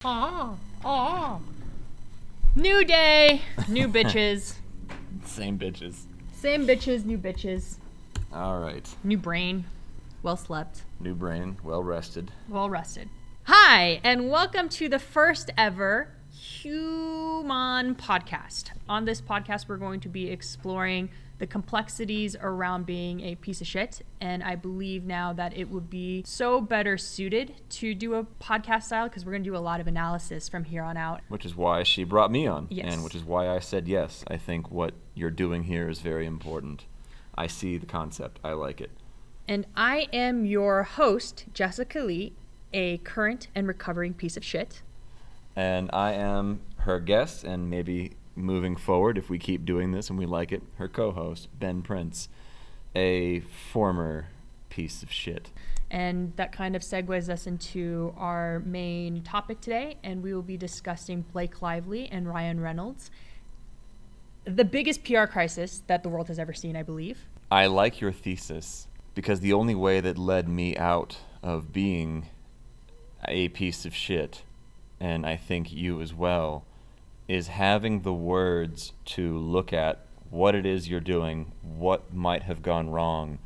New day, new bitches. Same bitches. Same bitches, new bitches. All right. New brain, well slept. New brain, well rested. Well rested. Hi, and welcome to the first ever human podcast. On this podcast, we're going to be exploring the complexities around being a piece of shit. And I believe now that it would be so better suited to do a podcast style because we're going to do a lot of analysis from here on out. Which is why she brought me on. Yes. And which is why I said yes. I think what you're doing here is very important. I see the concept. I like it. And I am your host, Jessica Lee, a current and recovering piece of shit. And I am her guest, and maybe moving forward, if we keep doing this and we like it, her co-host, Ben Prince, a former piece of shit. And that kind of segues us into our main topic today, and we will be discussing Blake Lively and Ryan Reynolds. The biggest PR crisis that the world has ever seen, I believe. I like your thesis, because the only way that led me out of being a piece of shit, and I think you as well, is having the words to look at what it is you're doing, what might have gone wrong,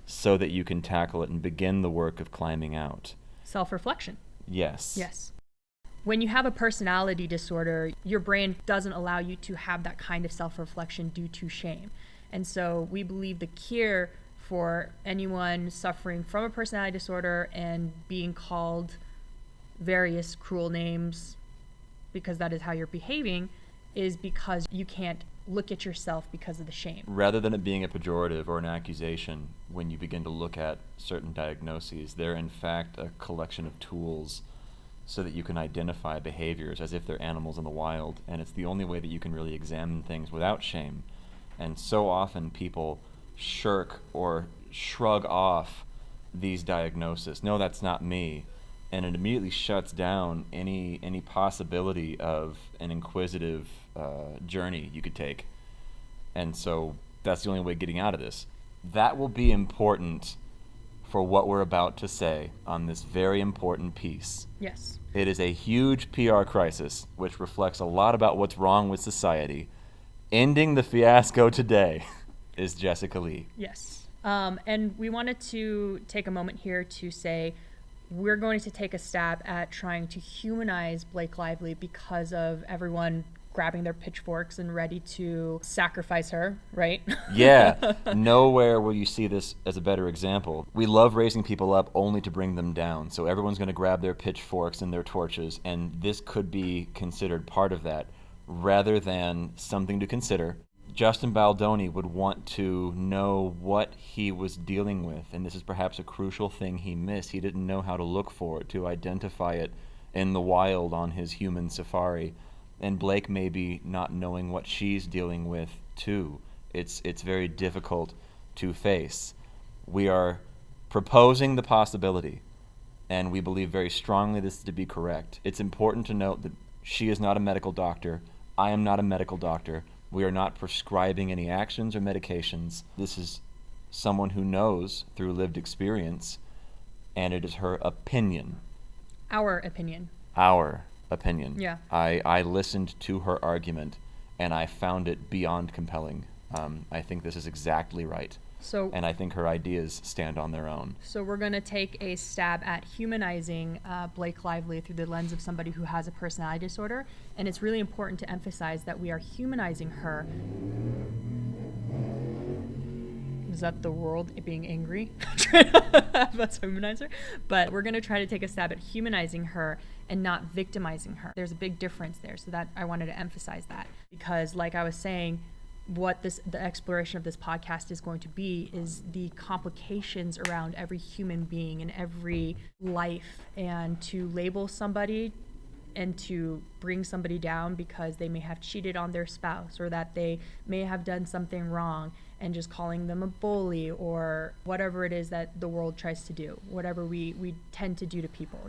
so that you can tackle it and begin the work of climbing out. Self-reflection. Yes. Yes. When you have a personality disorder, your brain doesn't allow you to have that kind of self-reflection due to shame. And so we believe the cure for anyone suffering from a personality disorder and being called various cruel names, because that is how you're behaving, is because you can't look at yourself because of the shame. Rather than it being a pejorative or an accusation, when you begin to look at certain diagnoses, they're in fact a collection of tools so that you can identify behaviors as if they're animals in the wild, and it's the only way that you can really examine things without shame. And so often people shirk or shrug off these diagnoses. No, that's not me. And it immediately shuts down any possibility of an inquisitive journey you could take. And so that's the only way getting out of this. That will be important for what we're about to say on this very important piece. Yes. It is a huge PR crisis, which reflects a lot about what's wrong with society. Ending the fiasco today is Jessica Lee. Yes. And we wanted to take a moment here to say we're going to take a stab at trying to humanize Blake Lively because of everyone grabbing their pitchforks and ready to sacrifice her, right? Yeah. Nowhere will you see this as a better example. We love raising people up only to bring them down. So everyone's going to grab their pitchforks and their torches, and this could be considered part of that rather than something to consider. Justin Baldoni would want to know what he was dealing with, and this is perhaps a crucial thing he missed. He didn't know how to look for it, to identify it in the wild on his human safari. And Blake may be not knowing what she's dealing with, too. It's very difficult to face. We are proposing the possibility, and we believe very strongly this to be correct. It's important to note that she is not a medical doctor. I am not a medical doctor. We are not prescribing any actions or medications. This is someone who knows through lived experience, and it is her opinion. Our opinion. Our opinion. Yeah. I listened to her argument, and I found it beyond compelling. I think this is exactly right. And I think her ideas stand on their own. So we're going to take a stab at humanizing Blake Lively through the lens of somebody who has a personality disorder. And it's really important to emphasize that we are humanizing her. Is that the world being angry? Let's humanize her. But we're going to try to take a stab at humanizing her and not victimizing her. There's a big difference there. So that I wanted to emphasize that. Because like I was saying, what the exploration of this podcast is going to be is the complications around every human being and every life, and to label somebody and to bring somebody down because they may have cheated on their spouse or that they may have done something wrong, and just calling them a bully or whatever it is that the world tries to do, whatever we tend to do to people,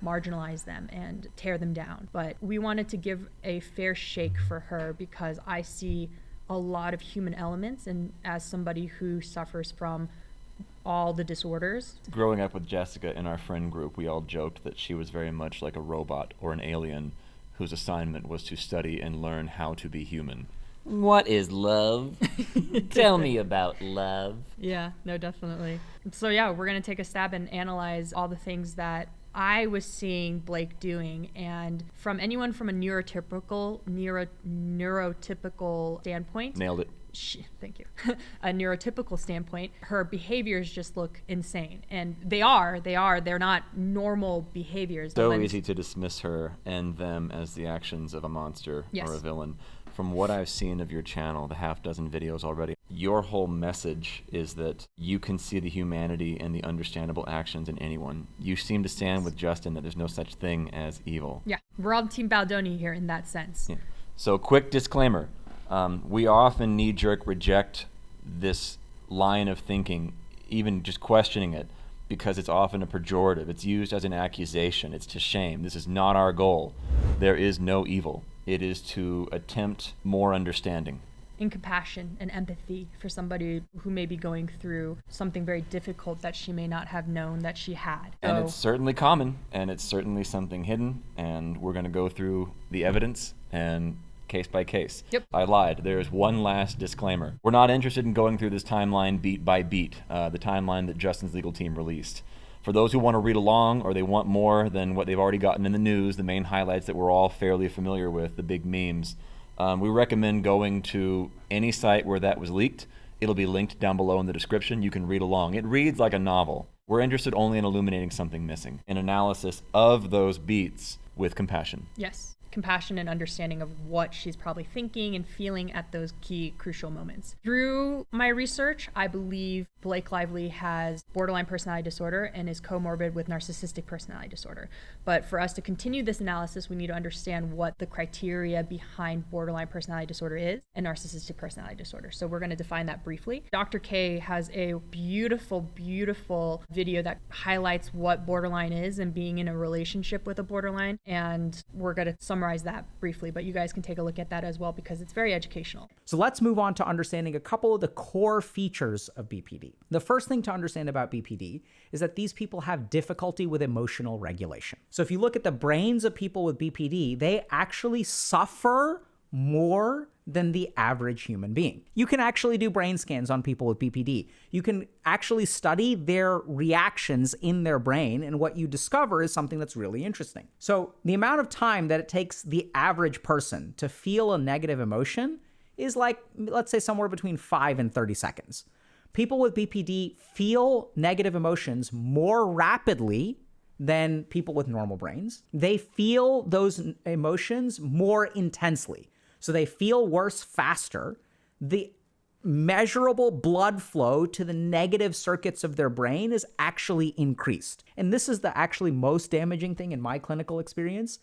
marginalize them and tear them down. But we wanted to give a fair shake for her because I see a lot of human elements, and as somebody who suffers from all the disorders. Growing up with Jessica in our friend group, we all joked that she was very much like a robot or an alien whose assignment was to study and learn how to be human. What is love? Tell me about love. Yeah, no, definitely. So yeah, we're going to take a stab and analyze all the things that I was seeing Blake doing, and from anyone from a neurotypical standpoint. Nailed it. Thank you. A neurotypical standpoint, her behaviors just look insane. And they're not normal behaviors. So easy to dismiss her and them as the actions of a monster or a villain. From what I've seen of your channel, the half dozen videos already, your whole message is that you can see the humanity and the understandable actions in anyone. You seem to stand with Justin that there's no such thing as evil. Yeah, we're all Team Baldoni here in that sense. Yeah. So quick disclaimer. We often knee-jerk reject this line of thinking, even just questioning it, because it's often a pejorative. It's used as an accusation. It's to shame. This is not our goal. There is no evil. It is to attempt more understanding. In compassion and empathy for somebody who may be going through something very difficult that she may not have known that she had. And it's certainly common, and it's certainly something hidden, and we're going to go through the evidence and case by case. Yep. I lied. There's one last disclaimer. We're not interested in going through this timeline beat by beat, the timeline that Justin's legal team released. For those who want to read along or they want more than what they've already gotten in the news, the main highlights that we're all fairly familiar with, the big memes, we recommend going to any site where that was leaked. It'll be linked down below in the description. You can read along. It reads like a novel. We're interested only in illuminating something missing, an analysis of those beats with compassion. Yes. Compassion and understanding of what she's probably thinking and feeling at those key crucial moments. Through my research, I believe Blake Lively has borderline personality disorder and is comorbid with narcissistic personality disorder. But for us to continue this analysis, we need to understand what the criteria behind borderline personality disorder is and narcissistic personality disorder. So we're going to define that briefly. Dr. K has a beautiful, beautiful video that highlights what borderline is and being in a relationship with a borderline. And we're going to summarize that briefly, but you guys can take a look at that as well because it's very educational. So let's move on to understanding a couple of the core features of BPD. The first thing to understand about BPD is that these people have difficulty with emotional regulation. So if you look at the brains of people with BPD, they actually suffer more than the average human being. You can actually do brain scans on people with BPD. You can actually study their reactions in their brain, and what you discover is something that's really interesting. So the amount of time that it takes the average person to feel a negative emotion is like, let's say, somewhere between 5 and 30 seconds. People with BPD feel negative emotions more rapidly than people with normal brains. They feel those emotions more intensely. So they feel worse faster. The measurable blood flow to the negative circuits of their brain is actually increased. And this is the actually most damaging thing in my clinical experience,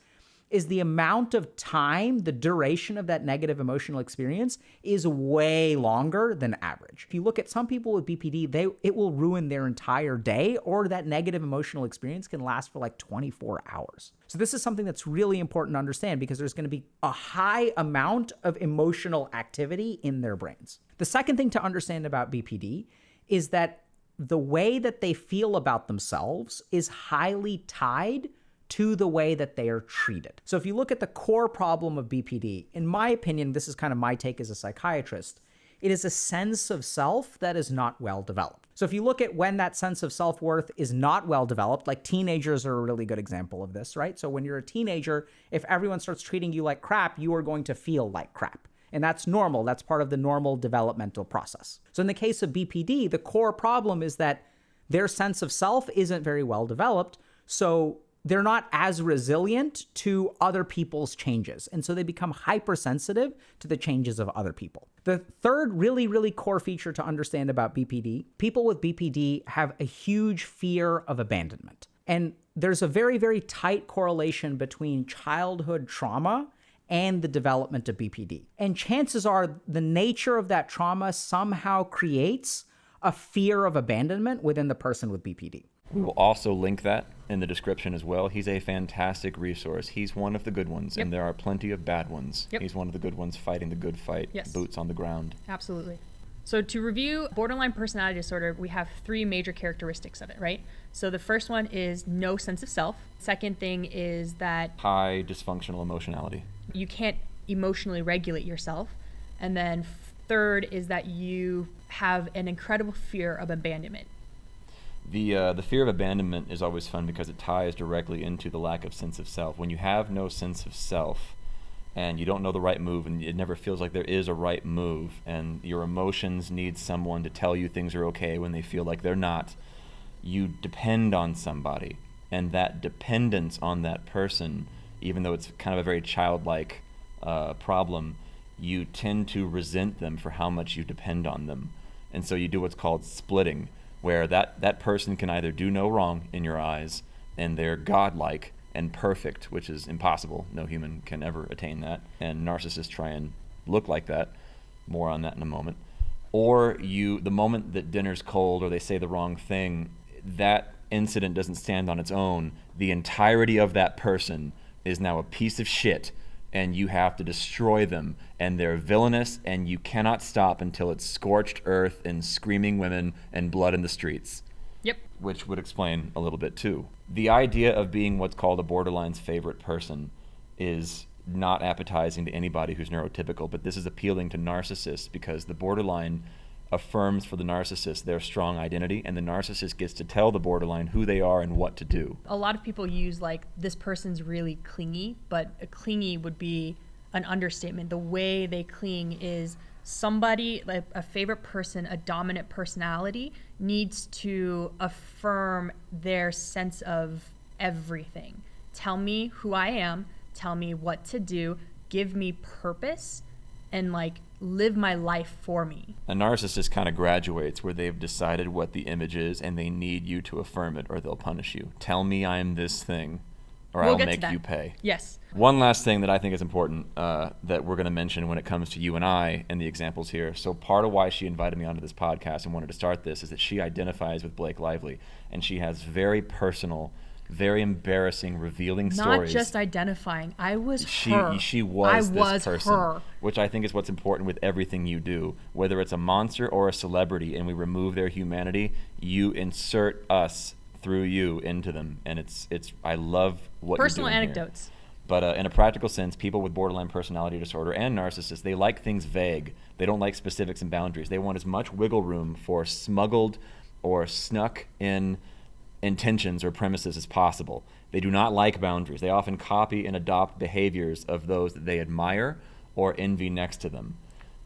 is the amount of time, the duration of that negative emotional experience is way longer than average. If you look at some people with BPD, it will ruin their entire day, or that negative emotional experience can last for like 24 hours. So this is something that's really important to understand because there's going to be a high amount of emotional activity in their brains. The second thing to understand about BPD is that the way that they feel about themselves is highly tied to the way that they are treated. So if you look at the core problem of BPD, in my opinion, this is kind of my take as a psychiatrist, it is a sense of self that is not well developed. So if you look at when that sense of self-worth is not well developed, like teenagers are a really good example of this, right? So when you're a teenager, if everyone starts treating you like crap, you are going to feel like crap. And that's normal. That's part of the normal developmental process. So in the case of BPD, the core problem is that their sense of self isn't very well developed. So they're not as resilient to other people's changes. And so they become hypersensitive to the changes of other people. The third really, really core feature to understand about BPD, people with BPD have a huge fear of abandonment. And there's a very, very tight correlation between childhood trauma and the development of BPD. And chances are the nature of that trauma somehow creates a fear of abandonment within the person with BPD. We will also link that in the description as well. He's a fantastic resource. He's one of the good ones, and there are plenty of bad ones. He's one of the good ones fighting the good fight, boots on the ground. Absolutely. So to review borderline personality disorder, we have 3 major characteristics of it, right? So the first one is no sense of self. Second thing is that High dysfunctional emotionality. you can't emotionally regulate yourself. And then third is that you have an incredible fear of abandonment. The fear of abandonment is always fun because it ties directly into the lack of sense of self. When you have no sense of self, and you don't know the right move, and it never feels like there is a right move, and your emotions need someone to tell you things are okay when they feel like they're not, you depend on somebody. And that dependence on that person, even though it's kind of a very childlike problem, you tend to resent them for how much you depend on them. And so you do what's called splitting, where that person can either do no wrong in your eyes, and they're godlike and perfect, which is impossible. No human can ever attain that. And narcissists try and look like that. More on that in a moment. Or the moment that dinner's cold or they say the wrong thing, that incident doesn't stand on its own. The entirety of that person is now a piece of shit, and you have to destroy them. And they're villainous, and you cannot stop until it's scorched earth and screaming women and blood in the streets. Yep. Which would explain a little bit too. The idea of being what's called a borderline's favorite person is not appetizing to anybody who's neurotypical, but this is appealing to narcissists because the borderline affirms for the narcissist their strong identity, and the narcissist gets to tell the borderline who they are and what to do. A lot of people use like, this person's really clingy, but a clingy would be an understatement. The way they cling is somebody, like a favorite person, a dominant personality, needs to affirm their sense of everything. Tell me who I am, tell me what to do, give me purpose, and like live my life for me. A narcissist kind of graduates where they've decided what the image is and they need you to affirm it or they'll punish you. Tell me I'm this thing or We'll I'll get to make that. you pay. Yes. One last thing that I think is important that we're going to mention when it comes to you and I and the examples here. So part of why she invited me onto this podcast and wanted to start this is that she identifies with Blake Lively, and she has very personal, very embarrassing, revealing stories. Not just identifying. I was She was this person, her. which I think is what's important with everything you do. Whether it's a monster or a celebrity and we remove their humanity, you insert us through you into them. And it's I love what Personal you're doing anecdotes. Here. But in a practical sense, people with borderline personality disorder and narcissists, they like things vague. They don't like specifics and boundaries. They want as much wiggle room for smuggled or snuck in intentions or premises as possible. They do not like boundaries. They often copy and adopt behaviors of those that they admire or envy next to them.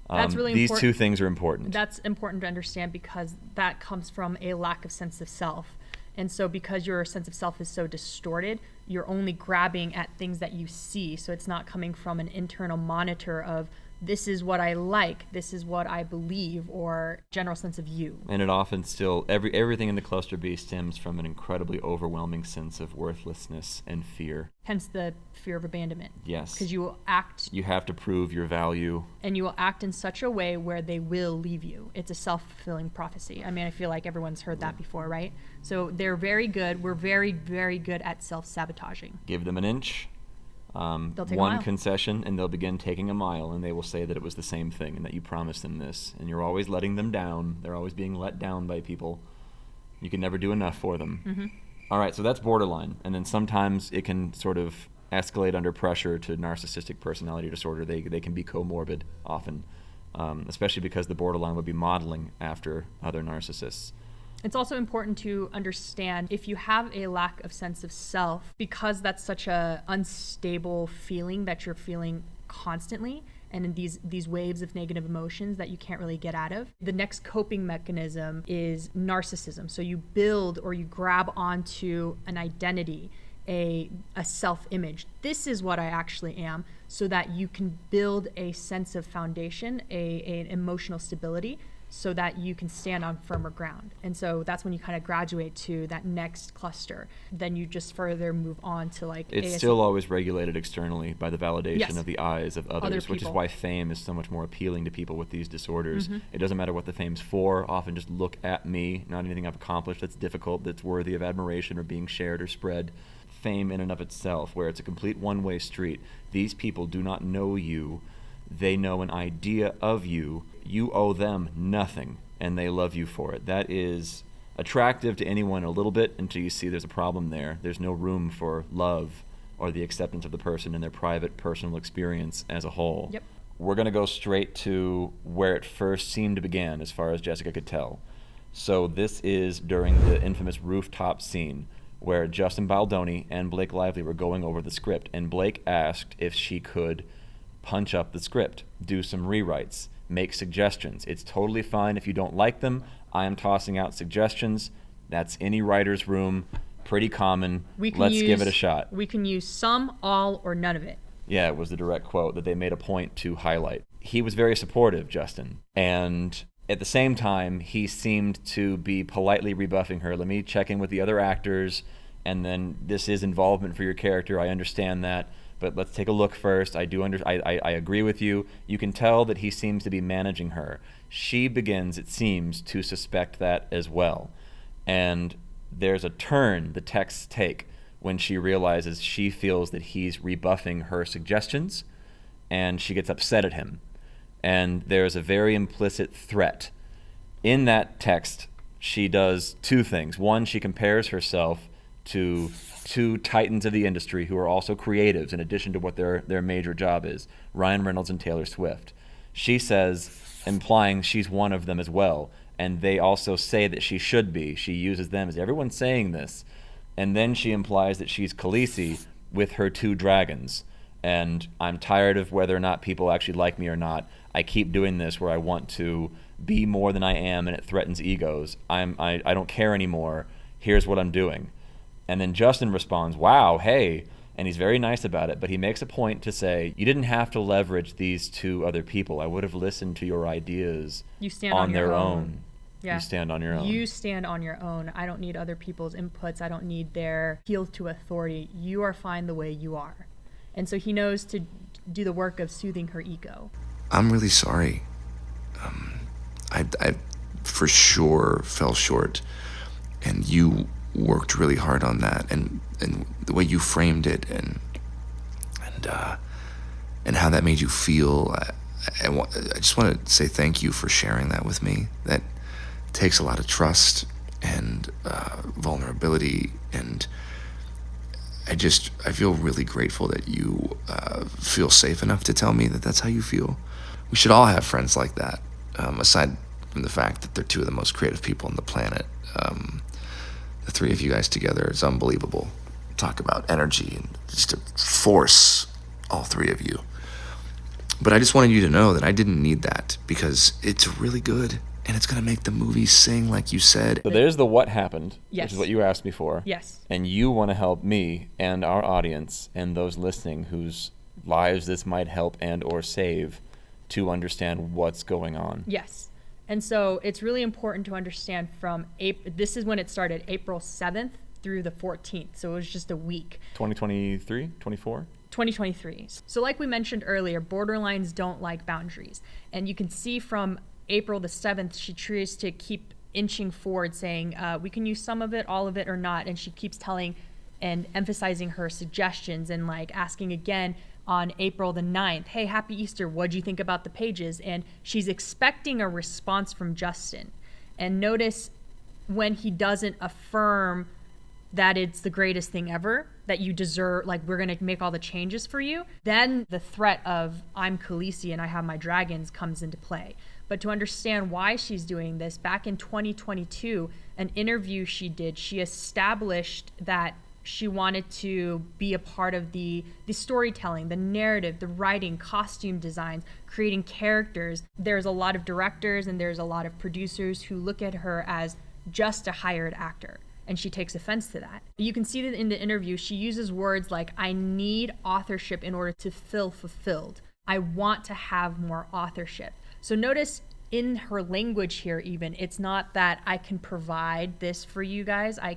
That's really these important. two things are important. That's important to understand because that comes from a lack of sense of self. And so because your sense of self is so distorted, you're only grabbing at things that you see. So it's not coming from an internal monitor of this is what I like, this is what I believe, or general sense of you. And it often still, everything in the cluster B stems from an incredibly overwhelming sense of worthlessness and fear. Hence the fear of abandonment. Yes. Because you will act, You have to prove your value. and you will act in such a way where they will leave you. It's a self-fulfilling prophecy. I mean, I feel like everyone's heard that before, right? So they're very good. We're very, very good at self-sabotaging. Give them an inch, They'll take a one mile. concession, and they'll begin taking a mile, and they will say that it was the same thing and that you promised them this. And you're always letting them down. They're always being let down by people. You can never do enough for them. Mm-hmm. All right, so that's borderline. And then sometimes it can sort of escalate under pressure to narcissistic personality disorder. They can be comorbid often, especially because the borderline would be modeling after other narcissists. It's also important to understand if you have a lack of sense of self, because that's such a unstable feeling that you're feeling constantly, and in these waves of negative emotions that you can't really get out of. The next coping mechanism is narcissism. So you build or you grab onto an identity, a self-image. This is what I actually am, so that you can build a sense of foundation, an emotional stability, so that you can stand on firmer ground. And so that's when you kind of graduate to that next cluster. Then you just further move on to like It's ASD. still always regulated externally by the validation Yes. of the eyes of others, which is people. why fame is so much more appealing to people with these disorders. Mm-hmm. It doesn't matter what the fame's for. Often just look at me, not anything I've accomplished that's difficult, that's worthy of admiration or being shared or spread. Fame in and of itself, where it's a complete one-way street. These people do not know you. they know an idea of you. You owe them nothing, and they love you for it. That is attractive to anyone a little bit until you see there's a problem there. There's no room for love or the acceptance of the person in their private, personal experience as a whole. Yep. We're going to go straight to where it first seemed to begin, as far as Jessica could tell. So this is during the infamous rooftop scene where Justin Baldoni and Blake Lively were going over the script, and Blake asked if she could punch up the script, do some rewrites, make suggestions. It's totally fine if you don't like them. I am tossing out suggestions. That's any writer's room, pretty common. Let's give it a shot. We can use some, all, or none of it. Yeah, it was the direct quote that they made a point to highlight. He was very supportive, Justin, and at the same time, he seemed to be politely rebuffing her. Let me check in with the other actors, and then this is involvement for your character. I understand that, but let's take a look first. I agree with you. You can tell that he seems to be managing her. She begins, it seems, to suspect that as well. And there's a turn the texts take when she realizes she feels that he's rebuffing her suggestions, and she gets upset at him. And there's a very implicit threat. In that text, she does two things. One, she compares herself to two titans of the industry who are also creatives in addition to what their major job is, Ryan Reynolds and Taylor Swift. She says, implying she's one of them as well, and they also say that she should be. She uses them as everyone's saying this. And then she implies that she's Khaleesi with her two dragons. And I'm tired of whether or not people actually like me or not. I keep doing this where I want to be more than I am, and it threatens egos. I don't care anymore. Here's what I'm doing. And then Justin responds, wow, hey, and he's very nice about it, but he makes a point to say, you didn't have to leverage these two other people. I would have listened to your ideas on their own. Yeah. You stand on your own. You stand on your own. I don't need other people's inputs. I don't need their appeal to authority. You are fine the way you are. And so he knows to do the work of soothing her ego. I'm really sorry. I for sure fell short, and you worked really hard on that, and the way you framed it, and how that made you feel. I just want to say thank you for sharing that with me. That takes a lot of trust and vulnerability, and I feel really grateful that you feel safe enough to tell me that that's how you feel. We should all have friends like that, aside from the fact that they're two of the most creative people on the planet. The three of you guys together is unbelievable. Talk about energy and just a force, all three of you. But I just wanted you to know that I didn't need that, because it's really good, and it's going to make the movie sing like you said. So there's the what happened, Yes. which is what you asked me for. Yes. And you want to help me and our audience and those listening whose lives this might help and or save to understand what's going on. Yes. And so it's really important to understand from this is when it started, April 7th through the 14th. So it was just a week. 2023, 24? 2023. So like we mentioned earlier, borderlines don't like boundaries. And you can see from April the 7th, she tries to keep inching forward, saying, we can use some of it, all of it, or not. And she keeps telling and emphasizing her suggestions and like asking again on April the 9th, hey, happy Easter, what'd you think about the pages? And she's expecting a response from Justin. And notice when he doesn't affirm that it's the greatest thing ever, that you deserve, like, we're going to make all the changes for you, then the threat of I'm Khaleesi and I have my dragons comes into play. But to understand why she's doing this, back in 2022, an interview she did, she established that she wanted to be a part of the storytelling, the narrative, the writing, costume designs, creating characters. There's a lot of directors and there's a lot of producers who look at her as just a hired actor. And she takes offense to that. You can see that in the interview, she uses words like, I need authorship in order to feel fulfilled. I want to have more authorship. So notice in her language here, even, it's not that I can provide this for you guys. I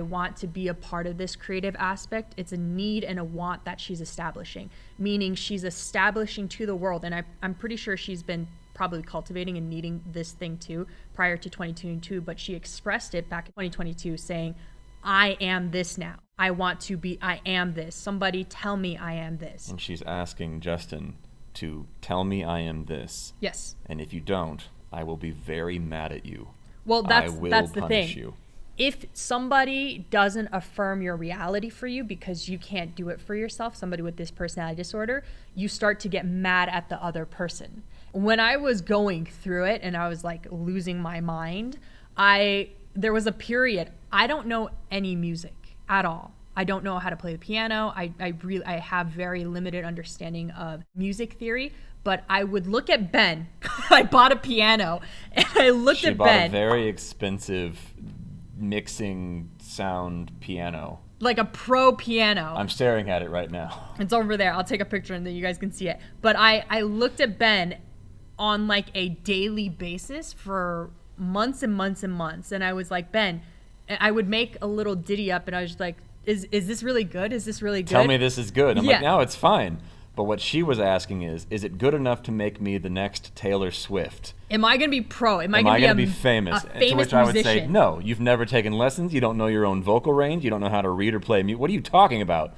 want to be a part of this creative aspect. It's a need and a want that she's establishing, meaning she's establishing to the world. And I'm pretty sure she's been probably cultivating and needing this thing too prior to 2022, but she expressed it back in 2022 saying, I am this now. I want to be, I am this. Somebody tell me I am this. And she's asking Justin to tell me I am this. Yes. And if you don't, I will be very mad at you. Well, that's I will the punish thing. you. If somebody doesn't affirm your reality for you because you can't do it for yourself, somebody with this personality disorder, you start to get mad at the other person. When I was going through it and I was like losing my mind, there was a period, I don't know any music at all. I don't know how to play the piano. I have very limited understanding of music theory, but I would look at Ben. I bought a piano and I looked at Ben. She bought a very expensive mixing sound piano. Like a pro piano. I'm staring at it right now. It's over there. I'll take a picture and then you guys can see it. But I looked at Ben on like a daily basis for months and months and months. And I was like, Ben, I would make a little ditty up and I was just like, is this really good? Is this really good? Tell me this is good. I'm Yeah. like, no, it's fine. But what she was asking is it good enough to make me the next Taylor Swift? Am I going to be pro? Am I Am going I going to to be famous? A famous to which I would say, musician? no, you've never taken lessons. You don't know your own vocal range. You don't know how to read or play music. What are you talking about?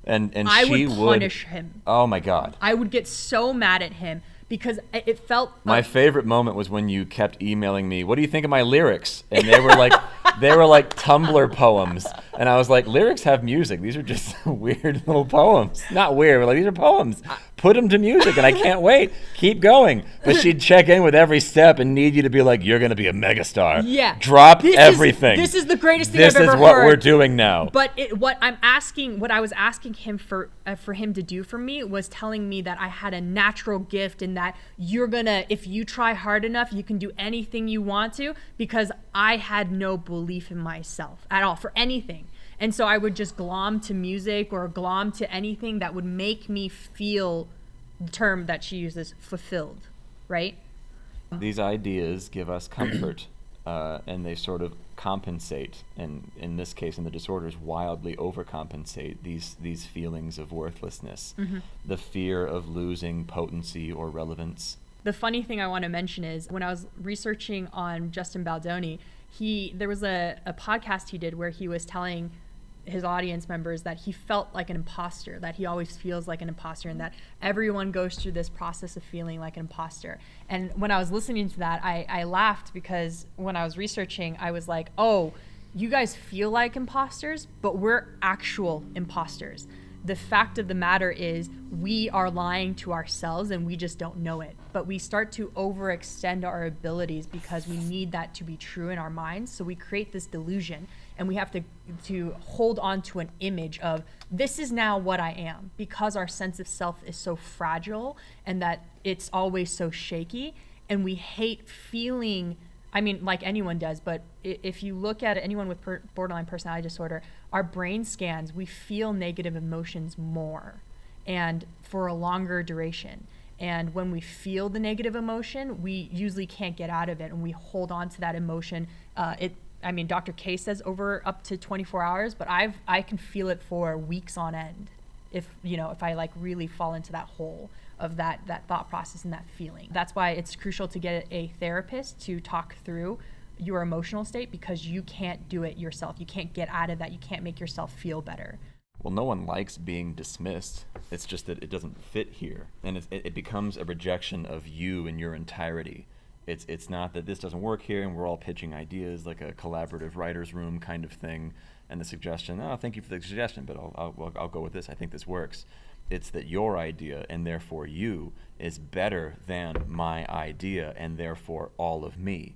And I she would punish him. Oh, my God. I would get so mad at him because it felt... My favorite moment was when you kept emailing me, what do you think of my lyrics? And they were like Tumblr poems. And I was like, lyrics have music. These are just weird little poems. Not weird, but like, these are poems. Put them to music, and I can't wait. Keep going. But she'd check in with every step and need you to be like, you're going to be a megastar. Yeah. Drop everything. This is the greatest thing This I've ever is what heard. we're doing now. But what I was asking him for him to do for me was telling me that I had a natural gift and that if you try hard enough, you can do anything you want to, because I had no belief in myself at all for anything. And so I would just glom to music or glom to anything that would make me feel, the term that she uses, fulfilled, right? These ideas give us comfort, and they sort of compensate, and in this case, in the disorders, wildly overcompensate these feelings of worthlessness, the fear of losing potency or relevance. The funny thing I want to mention is when I was researching on Justin Baldoni, there was a podcast he did where he was telling his audience members that he felt like an imposter, that he always feels like an imposter, and that everyone goes through this process of feeling like an imposter. And when I was listening to that, I laughed because when I was researching, I was like, oh, you guys feel like imposters, but we're actual imposters. The fact of the matter is we are lying to ourselves and we just don't know it. But we start to overextend our abilities because we need that to be true in our minds. So we create this delusion and we have to hold on to an image of this is now what I am, because our sense of self is so fragile and that it's always so shaky. And we hate feeling, I mean, like anyone does, but if you look at anyone with borderline personality disorder, our brain scans, we feel negative emotions more and for a longer duration. And when we feel the negative emotion, we usually can't get out of it and we hold on to that emotion. Dr. K says up to 24 hours, but I can feel it for weeks on end if I like really fall into that hole of that thought process and that feeling. That's why it's crucial to get a therapist to talk through your emotional state, because you can't do it yourself. You can't get out of that. You can't make yourself feel better. Well, no one likes being dismissed. It's just that it doesn't fit here. And it becomes a rejection of you in your entirety. It's not that this doesn't work here and we're all pitching ideas like a collaborative writer's room kind of thing, and the suggestion, oh, thank you for the suggestion, but I'll go with this. I think this works. It's that your idea, and therefore you, is better than my idea, and therefore all of me.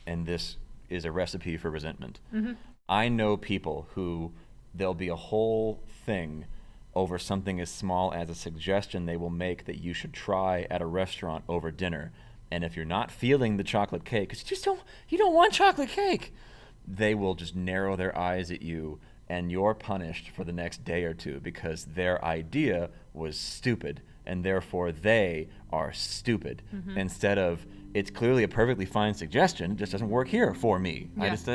And this is a recipe for resentment. Mm-hmm. I know people who there'll be a whole thing over something as small as a suggestion they will make that you should try at a restaurant over dinner. And if you're not feeling the chocolate cake, because you don't want chocolate cake, they will just narrow their eyes at you, and you're punished for the next day or two because their idea was stupid, and therefore they are stupid. Mm-hmm. Instead of, it's clearly a perfectly fine suggestion, it just doesn't work here for me. Yeah. That's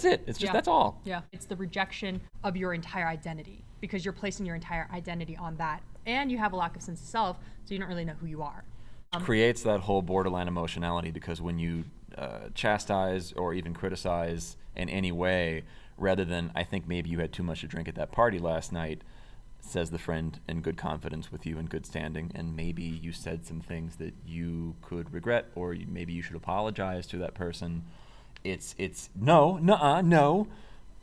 it. It's just, that's all. Yeah. It's the rejection of your entire identity, because you're placing your entire identity on that. And you have a lack of sense of self, so you don't really know who you are. Creates that whole borderline emotionality, because when you chastise or even criticize in any way, rather than, I think maybe you had too much to drink at that party last night, says the friend in good confidence with you in good standing, and maybe you said some things that you could regret, or maybe you should apologize to that person. It's no, nuh-uh, no.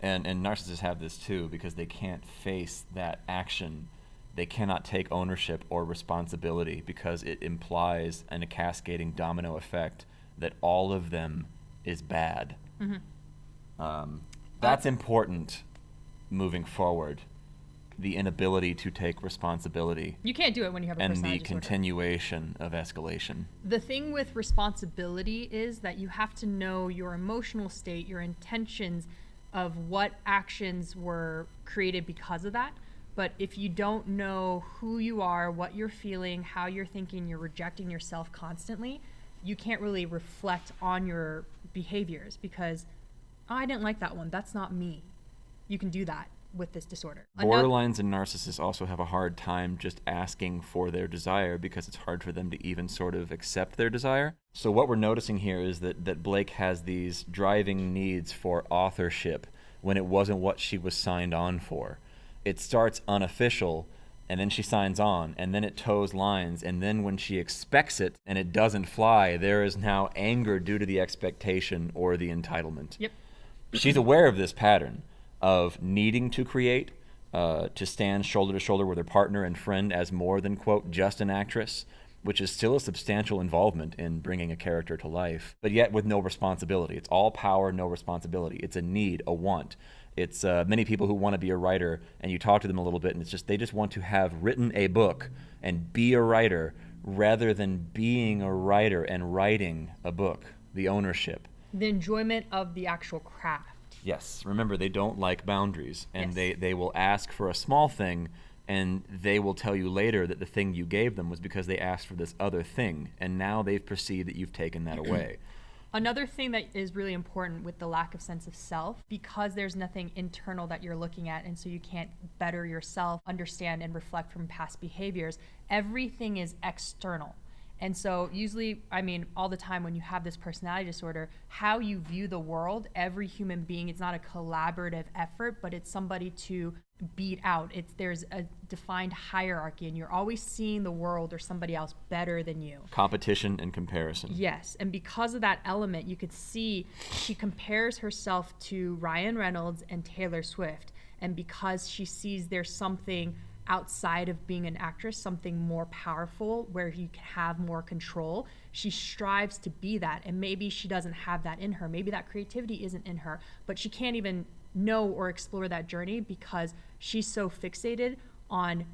And narcissists have this too, because they can't face that action. They cannot take ownership or responsibility because it implies a cascading domino effect that all of them is bad. That's important moving forward. The inability to take responsibility. You can't do it when you have a personality disorder. And the continuation of escalation. The thing with responsibility is that you have to know your emotional state, your intentions of what actions were created because of that. But if you don't know who you are, what you're feeling, how you're thinking, you're rejecting yourself constantly, you can't really reflect on your behaviors because, oh, I didn't like that one. That's not me. You can do that with this disorder. Borderlines and narcissists also have a hard time just asking for their desire because it's hard for them to even sort of accept their desire. So what we're noticing here is that Blake has these driving needs for authorship when it wasn't what she was signed on for. It starts unofficial, and then she signs on, and then it toes lines, and then when she expects it and it doesn't fly, there is now anger due to the expectation or the entitlement. Yep. She's aware of this pattern of needing to create, to stand shoulder to shoulder with her partner and friend as more than, quote, just an actress, which is still a substantial involvement in bringing a character to life, but yet with no responsibility. It's all power, no responsibility. It's a need, a want. It's many people who want to be a writer, and you talk to them a little bit, and it's just they just want to have written a book and be a writer rather than being a writer and writing a book, the ownership. The enjoyment of the actual craft. Yes. Remember, they don't like boundaries, and Yes. they will ask for a small thing, and they will tell you later that the thing you gave them was because they asked for this other thing, and now they've perceived that you've taken that away. Another thing that is really important with the lack of sense of self, because there's nothing internal that you're looking at, and so you can't better yourself, understand, and reflect from past behaviors, everything is external. And so usually, I mean, all the time when you have this personality disorder, how you view the world, every human being, it's not a collaborative effort, but it's somebody to beat out. There's a defined hierarchy, and you're always seeing the world or somebody else better than you. Competition and comparison. Yes, and because of that element, you could see she compares herself to Ryan Reynolds and Taylor Swift. And because she sees there's something outside of being an actress, something more powerful where you can have more control, she strives to be that. And maybe she doesn't have that in her. Maybe that creativity isn't in her, but she can't even know or explore that journey because she's so fixated on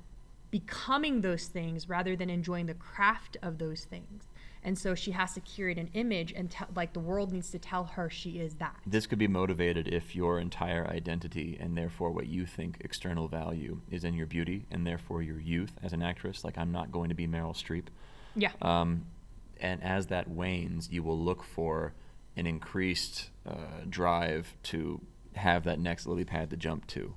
becoming those things rather than enjoying the craft of those things. And so she has to curate an image and like the world needs to tell her she is that. This could be motivated if your entire identity and therefore what you think external value is in your beauty and therefore your youth as an actress. Like, I'm not going to be Meryl Streep. Yeah. And as that wanes, you will look for an increased drive to have that next lily pad to jump to.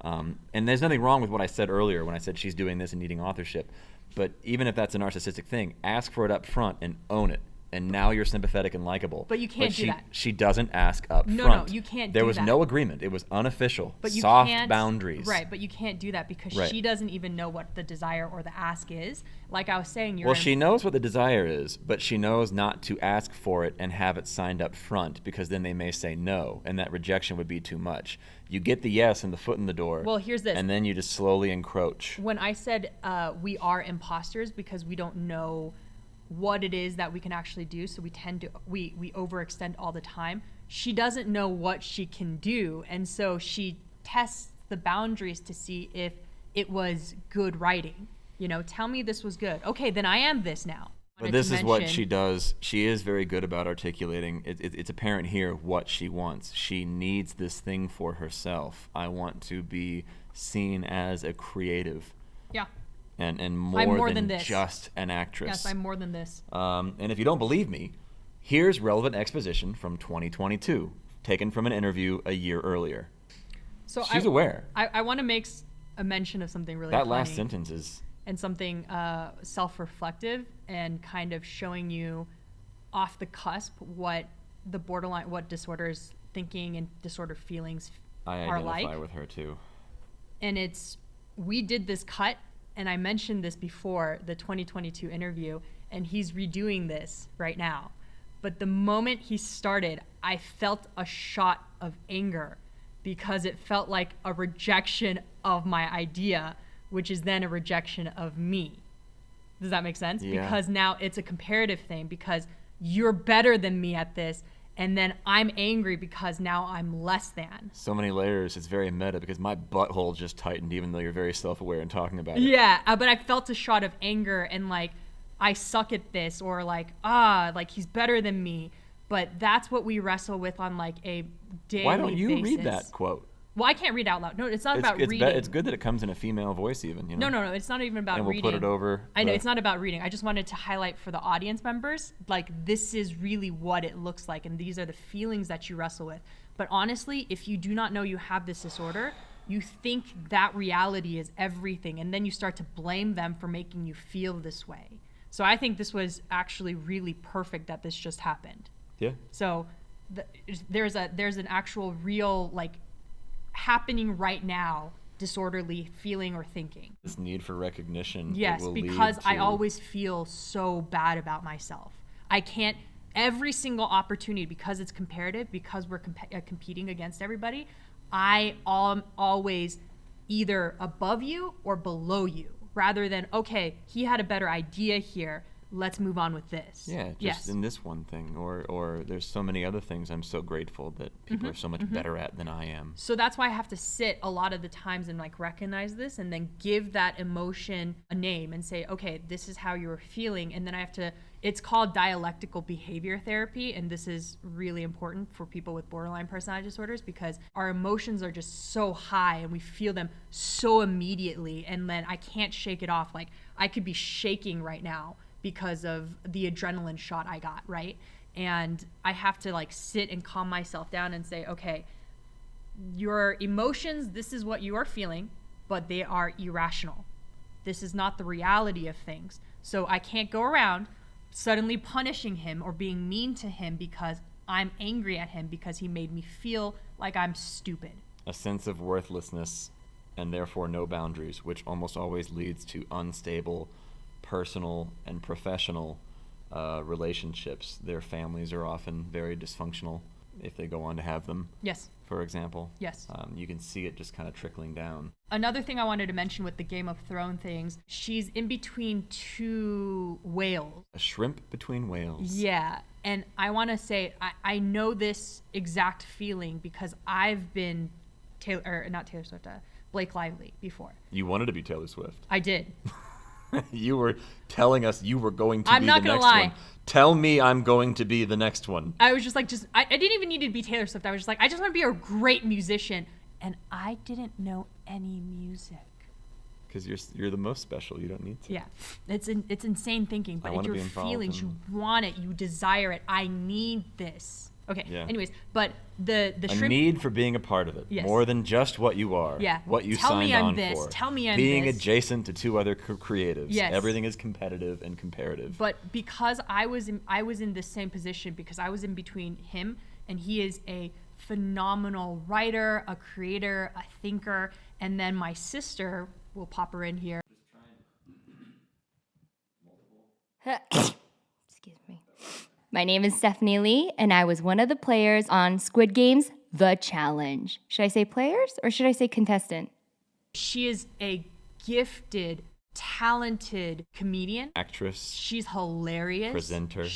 And there's nothing wrong with what I said earlier when I said she's doing this and needing authorship. But even if that's a narcissistic thing, ask for it up front and own it. And now you're sympathetic and likable. But you can't do that. She doesn't ask up front. No, you can't do that. There was no agreement. It was unofficial. But you soft can't, boundaries. Right, but you can't do that because Right. she doesn't even know what the desire or the ask is. Like I was saying, Well, she knows what the desire is, but she knows not to ask for it and have it signed up front because then they may say no, and that rejection would be too much. You get the yes and the foot in the door. Well, here's this. And then you just slowly encroach. When I said we are imposters because we don't know what it is that we can actually do, so we tend to we overextend all the time. She doesn't know what she can do, and so she tests the boundaries to see if it was good writing. You know, tell me this was good. Okay, then I am this now. But this is what she does. She is very good about articulating. It's apparent here what she wants. She needs this thing for herself. I want to be seen as a creative. Yeah. And more than this. just an actress. Yes, I'm more than this. And if you don't believe me, here's relevant exposition from 2022, taken from an interview a year earlier. So she's aware. I want to make a mention of something really that funny. last sentence is... And something self-reflective and kind of showing you off the cusp what the borderline, what disorders thinking and disorder feelings I are like. identify with her too. And it's we did this cut, and I mentioned this before the 2022 interview, and he's redoing this right now. But the moment he started, I felt a shot of anger because it felt like a rejection of my idea, which is then a rejection of me. Does that make sense? Yeah. Because now it's a comparative thing, because you're better than me at this, and then I'm angry because now I'm less than. So many layers. It's very meta because my butthole just tightened even though you're very self-aware and talking about it. Yeah, but I felt a shot of anger and like, I suck at this, or like, like he's better than me. But that's what we wrestle with on like a daily basis. Why don't you read that quote? Well, I can't read out loud. No, it's not about reading. It's good that it comes in a female voice even, you know? No, it's not even about and we'll reading. put it over. I know, it's not about reading. I just wanted to highlight for the audience members, like, this is really what it looks like, and these are the feelings that you wrestle with. But honestly, if you do not know you have this disorder, you think that reality is everything, and then you start to blame them for making you feel this way. So I think this was actually really perfect that this just happened. Yeah. So there's an actual real, like, happening right now disorderly feeling or thinking. This need for recognition. Yes, because I always feel so bad about myself. I can't, every single opportunity, because it's comparative, because we're competing against everybody, I am always either above you or below you, rather than, okay, he had a better idea here, let's move on with this. Yeah, just in this one thing, or there's so many other things I'm so grateful that people are so much better at than I am. So that's why I have to sit a lot of the times and like recognize this, and then give that emotion a name and say, okay, this is how you were feeling. And then I have to, it's called dialectical behavior therapy. And this is really important for people with borderline personality disorders, because our emotions are just so high and we feel them so immediately. And then I can't shake it off. Like, I could be shaking right now because of the adrenaline shot I got, right? And I have to like sit and calm myself down and say, okay, your emotions, this is what you are feeling, but they are irrational. This is not the reality of things. So I can't go around suddenly punishing him or being mean to him because I'm angry at him because he made me feel like I'm stupid. A sense of worthlessness and therefore no boundaries, which almost always leads to unstable personal and professional relationships. Their families are often very dysfunctional if they go on to have them. Yes. For example. Yes. You can see it just kind of trickling down. Another thing I wanted to mention with the Game of Thrones things, she's in between two whales. A shrimp between whales. Yeah. And I want to say, I know this exact feeling because I've been Blake Lively before. You wanted to be Taylor Swift. I did. You were telling us you were going to I'm be not the gonna next lie. one. Tell me I'm going to be the next one. I was just like, I didn't even need to be Taylor Swift. I was just like, I just want to be a great musician. And I didn't know any music. Because you're the most special. You don't need to. Yeah. It's insane thinking, but I it's wanna your be involved feelings. in- You want it. You desire it. I need this. Okay. Yeah. Anyways, but the A shrimp. need for being a part of it. Yes. More than just what you are. Yeah. What you Tell me signed I'm on this. for. Tell me I'm being this. adjacent to two other creatives. Yes. Everything is competitive and comparative. But because I was in the same position, because I was in between him, and he is a phenomenal writer, a creator, a thinker, and then my sister, we'll pop her in here. Excuse me. My name is Stephanie Lee, and I was one of the players on Squid Game's The Challenge. Should I say players or should I say contestant? She is a gifted, talented comedian. Actress. She's hilarious. Presenter. And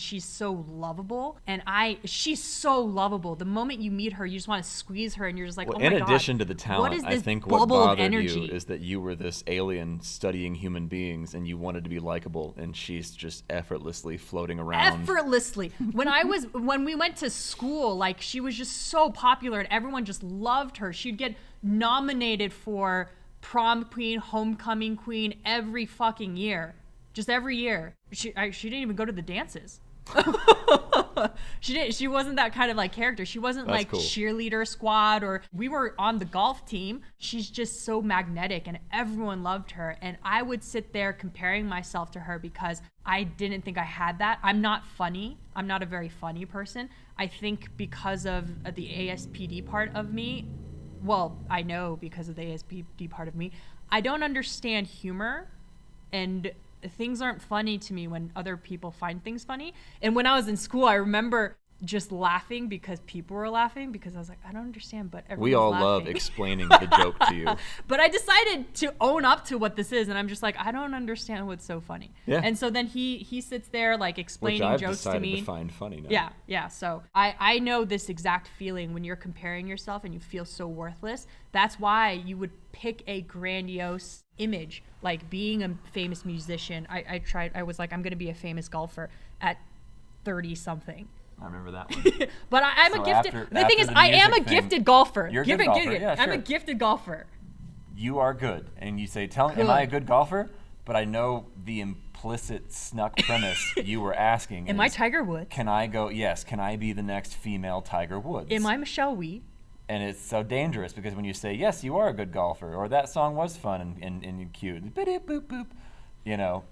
she's so lovable. And she's so lovable. The moment you meet her, you just want to squeeze her, and you're just like, Well, oh my God. in addition to the talent, what is I this think what bubble of bothered energy? you is that you were this alien studying human beings and you wanted to be likable, and she's just effortlessly floating around. Effortlessly. When we went to school, like, she was just so popular and everyone just loved her. She'd get nominated for prom queen, homecoming queen every fucking year. Just every year. She didn't even go to the dances. She wasn't that kind of like character. She wasn't That's like cool. cheerleader squad, or we were on the golf team. She's just so magnetic and everyone loved her. And I would sit there comparing myself to her because I didn't think I had that. I'm not funny. I'm not a very funny person. I think because of the ASPD part of me, well, I know because of the ASPD part of me, I don't understand humor, and things aren't funny to me when other people find things funny. And when I was in school, I remember just laughing because people were laughing, because I was like, I don't understand, but everyone's We all laughing. love explaining the joke to you. But I decided to own up to what this is, and I'm just like, I don't understand what's so funny. Yeah. And so then he sits there like explaining Which I've jokes to decided me. to find funny now. Yeah. So I know this exact feeling when you're comparing yourself and you feel so worthless. That's why you would pick a grandiose image, like being a famous musician. I was like, I'm going to be a famous golfer at 30 something. I remember that one. But I'm So a gifted. after- The thing is, after the I am a music thing- gifted golfer. You're a Give good it, golfer, give it. yeah, I'm a sure. gifted golfer. You are good. And you say, am I a good golfer? But I know the implicit snuck premise you were asking Am I is, Tiger Woods? can I be the next female Tiger Woods? Am I Michelle Wee? And it's so dangerous because when you say, yes, you are a good golfer, or that song was fun and cute, boop, boop, boop, you know,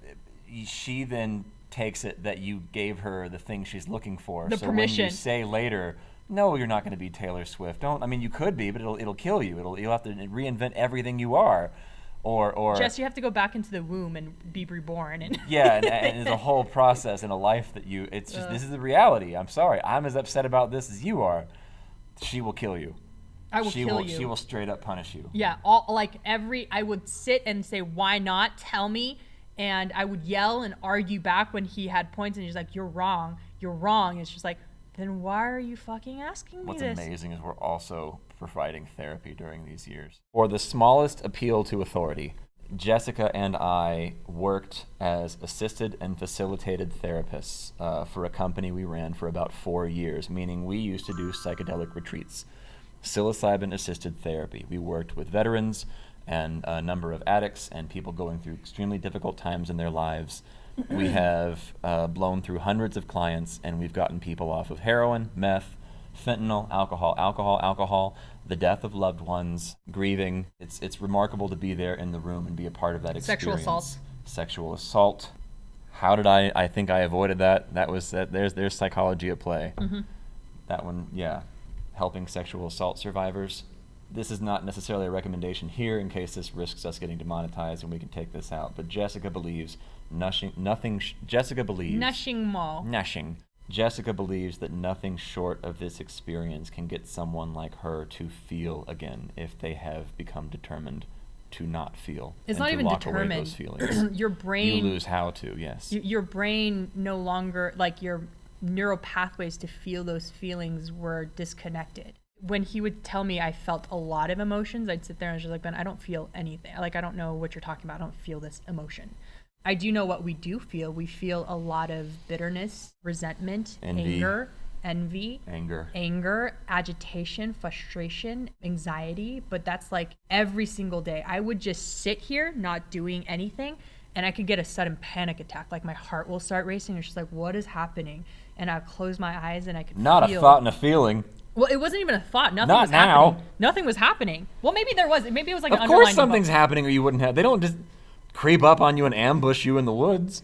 she then takes it that you gave her the thing she's looking for. The so permission. when you say later, no, you're not going to be Taylor Swift. You could be, but it'll kill you. You'll have to reinvent everything you are. Or Jess, you have to go back into the womb and be reborn. And yeah, and it's a whole process in a life that it's just, this is the reality. I'm sorry. I'm as upset about this as you are. She will kill you. I will kill you. She will straight up punish you. Yeah, I would sit and say, why not? Tell me. And I would yell and argue back when he had points, and he's like, you're wrong. And it's just like, then why are you fucking asking me What's this? amazing is we're also providing therapy during these years. For the smallest appeal to authority, Jessica and I worked as assisted and facilitated therapists for a company we ran for about 4 years, meaning we used to do psychedelic retreats, psilocybin-assisted therapy. We worked with veterans and a number of addicts and people going through extremely difficult times in their lives. We have blown through hundreds of clients, and we've gotten people off of heroin, meth, fentanyl, alcohol, the death of loved ones, grieving. It's remarkable to be there in the room and be a part of that experience. Sexual assault. How did I think I avoided that? There's psychology at play. Mm-hmm. That one, yeah. Helping sexual assault survivors. This is not necessarily a recommendation here in case this risks us getting demonetized and we can take this out. But Jessica believes Jessica believes that nothing short of this experience can get someone like her to feel again if they have become determined to not feel. It's and not to even lock away determined. those feelings. Your brain. You lose how to, yes. Your brain no longer, like your neural pathways to feel those feelings were disconnected. When he would tell me I felt a lot of emotions, I'd sit there and I was just like, Ben, I don't feel anything. Like, I don't know what you're talking about. I don't feel this emotion. I do know what we do feel. We feel a lot of bitterness, resentment, anger, agitation, frustration, anxiety. But that's like every single day. I would just sit here not doing anything, and I could get a sudden panic attack. Like my heart will start racing. It's just like, what is happening? And I'll close my eyes and I could Not feel. a thought and a feeling. Well, it wasn't even a thought. Nothing Not was now. happening. Nothing was happening. Well, maybe there was. Maybe it was like an Of course underlying something's emotion. happening or you wouldn't have. They don't just creep up on you and ambush you in the woods.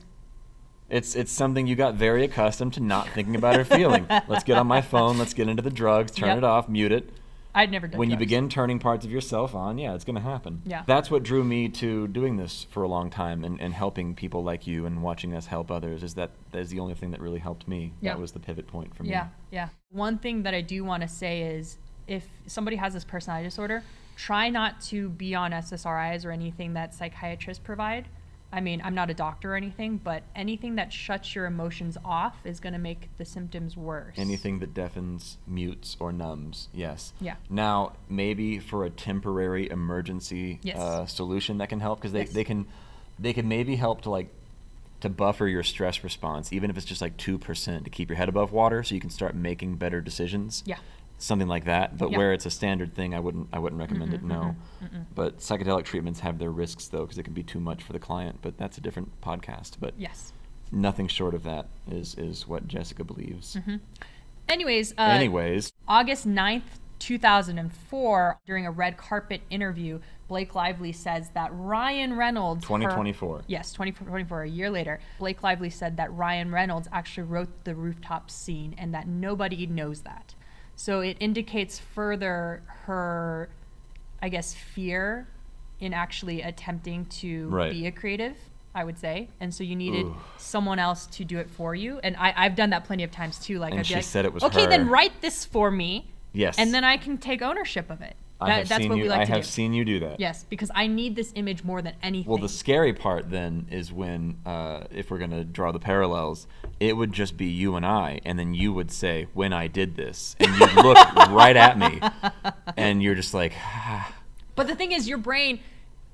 It's something you got very accustomed to not thinking about or feeling. Let's get on my phone. Let's get into the drugs. Turn it off. Mute it. I'd never done When you drugs. begin turning parts of yourself on, yeah, it's going to happen. Yeah. That's what drew me to doing this for a long time and helping people like you and watching us help others is that is the only thing that really helped me. Yeah. That was the pivot point for me. Yeah. One thing that I do want to say is if somebody has this personality disorder, try not to be on SSRIs or anything that psychiatrists provide. I mean, I'm not a doctor or anything, but anything that shuts your emotions off is going to make the symptoms worse. Anything that deafens, mutes, or numbs, yes. Yeah. Now, maybe for a temporary emergency solution that can help, because they can maybe help to buffer your stress response, even if it's just like 2% to keep your head above water, so you can start making better decisions. Yeah. Something like that, but where it's a standard thing, I wouldn't recommend it. No, but psychedelic treatments have their risks though, because it can be too much for the client. But that's a different podcast. But yes, nothing short of that is what Jessica believes. Anyways, August 9th, 2004, during a red carpet interview, Blake Lively says that Ryan Reynolds... 2024. Yes, 2024, a year later. Blake Lively said that Ryan Reynolds actually wrote the Rooftop scene and that nobody knows that. So it indicates further her I guess, fear in actually attempting to Right. be a creative, I would say. And so you needed someone else to do it for you. And I've done that plenty of times too. Like, And I'd be she like, said it was okay, her. then write this for me. Yes. And then I can take ownership of it. That's what we like I to have do. seen you do that. Yes, because I need this image more than anything. Well, the scary part then is when, if we're going to draw the parallels, it would just be you and I, and then you would say, when I did this, and you'd look right at me, and you're just like, But the thing is, your brain...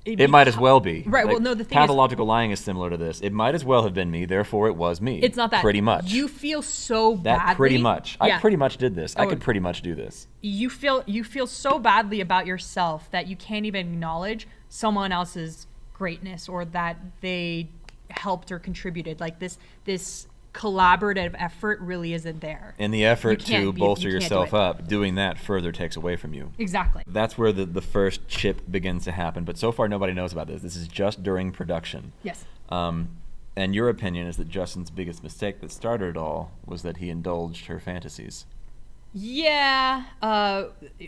it might as well be. Right, well, no, the thing is- pathological lying is similar to this. It might as well have been me, therefore it was me. It's not that. Pretty much. You feel so that badly. pretty much. Yeah. I pretty much did this. I Oh. could pretty much do this. You feel so badly about yourself that you can't even acknowledge someone else's greatness or that they helped or contributed. Like this collaborative effort really isn't there. And the effort You can't to be- bolster you can't do yourself it. up, doing that further takes away from you. Exactly. That's where the first chip begins to happen. But so far, nobody knows about this. This is just during production. Yes. And your opinion is that Justin's biggest mistake that started it all was that he indulged her fantasies. Yeah.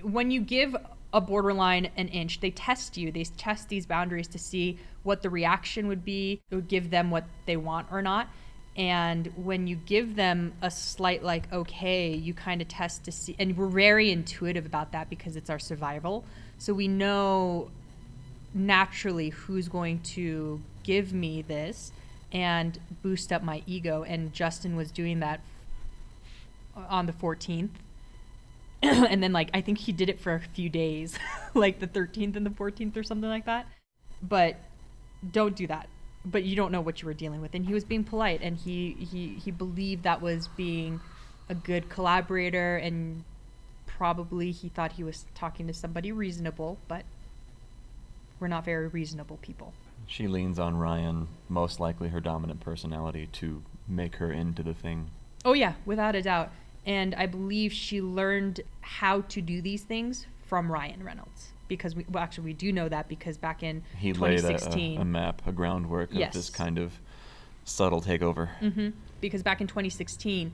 When you give a borderline an inch, they test you. They test these boundaries to see what the reaction would be. It would give them what they want or not. And when you give them a slight, like, okay, you kind of test to see. And we're very intuitive about that because it's our survival. So we know naturally who's going to give me this and boost up my ego. And Justin was doing that on the 14th. And then, like, I think he did it for a few days, like the 13th and the 14th or something like that. But don't do that. But you don't know what you were dealing with. And he was being polite, and he believed that was being a good collaborator, and probably he thought he was talking to somebody reasonable, but we're not very reasonable people. She leans on Ryan, most likely her dominant personality, to make her into the thing. Oh yeah, without a doubt. And I believe she learned how to do these things from Ryan Reynolds. Because we do know that because back in He laid 2016, a map, a groundwork of Yes. this kind of subtle takeover. because back in 2016,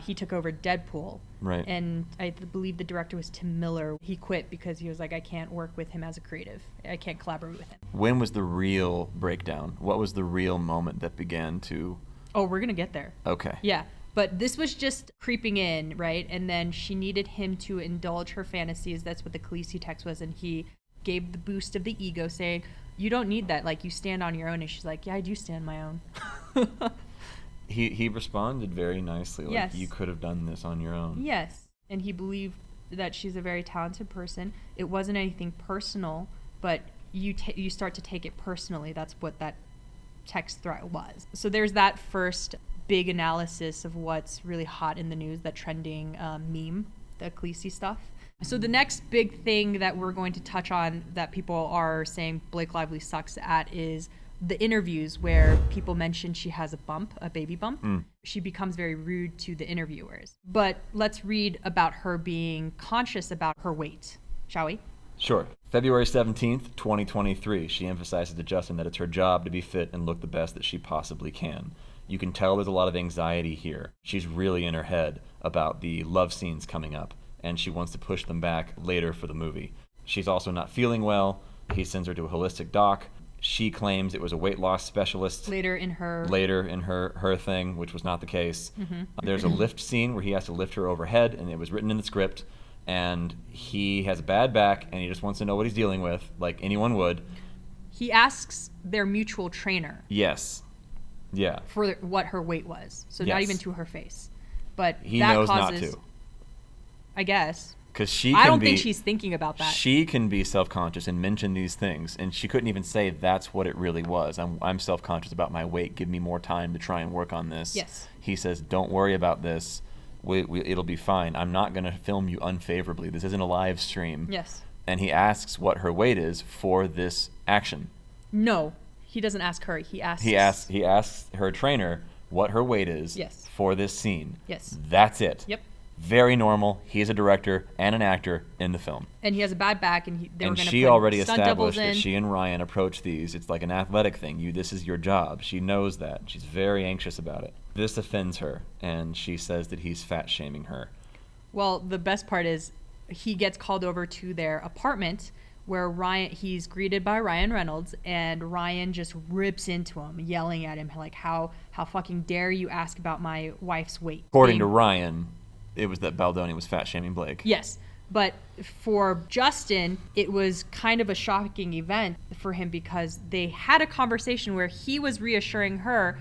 he took over Deadpool. Right. And I believe the director was Tim Miller. He quit because he was like, I can't work with him as a creative. I can't collaborate with him. When was the real breakdown? What was the real moment that began to... Oh, we're going to get there. Okay. Yeah. But this was just creeping in, right? And then she needed him to indulge her fantasies. That's what the Khaleesi text was. And he gave the boost of the ego, saying, you don't need that. Like, you stand on your own. And she's like, yeah, I do stand my own. He responded very nicely, like, Yes. you could have done this on your own. Yes. And he believed that she's a very talented person. It wasn't anything personal, but you start to take it personally. That's what that text threat was. So there's that first big analysis of what's really hot in the news, that trending meme, the Khaleesi stuff. So the next big thing that we're going to touch on that people are saying Blake Lively sucks at is the interviews where people mention she has a baby bump. She becomes very rude to the interviewers. But let's read about her being conscious about her weight, shall we? Sure. February 17th, 2023, she emphasizes to Justin that it's her job to be fit and look the best that she possibly can. You can tell there's a lot of anxiety here. She's really in her head about the love scenes coming up, and she wants to push them back later for the movie. She's also not feeling well. He sends her to a holistic doc. She claims it was a weight loss specialist. Later in her thing, which was not the case. There's a lift scene where he has to lift her overhead, and it was written in the script. And he has a bad back, and he just wants to know what he's dealing with, like anyone would. He asks their mutual trainer Yes. Yeah. for what her weight was. So not Yes. even to her face. But He that knows causes, not to. I guess. Because she I can don't be, think she's thinking about that. She can be self-conscious and mention these things, and she couldn't even say that's what it really was. I'm self-conscious about my weight. Give me more time to try and work on this. Yes. He says, don't worry about this. It'll be fine. I'm not going to film you unfavorably. This isn't a live stream. Yes. And he asks what her weight is for this action. No, he doesn't ask her. He asks. He asks her trainer what her weight is Yes. for this scene. Yes. That's it. Yep. Very normal. He's a director and an actor in the film. And he has a bad back, and they were And going to she put already stunt doubles established that in. she and Ryan approach these. It's like an athletic thing. This is your job. She knows that. She's very anxious about it. This offends her, and she says that he's fat-shaming her. Well, the best part is he gets called over to their apartment where he's greeted by Ryan Reynolds, and Ryan just rips into him, yelling at him like, how fucking dare you ask about my wife's weight. According to Ryan, it was that Baldoni was fat shaming Blake. Yes. But for Justin, it was kind of a shocking event for him because they had a conversation where he was reassuring her,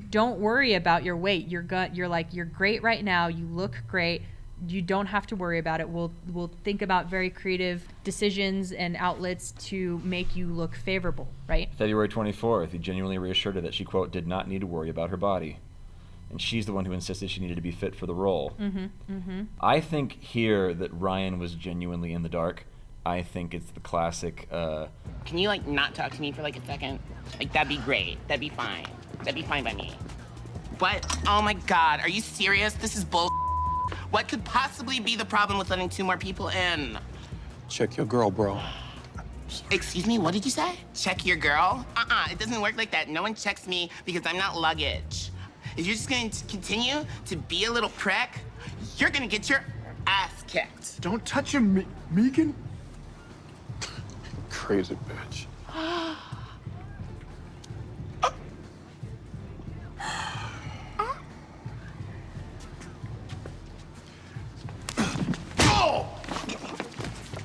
don't worry about your weight. You're great right now. You look great. You don't have to worry about it. We'll think about very creative decisions and outlets to make you look favorable, right? February 24th, he genuinely reassured her that she, quote, did not need to worry about her body. And she's the one who insisted she needed to be fit for the role. I think here that Ryan was genuinely in the dark. I think it's the classic, Can you, not talk to me for, a second? That'd be great. That'd be fine. That'd be fine by me. What? Oh, my God. Are you serious? This is bull. What could possibly be the problem with letting 2 more people in? Check your girl, bro. Excuse me, what did you say? Check your girl? It doesn't work like that. No one checks me because I'm not luggage. If you're just going to continue to be a little prick, you're going to get your ass kicked. Don't touch him, Megan. Crazy bitch.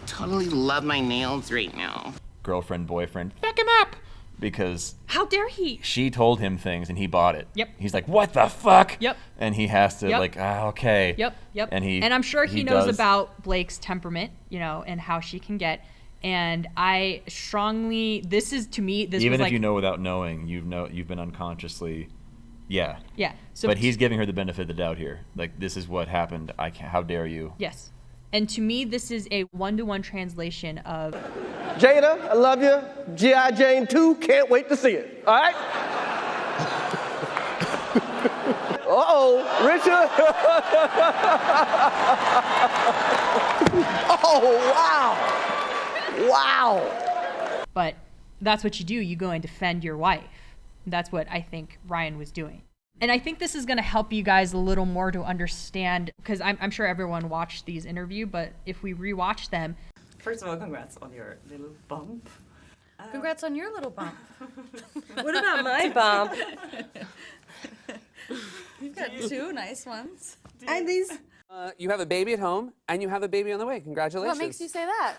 Totally love my nails right now. girlfriend, boyfriend, fuck him up! Because How dare he? she told him things and he bought it. Yep. He's like, what the fuck? Yep. And he has to Yep. okay. Yep. And I'm sure he knows does. about Blake's temperament, and how she can get. And I strongly, this is to me, this Even was if like, you know without knowing, you've been unconsciously, yeah. yeah. So But he's giving her the benefit of the doubt here. Like, this is what happened. How dare you? yes. And to me, this is a one-to-one translation of Jada, I love you. G.I. Jane 2, can't wait to see it. All right? Uh-oh, Richard. Oh, wow. Wow. But that's what you do. You go and defend your wife. That's what I think Ryan was doing. And I think this is going to help you guys a little more to understand, because I'm sure everyone watched these interviews, but if we rewatch them. First of all, congrats on your little bump. Congrats on your little bump. What about my bump? You've got two nice ones. And these. You have a baby at home, and you have a baby on the way. Congratulations. What makes you say that?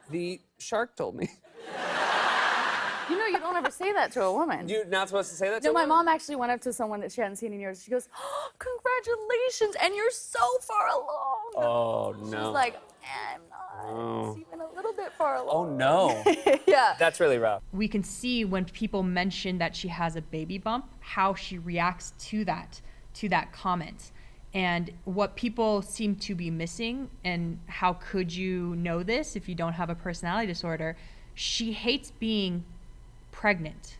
The shark told me. You know you don't ever say that to a woman. You're not supposed to say that to No, a my woman? mom actually went up to someone that she hadn't seen in years. She goes, oh, congratulations, and you're so far along. Oh, no. She was like, I'm not. It's even a little bit far along. Oh, no. Yeah. That's really rough. We can see when people mention that she has a baby bump, how she reacts to that comment. And what people seem to be missing, and how could you know this if you don't have a personality disorder, she hates being pregnant,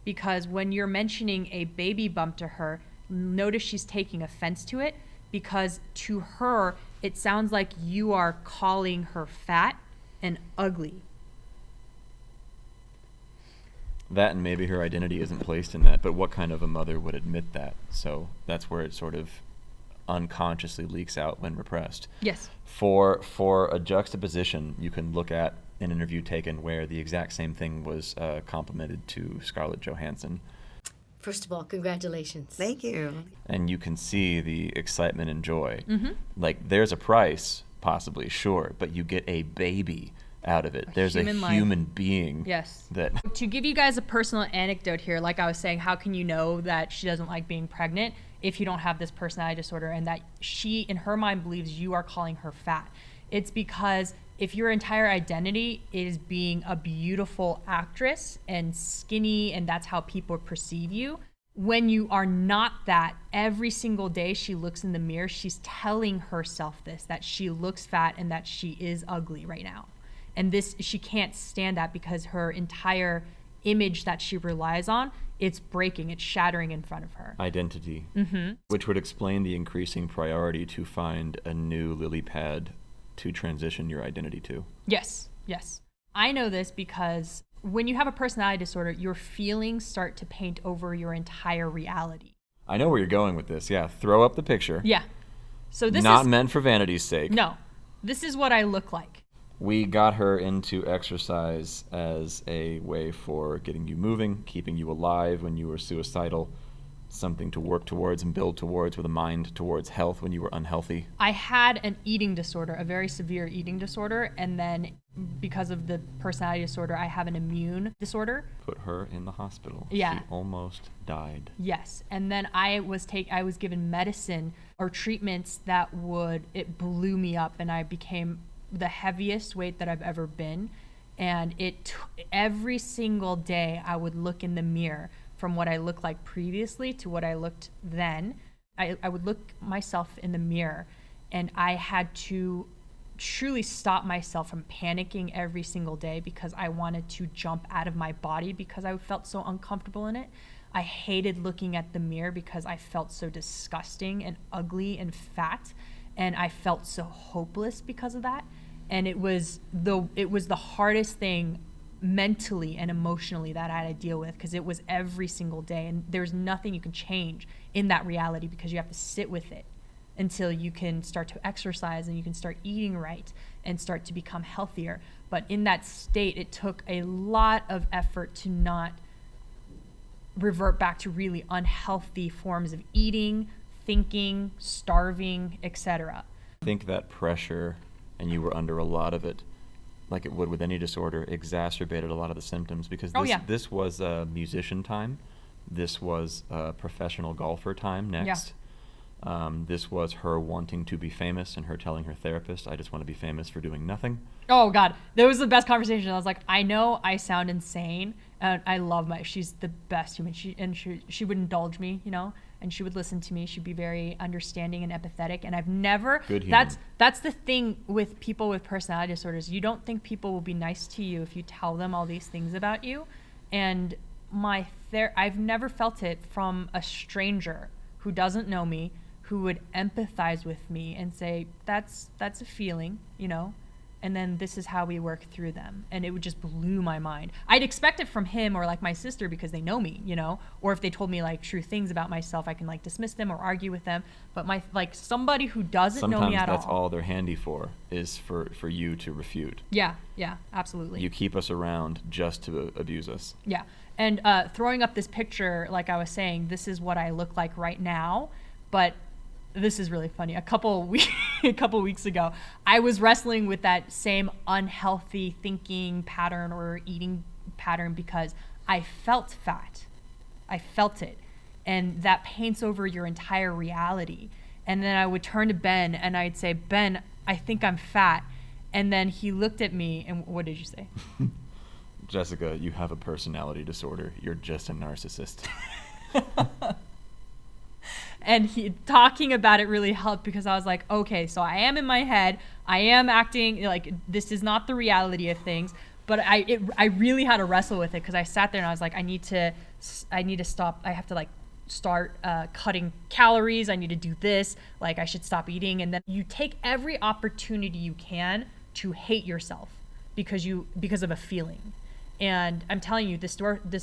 because when you're mentioning a baby bump to her, notice she's taking offense to it, because to her it sounds like you are calling her fat and ugly. That, and maybe her identity isn't placed in that, but what kind of a mother would admit that? So that's where it sort of unconsciously leaks out when repressed. Yes. For a juxtaposition, you can look at an interview taken where the exact same thing was complimented to Scarlett Johansson. First of all, congratulations. Thank you. And you can see the excitement and joy. Mm-hmm. Like, there's a price, possibly, sure, but you get a baby out of it. There's a human being. Yes. That. To give you guys a personal anecdote here, like I was saying, how can you know that she doesn't like being pregnant if you don't have this personality disorder, and that she, in her mind, believes you are calling her fat? It's because if your entire identity is being a beautiful actress and skinny, and that's how people perceive you, when you are not that, every single day she looks in the mirror, she's telling herself this, that she looks fat and that she is ugly right now. And this, she can't stand that, because her entire image that she relies on, it's breaking, it's shattering in front of her. Identity. Mm-hmm. Which would explain the increasing priority to find a new lily pad to transition your identity to. Yes. I know this because when you have a personality disorder, your feelings start to paint over your entire reality. I know where you're going with this. Yeah, throw up the picture. Yeah. So this not is meant for vanity's sake. No. this is what I look like. We got her into exercise as a way for getting you moving, keeping you alive when you were suicidal, something to work towards and build towards with a mind towards health when you were unhealthy. I had an eating disorder, a very severe eating disorder, and then because of the personality disorder, I have an immune disorder. Put her in the hospital. Yeah. She almost died. Yes. And then I was given medicine or treatments that it blew me up, and I became the heaviest weight that I've ever been. And every single day I would look in the mirror from what I looked like previously to what I looked then. I would look myself in the mirror, and I had to truly stop myself from panicking every single day because I wanted to jump out of my body because I felt so uncomfortable in it. I hated looking at the mirror because I felt so disgusting and ugly and fat, and I felt so hopeless because of that. And it was the hardest thing mentally and emotionally that I had to deal with, because it was every single day, and there's nothing you can change in that reality because you have to sit with it until you can start to exercise and you can start eating right and start to become healthier. But in that state, it took a lot of effort to not revert back to really unhealthy forms of eating, thinking, starving, etc. I think that pressure, and you were under a lot of it, like it would with any disorder, exacerbated a lot of the symptoms, because this was a musician time. This was a professional golfer time next. This was her wanting to be famous and her telling her therapist, I just want to be famous for doing nothing. Oh God, that was the best conversation. I was like, I know I sound insane, and I love she's the best human. She would indulge me, and she would listen to me. She'd be very understanding and empathetic, and I've never, good human. That's the thing with people with personality disorders. You don't think people will be nice to you if you tell them all these things about you. And I've never felt it from a stranger who doesn't know me, who would empathize with me and say, that's a feeling, and then this is how we work through them. And it would just blew my mind. I'd expect it from him or like my sister because they know me, or if they told me like true things about myself, I can like dismiss them or argue with them. But somebody who doesn't know me at all. Sometimes that's all they're handy for, is for you to refute. Yeah, absolutely. You keep us around just to abuse us. Yeah, and throwing up this picture, like I was saying, this is what I look like right now, but this is really funny. A couple weeks ago, I was wrestling with that same unhealthy thinking pattern or eating pattern because I felt fat. I felt it. And that paints over your entire reality. And then I would turn to Ben and I'd say, Ben, I think I'm fat. And then he looked at me and what did you say? Jessica, you have a personality disorder. You're just a narcissist. And he talking about it really helped because I was like, okay, so I am in my head. I am acting like this is not the reality of things. But I really had to wrestle with it because I sat there and I was like, I need to stop. I have to start cutting calories. I need to do this. I should stop eating. And then you take every opportunity you can to hate yourself because of a feeling. And I'm telling you, this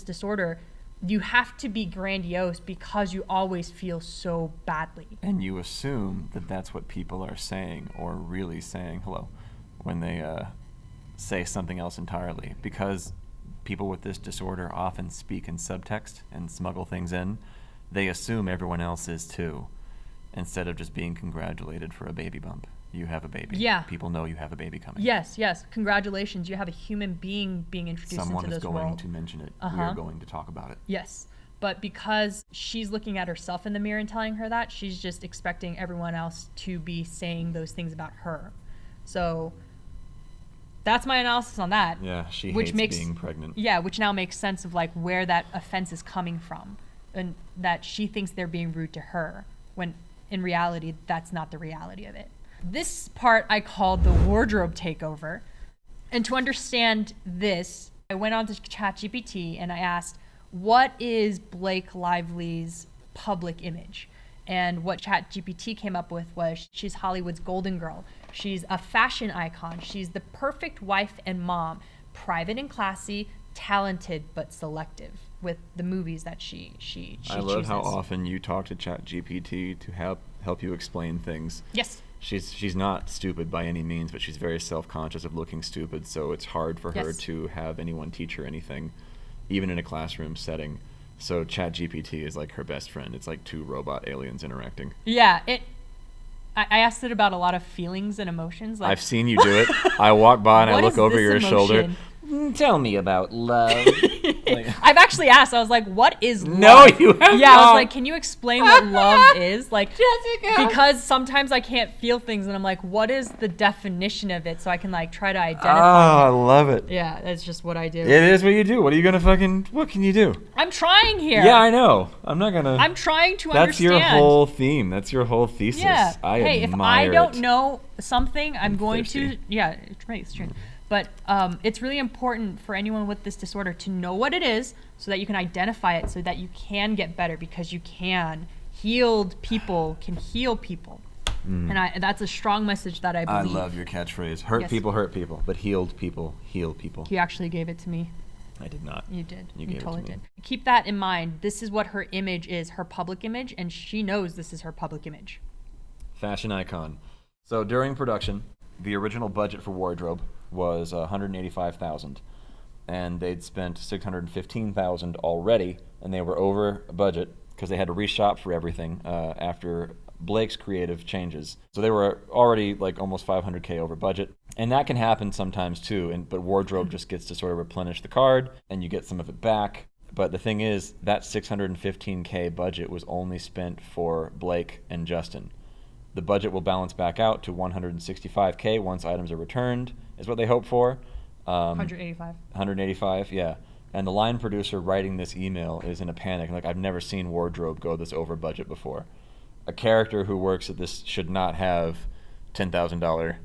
disorder, you have to be grandiose because you always feel so badly. And you assume that that's what people are saying or really saying when they say something else entirely. Because people with this disorder often speak in subtext and smuggle things in. They assume everyone else is too, instead of just being congratulated for a baby bump. You have a baby. Yeah. People know you have a baby coming. Yes. Congratulations. You have a human being introduced Someone into this world. Someone is going to mention it. We are going to talk about it. Yes. But because she's looking at herself in the mirror and telling her that, she's just expecting everyone else to be saying those things about her. So that's my analysis on that. Yeah, she hates being pregnant. Yeah, which now makes sense of where that offense is coming from. And that she thinks they're being rude to her, when in reality, that's not the reality of it. This part I called the wardrobe takeover. And to understand this, I went on to ChatGPT and I asked, what is Blake Lively's public image? And what ChatGPT came up with was she's Hollywood's golden girl. She's a fashion icon. She's the perfect wife and mom, private and classy, talented but selective with the movies that she I love chooses. how often you talk to ChatGPT to help help you explain things. Yes. She's not stupid by any means, but she's very self-conscious of looking stupid, so it's hard for her to have anyone teach her anything, even in a classroom setting. So ChatGPT is like her best friend. It's like two robot aliens interacting. Yeah, I asked it about a lot of feelings and emotions. Like, I've seen you do it. I walk by and I What look is over this your shoulder. emotion? Tell me about love. I've actually asked. I was like, "What is love?" No, you have Yeah, I not. was like, "Can you explain what love is?" Like, Jessica. because sometimes I can't feel things, and I'm like, "What is the definition of it?" So I can like try to identify. I love it. Yeah, that's just what I do. It is what you do. What are you gonna what can you do? I'm trying here. Yeah, I know. I'm not gonna. I'm trying to That's understand. your whole theme. That's your whole thesis. Yeah. I if admire I don't it. know something, I'm going thirsty. to. Yeah, it's true. But it's really important for anyone with this disorder to know what it is so that you can identify it so that you can get better, because you can. Healed people can heal people. And that's a strong message that I believe. I love your catchphrase. Hurt people hurt people, but healed people heal people. You actually gave it to me. I did not. You did. You You gave it totally to me. did. Keep that in mind. This is what her image is, her public image, and she knows this is her public image. Fashion icon. So during production, the original budget for wardrobe was $185,000, and they'd spent $615,000 already, and they were over budget because they had to reshop for everything after Blake's creative changes. So they were already like almost $500K over budget, and that can happen sometimes too. But wardrobe just gets to sort of replenish the card, and you get some of it back. But the thing is, that $615K budget was only spent for Blake and Justin. The budget will balance back out to $165K once items are returned, is what they hope for. 185. 185, yeah. And the line producer writing this email is in a panic. Like, I've never seen wardrobe go this over budget before. A character who works at this should not have $10,000.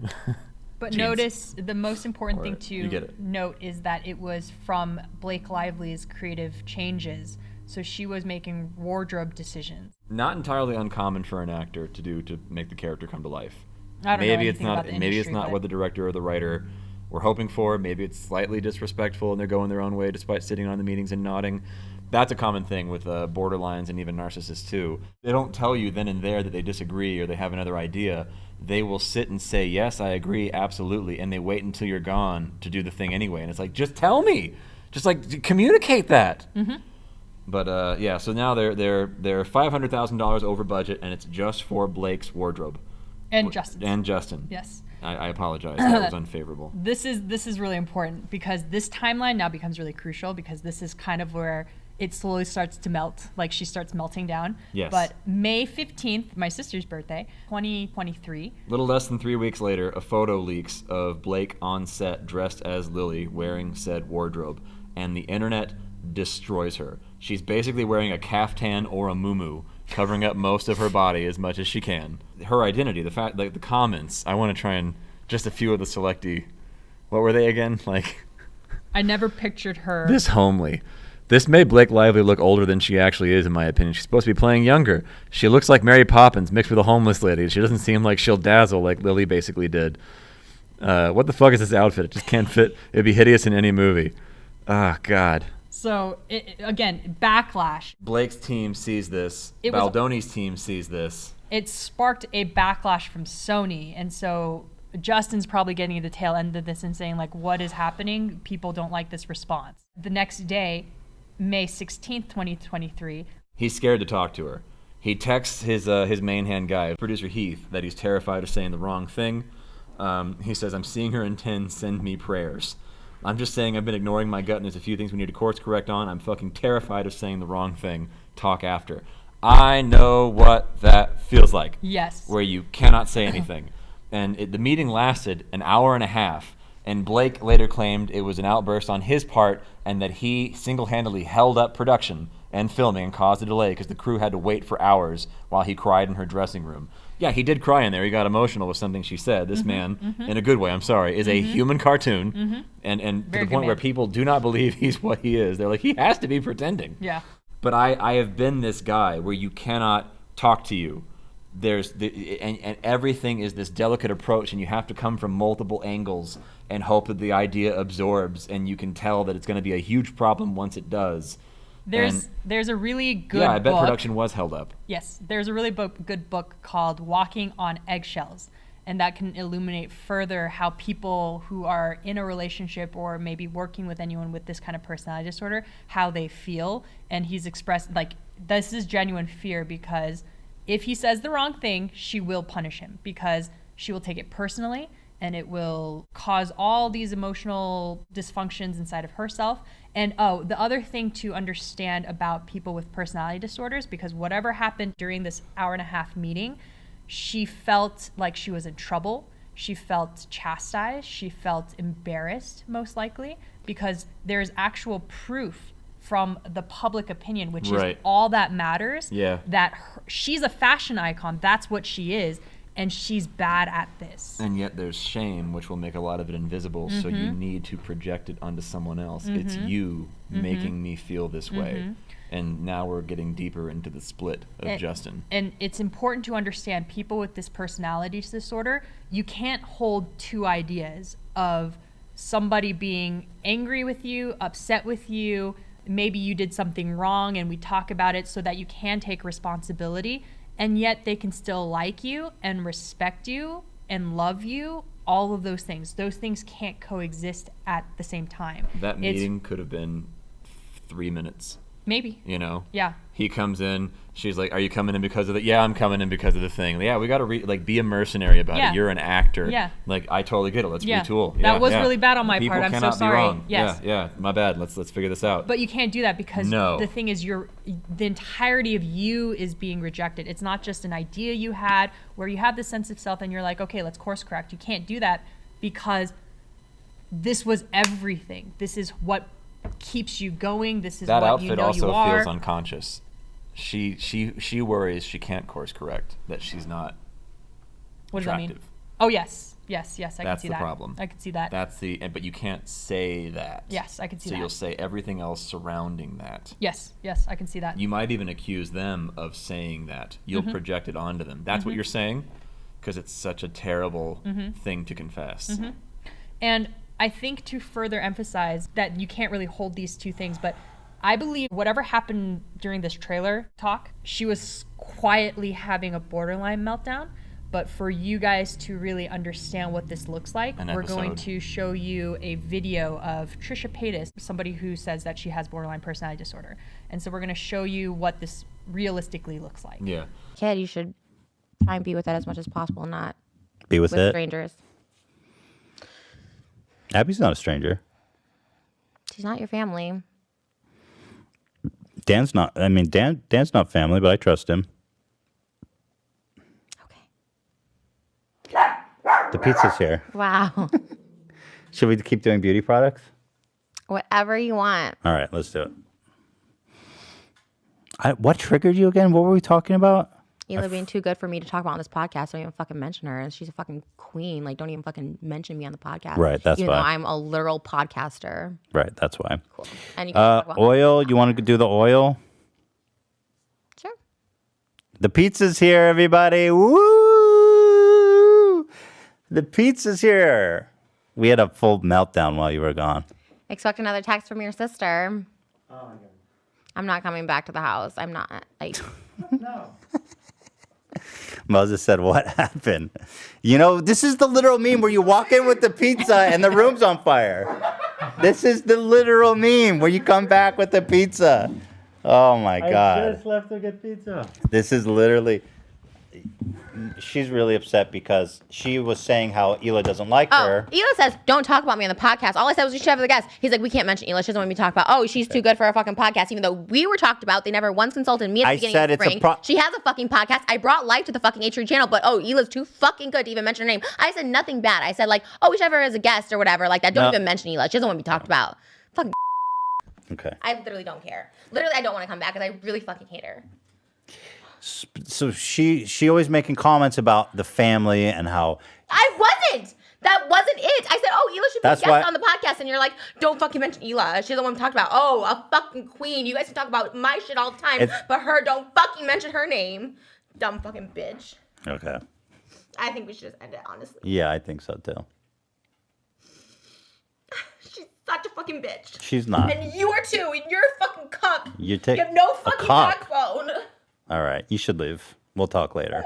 But jeans. Notice the most important thing You get to it. note is that it was from Blake Lively's creative changes. So she was making wardrobe decisions. Not entirely uncommon for an actor to do to make the character come to life. I don't know Maybe it's anything not. about the Maybe it's industry, not but- what the director or the writer were hoping for. Maybe it's slightly disrespectful and they're going their own way despite sitting on the meetings and nodding. That's a common thing with borderlines and even narcissists too. They don't tell you then and there that they disagree or they have another idea. They will sit and say, yes, I agree, absolutely, and they wait until you're gone to do the thing anyway. And it's like, just tell me. Just like communicate that. Mm-hmm. But yeah, so now they're $500,000 over budget, and it's just for Blake's wardrobe. And Justin. And Justin. Yes. I apologize. That was unfavorable. This is really important because this timeline now becomes really crucial because this is kind of where it slowly starts to melt, like she starts melting down. Yes. But May 15th, my sister's birthday, 2023. Little less than 3 weeks later, a photo leaks of Blake on set dressed as Lily wearing said wardrobe, and the internet destroys her. She's basically wearing a caftan or a muumuu, covering up most of her body as much as she can. Her identity, the fact, like the comments, I want to try and just a few of the selectee. What were they again? Like, I never pictured her. this homely. This made Blake Lively look older than she actually is, in my opinion. She's supposed to be playing younger. She looks like Mary Poppins mixed with a homeless lady. She doesn't seem like she'll dazzle like Lily basically did. What the fuck is this outfit? It just can't fit. It'd be hideous in any movie. Ah, God. So, again, backlash. Blake's team sees this. It was- Baldoni's team sees this. It sparked a backlash from Sony, and so Justin's probably getting at the tail end of this and saying, like, what is happening? People don't like this response. The next day, May 16th, 2023. He's scared to talk to her. He texts his main hand guy, producer Heath, that he's terrified of saying the wrong thing. He says, I'm seeing her in 10, send me prayers. I'm just saying I've been ignoring my gut and there's a few things we need to course correct on. I'm fucking terrified of saying the wrong thing. Talk after. I know what that feels like. Yes. Where you cannot say anything. And the meeting lasted an hour and a half. And Blake later claimed it was an outburst on his part and that he single-handedly held up production and filming and caused a delay because the crew had to wait for hours while he cried in her dressing room. Yeah, he did cry in there. He got emotional with something she said. This man, in a good way, I'm sorry, is a human cartoon. And to Very the good point where man. people do not believe he's what he is. They're like, he has to be pretending. Yeah. But I have been this guy where you cannot talk to you. And everything is this delicate approach, and you have to come from multiple angles and hope that the idea absorbs, and you can tell that it's going to be a huge problem once it does. There's a really good I bet book. production was held up. Yes, there's a really good book called Walking on Eggshells, and that can illuminate further how people who are in a relationship or maybe working with anyone with this kind of personality disorder, how they feel. And he's expressed, like, this is genuine fear, because if he says the wrong thing, she will punish him, because she will take it personally, and it will cause all these emotional dysfunctions inside of herself. And the other thing to understand about people with personality disorders, because whatever happened during this 1.5-hour meeting, she felt like she was in trouble. She felt chastised. She felt embarrassed, most likely, because there's actual proof from the public opinion, which is all that matters. Yeah. That she's a fashion icon. That's what she is. And she's bad at this. And yet there's shame, which will make a lot of it invisible. So you need to project it onto someone else. It's you making me feel this way. And now we're getting deeper into the split of Justin. And it's important to understand people with this personality disorder, you can't hold two ideas of somebody being angry with you, upset with you, maybe you did something wrong and we talk about it so that you can take responsibility. And yet they can still like you and respect you and love you, all of those things. Those things can't coexist at the same time. That meeting could have been 3 minutes. Maybe. You know? Yeah. He comes in, she's like, are you coming in because of the, yeah, I'm coming in because of the thing. Yeah, we got to be a mercenary about it. You're an actor. Yeah. Like, I totally get it. Let's retool. That was really bad on my People part. I'm cannot so sorry. be wrong. Yes. Yeah, my bad. Let's figure this out. But you can't do that because the thing is the entirety of you is being rejected. It's not just an idea you had where you have this sense of self and you're like, okay, let's course correct. You can't do that because this was everything. This is what keeps you going. This is that what outfit you know also you are. feels unconscious. She worries she can't course correct, that she's not what attractive. Does that mean? Oh yes, I can see that. That's the problem. I can see that. But you can't say that. Yes, I can see that. So you'll say everything else surrounding that. Yes, I can see that. You might even accuse them of saying that. You'll project it onto them. That's what you're saying, because it's such a terrible thing to confess. And I think to further emphasize that you can't really hold these two things, but I believe whatever happened during this trailer talk, she was quietly having a borderline meltdown. But for you guys to really understand what this looks like, we're going to show you a video of Trisha Paytas, somebody who says that she has borderline personality disorder. And so we're going to show you what this realistically looks like. Yeah. Kid, you should try and be with it as much as possible, not be with it. Strangers. Abby's not a stranger. She's not your family. Dan's not. I mean, Dan's not family, but I trust him. Okay. The pizza's here. Wow. Should we keep doing beauty products? Whatever you want. All right, let's do it. What triggered you again? What were we talking about? Hila being too good for me to talk about on this podcast. Don't even fucking mention her. And she's a fucking queen. Like, don't even fucking mention me on the podcast. Right, that's even why. Though I'm a literal podcaster. Right, that's why. Cool. And you can talk about oil. You want to do the oil? Sure. The pizza's here, everybody. Woo! The pizza's here. We had a full meltdown while you were gone. Expect another text from your sister. Oh, my God. I'm not coming back to the house. I'm not. Like. No. Moses said, what happened? You know, this is the literal meme where you walk in with the pizza and the room's on fire. This is the literal meme where you come back with the pizza. Oh, my God. I just left to get pizza. This is literally... She's really upset because she was saying how Hila doesn't like her. Hila says, don't talk about me on the podcast. All I said was you should have the guest. He's like, we can't mention Hila. She doesn't want me to talk about, she's too good for a fucking podcast. Even though we were talked about, they never once consulted me at the beginning of spring. She has a fucking podcast. I brought life to the fucking H3 channel, but Hila's too fucking good to even mention her name. I said nothing bad. I said like, we should have her as a guest or whatever like that. Don't even mention Hila. She doesn't want to be talked about. Fucking Okay. I literally don't care. Literally, I don't want to come back because I really fucking hate her. So she always making comments about the family and how... I wasn't. That wasn't it. I said, Hila should be a guest on the podcast. And you're like, don't fucking mention Hila. She doesn't want to talk about, a fucking queen. You guys can talk about my shit all the time. But her, don't fucking mention her name. Dumb fucking bitch. Okay. I think we should just end it, honestly. Yeah, I think so too. She's such a fucking bitch. She's not. And you are too. And you're a fucking cuck. You have no a fucking cock. backbone. All right, you should leave. We'll talk later.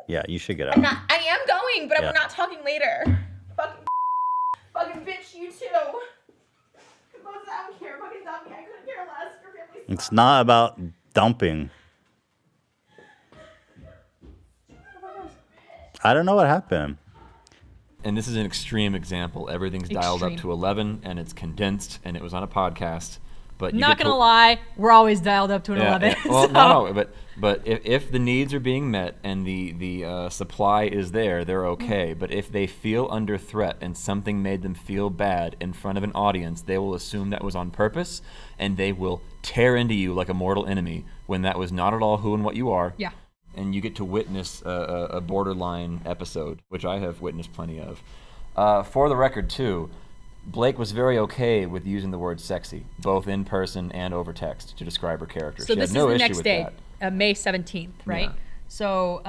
Yeah, you should get out. I am going, but Yeah. I'm not talking later. Fucking bitch, you too. I don't care. Fucking dump me. I couldn't care less. Your family's It's not about dumping. I don't know what happened. And this is an extreme example. Everything's dialed up Extreme. to 11, and it's condensed, and it was on a podcast. But you Not get gonna to- lie, we're always dialed up to an 11. Well, so. no, but if the needs are being met and the supply is there, they're okay. But if they feel under threat and something made them feel bad in front of an audience, they will assume that was on purpose, and they will tear into you like a mortal enemy when that was not at all who and what you are. Yeah. And you get to witness a borderline episode, which I have witnessed plenty of. For the record, too, Blake was very okay with using the word sexy, both in person and over text, to describe her character. So She this had no is the issue next with day, that. May 17th, right? Yeah. So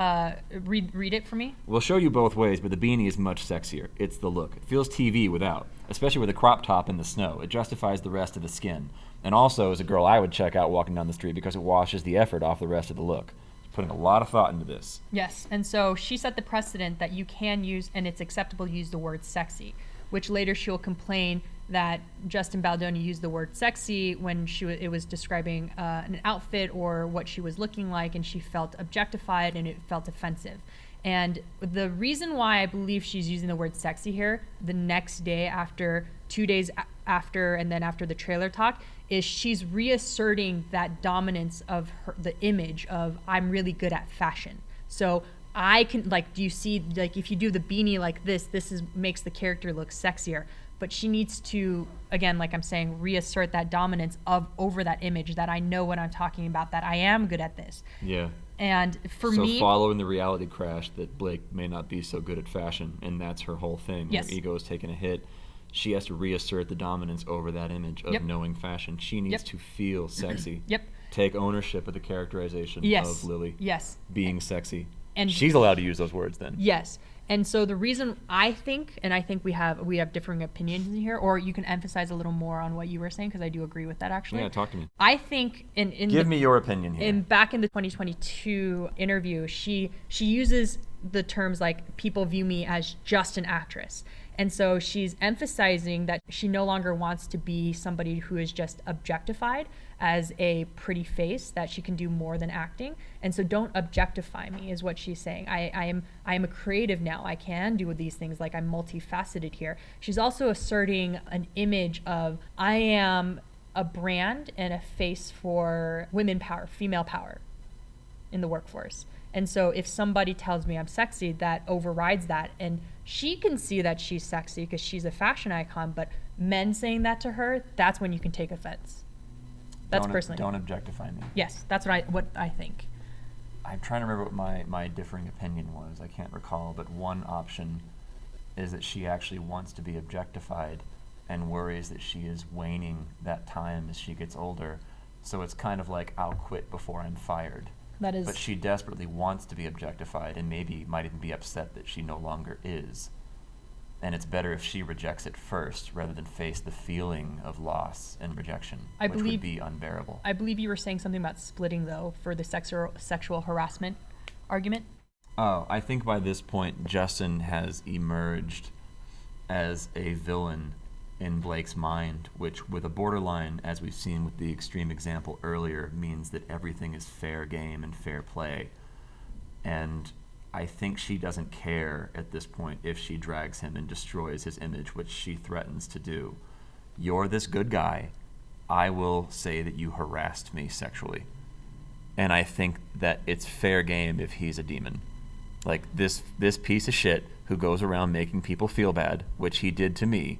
read it for me. We'll show you both ways, but the beanie is much sexier. It's the look. It feels TV without, especially with a crop top in the snow. It justifies the rest of the skin. And also, as a girl, I would check out walking down the street because it washes the effort off the rest of the look. Putting a lot of thought into this. Yes, and so she set the precedent that you can use, and it's acceptable to use the word sexy, which later she'll complain that Justin Baldoni used the word sexy when it was describing an outfit or what she was looking like, and she felt objectified and it felt offensive. And the reason why I believe she's using the word sexy here, the next day after, 2 days after, and then after the trailer talk, is she's reasserting that dominance of the image of I'm really good at fashion. So I can, like, do you see, like, if you do the beanie like this makes the character look sexier. But she needs to, again, like I'm saying, reassert that dominance over that image, that I know what I'm talking about, that I am good at this. Yeah. And for me, so following the reality crash that Blake may not be so good at fashion, and that's her whole thing. Yes. Her ego is taking a hit. She has to reassert the dominance over that image of knowing fashion. She needs to feel sexy. Yep. Take ownership of the characterization of Lily. Yes. Being sexy. And she's allowed to use those words then. Yes. And so the reason I think we have differing opinions in here, or you can emphasize a little more on what you were saying, because I do agree with that actually. Yeah, talk to me. I think Give me your opinion here. Back in the 2022 interview, she uses the terms like people view me as just an actress. And so she's emphasizing that she no longer wants to be somebody who is just objectified as a pretty face, that she can do more than acting. And so don't objectify me is what she's saying. I am a creative now. I can do these things, like I'm multifaceted here. She's also asserting an image of I am a brand and a face for women power, female power in the workforce. And so if somebody tells me I'm sexy, that overrides that. And she can see that she's sexy because she's a fashion icon, but men saying that to her, that's when you can take offense. That's personally. Don't objectify me. Yes, that's what I think. I'm trying to remember what my differing opinion was. I can't recall, but one option is that she actually wants to be objectified and worries that she is waning that time as she gets older. So it's kind of like, I'll quit before I'm fired. That is. But she desperately wants to be objectified and maybe might even be upset that she no longer is. And it's better if she rejects it first rather than face the feeling of loss and rejection, which would be unbearable. I believe you were saying something about splitting, though, for the sexual harassment argument. Oh, I think by this point, Justin has emerged as a villain in Blake's mind, which with a borderline, as we've seen with the extreme example earlier, means that everything is fair game and fair play. And I think she doesn't care at this point if she drags him and destroys his image, which she threatens to do. You're this good guy. I will say that you harassed me sexually. And I think that it's fair game if he's a demon. Like this piece of shit who goes around making people feel bad, which he did to me,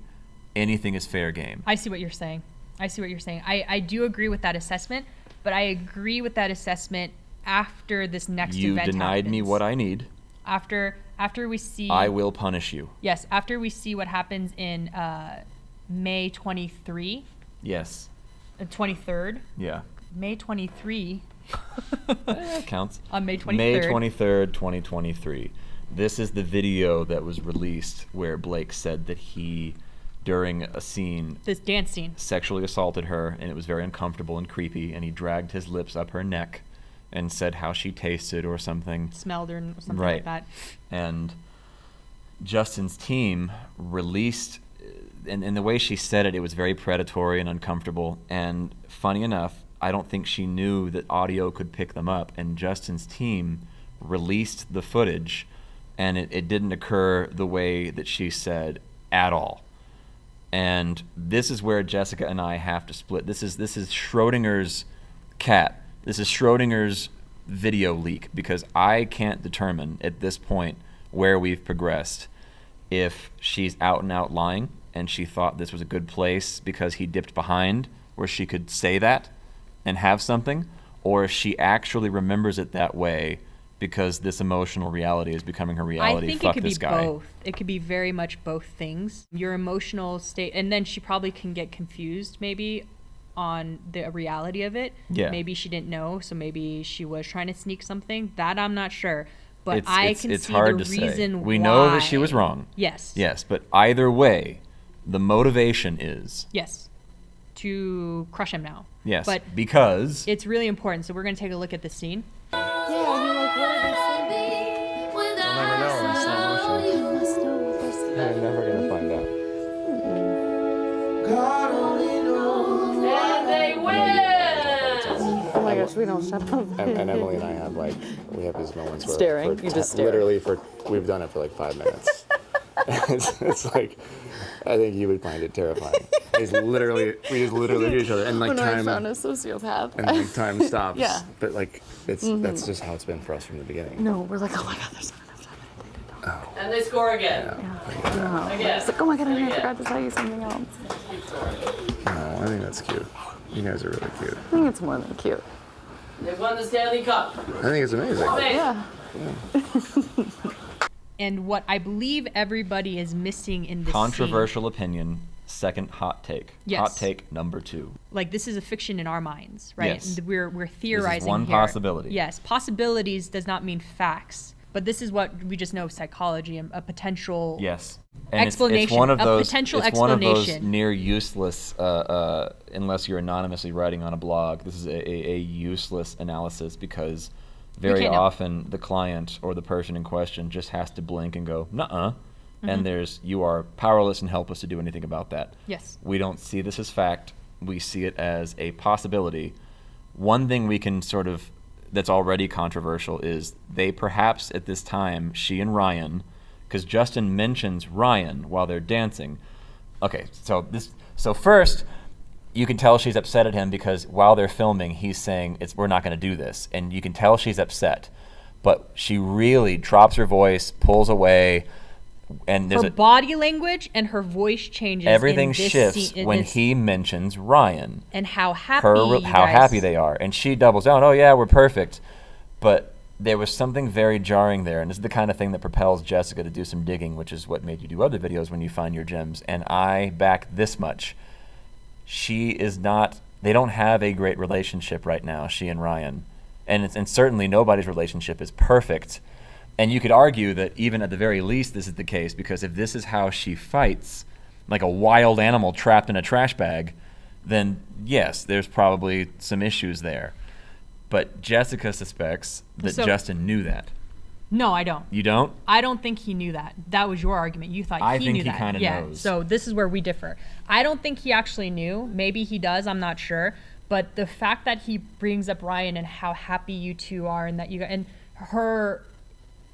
anything is fair game. I see what you're saying. I do agree with that assessment, but I agree with that assessment after this next event happens. You denied me what I need. After we see... I will punish you. Yes, after we see what happens in May 23. Yes. 23rd. Yeah. May 23. That counts. On May 23rd. May 23rd, 2023. This is the video that was released where Blake said that he during a scene, this dance scene, sexually assaulted her, and it was very uncomfortable and creepy, and he dragged his lips up her neck and said how she tasted or something. Smelled her or something right. like that. And Justin's team released, and the way she said it, it was very predatory and uncomfortable. And funny enough, I don't think she knew that audio could pick them up, and Justin's team released the footage, and it didn't occur the way that she said at all. And this is where Jessica and I have to split. This is Schrodinger's cat. This is Schrodinger's video leak, because I can't determine at this point where we've progressed if she's out and out lying and she thought this was a good place because he dipped behind where she could say that and have something, or if she actually remembers it that way because this emotional reality is becoming her reality. I think Fuck it could this be guy. both. It could be very much both things. Your emotional state, and then she probably can get confused maybe on the reality of it. Yeah. Maybe she didn't know, so maybe she was trying to sneak something. That I'm not sure. But It's see hard the to reason say. why. We know that she was wrong. Yes. Yes, but either way, the motivation is. Yes. To crush him now. Yes, But because it's really important. So we're going to take a look at the scene. Yeah, and you're like, what are they saying? You'll never know in slow motion. You must know what they're saying. You're never gonna find out. God only knows. And they win! Oh my gosh, we don't shut up. And Emily and I have we have these moments where Staring? You just stare. literally we've done it for like 5 minutes. it's like, I think you would find it terrifying. We just literally look at each other and like When I time found a sociopath. and like time stops. Yeah. But like that's just how it's been for us from the beginning. No, we're like, oh my god, there's not enough time. And they score again. No. It's like, oh my god, I forgot to tell you something else. No, I think that's cute. You guys are really cute. I think it's more than cute. They won the Stanley Cup. I think it's amazing. Yeah. And what I believe everybody is missing in this controversial opinion, second hot take. Yes. Hot take number 2. like this is a fiction in our minds, right? Yes. And we're theorizing one here. possibility. Yes, possibilities does not mean facts, but this is what we just know of psychology, a potential Yes. And explanation, it's one of those, a potential it's one of those explanation. near useless, unless you're anonymously writing on a blog. This is a useless analysis because very can't know. often the client or the person in question just has to blink and go, nuh-uh. Mhm. And you are powerless and helpless to do anything about that. Yes. We don't see this as fact. We see it as a possibility. One thing we can sort of, that's already controversial is they perhaps at this time, she and Ryan, because Justin mentions Ryan while they're dancing. Okay, so first, you can tell she's upset at him because while they're filming, he's saying, we're not going to do this. And you can tell she's upset. But she really drops her voice, pulls away, and there's her body language and her voice changes. everything in this shifts scene, when he mentions Ryan. and how happy How happy they are. And she doubles down, oh yeah, we're perfect. But there was something very jarring there, and this is the kind of thing that propels Jessica to do some digging, which is what made you do other videos when you find your gems. And I back this much. They don't have a great relationship right now, she and Ryan. And certainly nobody's relationship is perfect. And you could argue that even at the very least this is the case, because if this is how she fights, like a wild animal trapped in a trash bag, then yes, there's probably some issues there. But Jessica suspects that Justin knew that. No, I don't. You don't? I don't think he knew that. That was your argument. You thought I he think knew he that. kinda knows. So this is where we differ. I don't think he actually knew. Maybe he does. I'm not sure. But the fact that he brings up Ryan and how happy you two are, and that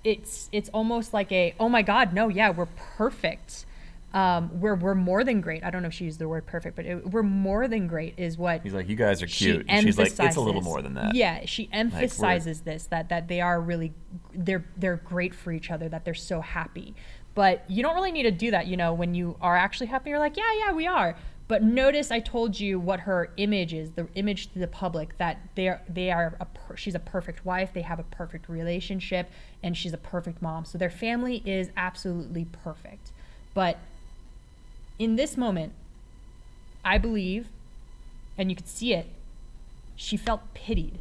it's almost like oh my God, no, yeah, we're perfect. We're more than great. I don't know if she used the word perfect, but we're more than great is what he's like, you guys are cute. And she's like, it's a little more than that. Yeah, she emphasizes that they are really, they're great for each other, that they're so happy. But you don't really need to do that, when you are actually happy, you're like, yeah, we are. But notice I told you what her image is, the image to the public, that she's a perfect wife, they have a perfect relationship, and she's a perfect mom. So their family is absolutely perfect. But in this moment, I believe, and you could see it, she felt pitied.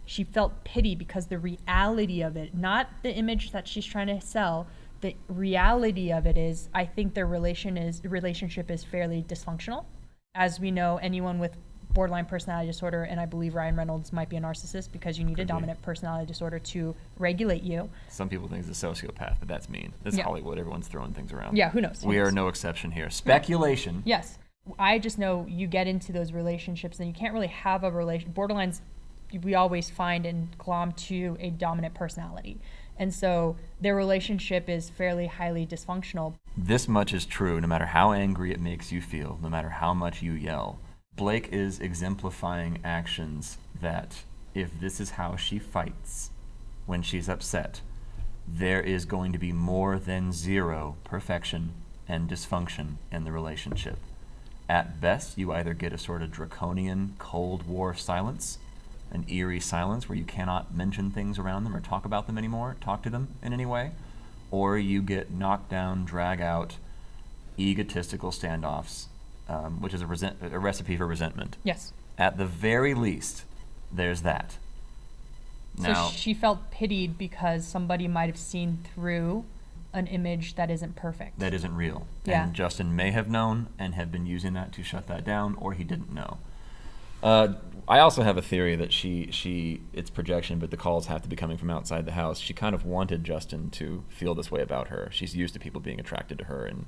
She felt pity because the reality of it, not the image that she's trying to sell, The reality of it is, I think their relationship is fairly dysfunctional. As we know, anyone with borderline personality disorder, and I believe Ryan Reynolds might be a narcissist because you need a dominant personality disorder to regulate you. Some people think he's a sociopath, but that's mean. This is Hollywood. Everyone's throwing things around. Yeah, who knows? We are no exception here. Speculation. Yes. I just know you get into those relationships and you can't really have a relation. Borderlines, we always find and glom to a dominant personality. And so their relationship is fairly highly dysfunctional. This much is true, no matter how angry it makes you feel, no matter how much you yell. Blake is exemplifying actions that, if this is how she fights when she's upset, there is going to be more than zero perfection and dysfunction in the relationship. At best, you either get a sort of draconian Cold War silence, an eerie silence where you cannot mention things around them or talk about them anymore, talk to them in any way, or you get knocked down, drag out, egotistical standoffs, which is a recipe for resentment. Yes. At the very least, there's that. Now, so she felt pitied because somebody might have seen through an image that isn't perfect. That isn't real. Yeah. And Justin may have known and have been using that to shut that down, or he didn't know. I also have a theory that it's projection, but the calls have to be coming from outside the house. She kind of wanted Justin to feel this way about her. She's used to people being attracted to her. And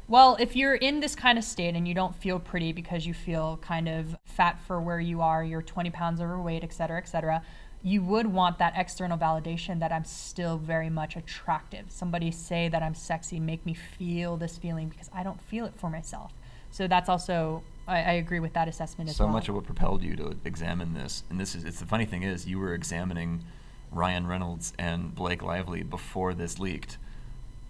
well, if you're in this kind of state and you don't feel pretty because you feel kind of fat for where you are, you're 20 pounds overweight, et cetera, you would want that external validation that I'm still very much attractive. Somebody say that I'm sexy, make me feel this feeling because I don't feel it for myself. So that's also, I agree with that assessment as well. So much of what propelled you to examine this, and it's the funny thing is, you were examining Ryan Reynolds and Blake Lively before this leaked.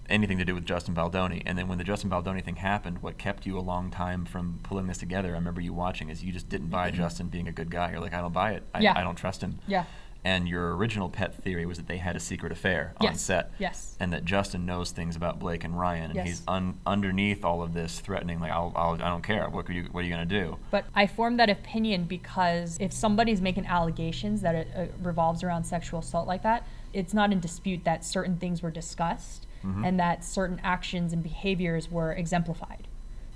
Anything to do with Justin Baldoni. And then when the Justin Baldoni thing happened, what kept you a long time from pulling this together, I remember you watching, is you just didn't buy Justin being a good guy. You're like, I don't buy it. I don't trust him. Yeah. And your original pet theory was that they had a secret affair on set. Yes. And that Justin knows things about Blake and Ryan, and he's underneath all of this threatening, like, I don't care. What are you going to do? But I formed that opinion because if somebody's making allegations that it revolves around sexual assault like that, it's not in dispute that certain things were discussed and that certain actions and behaviors were exemplified.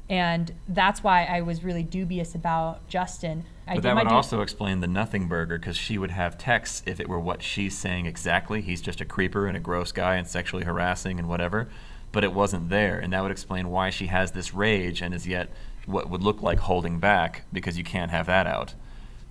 And that's why I was really dubious about Justin. But that would also explain the nothing burger, because she would have texts if it were what she's saying exactly. He's just a creeper and a gross guy and sexually harassing and whatever. But it wasn't there. And that would explain why she has this rage and is yet what would look like holding back, because you can't have that out.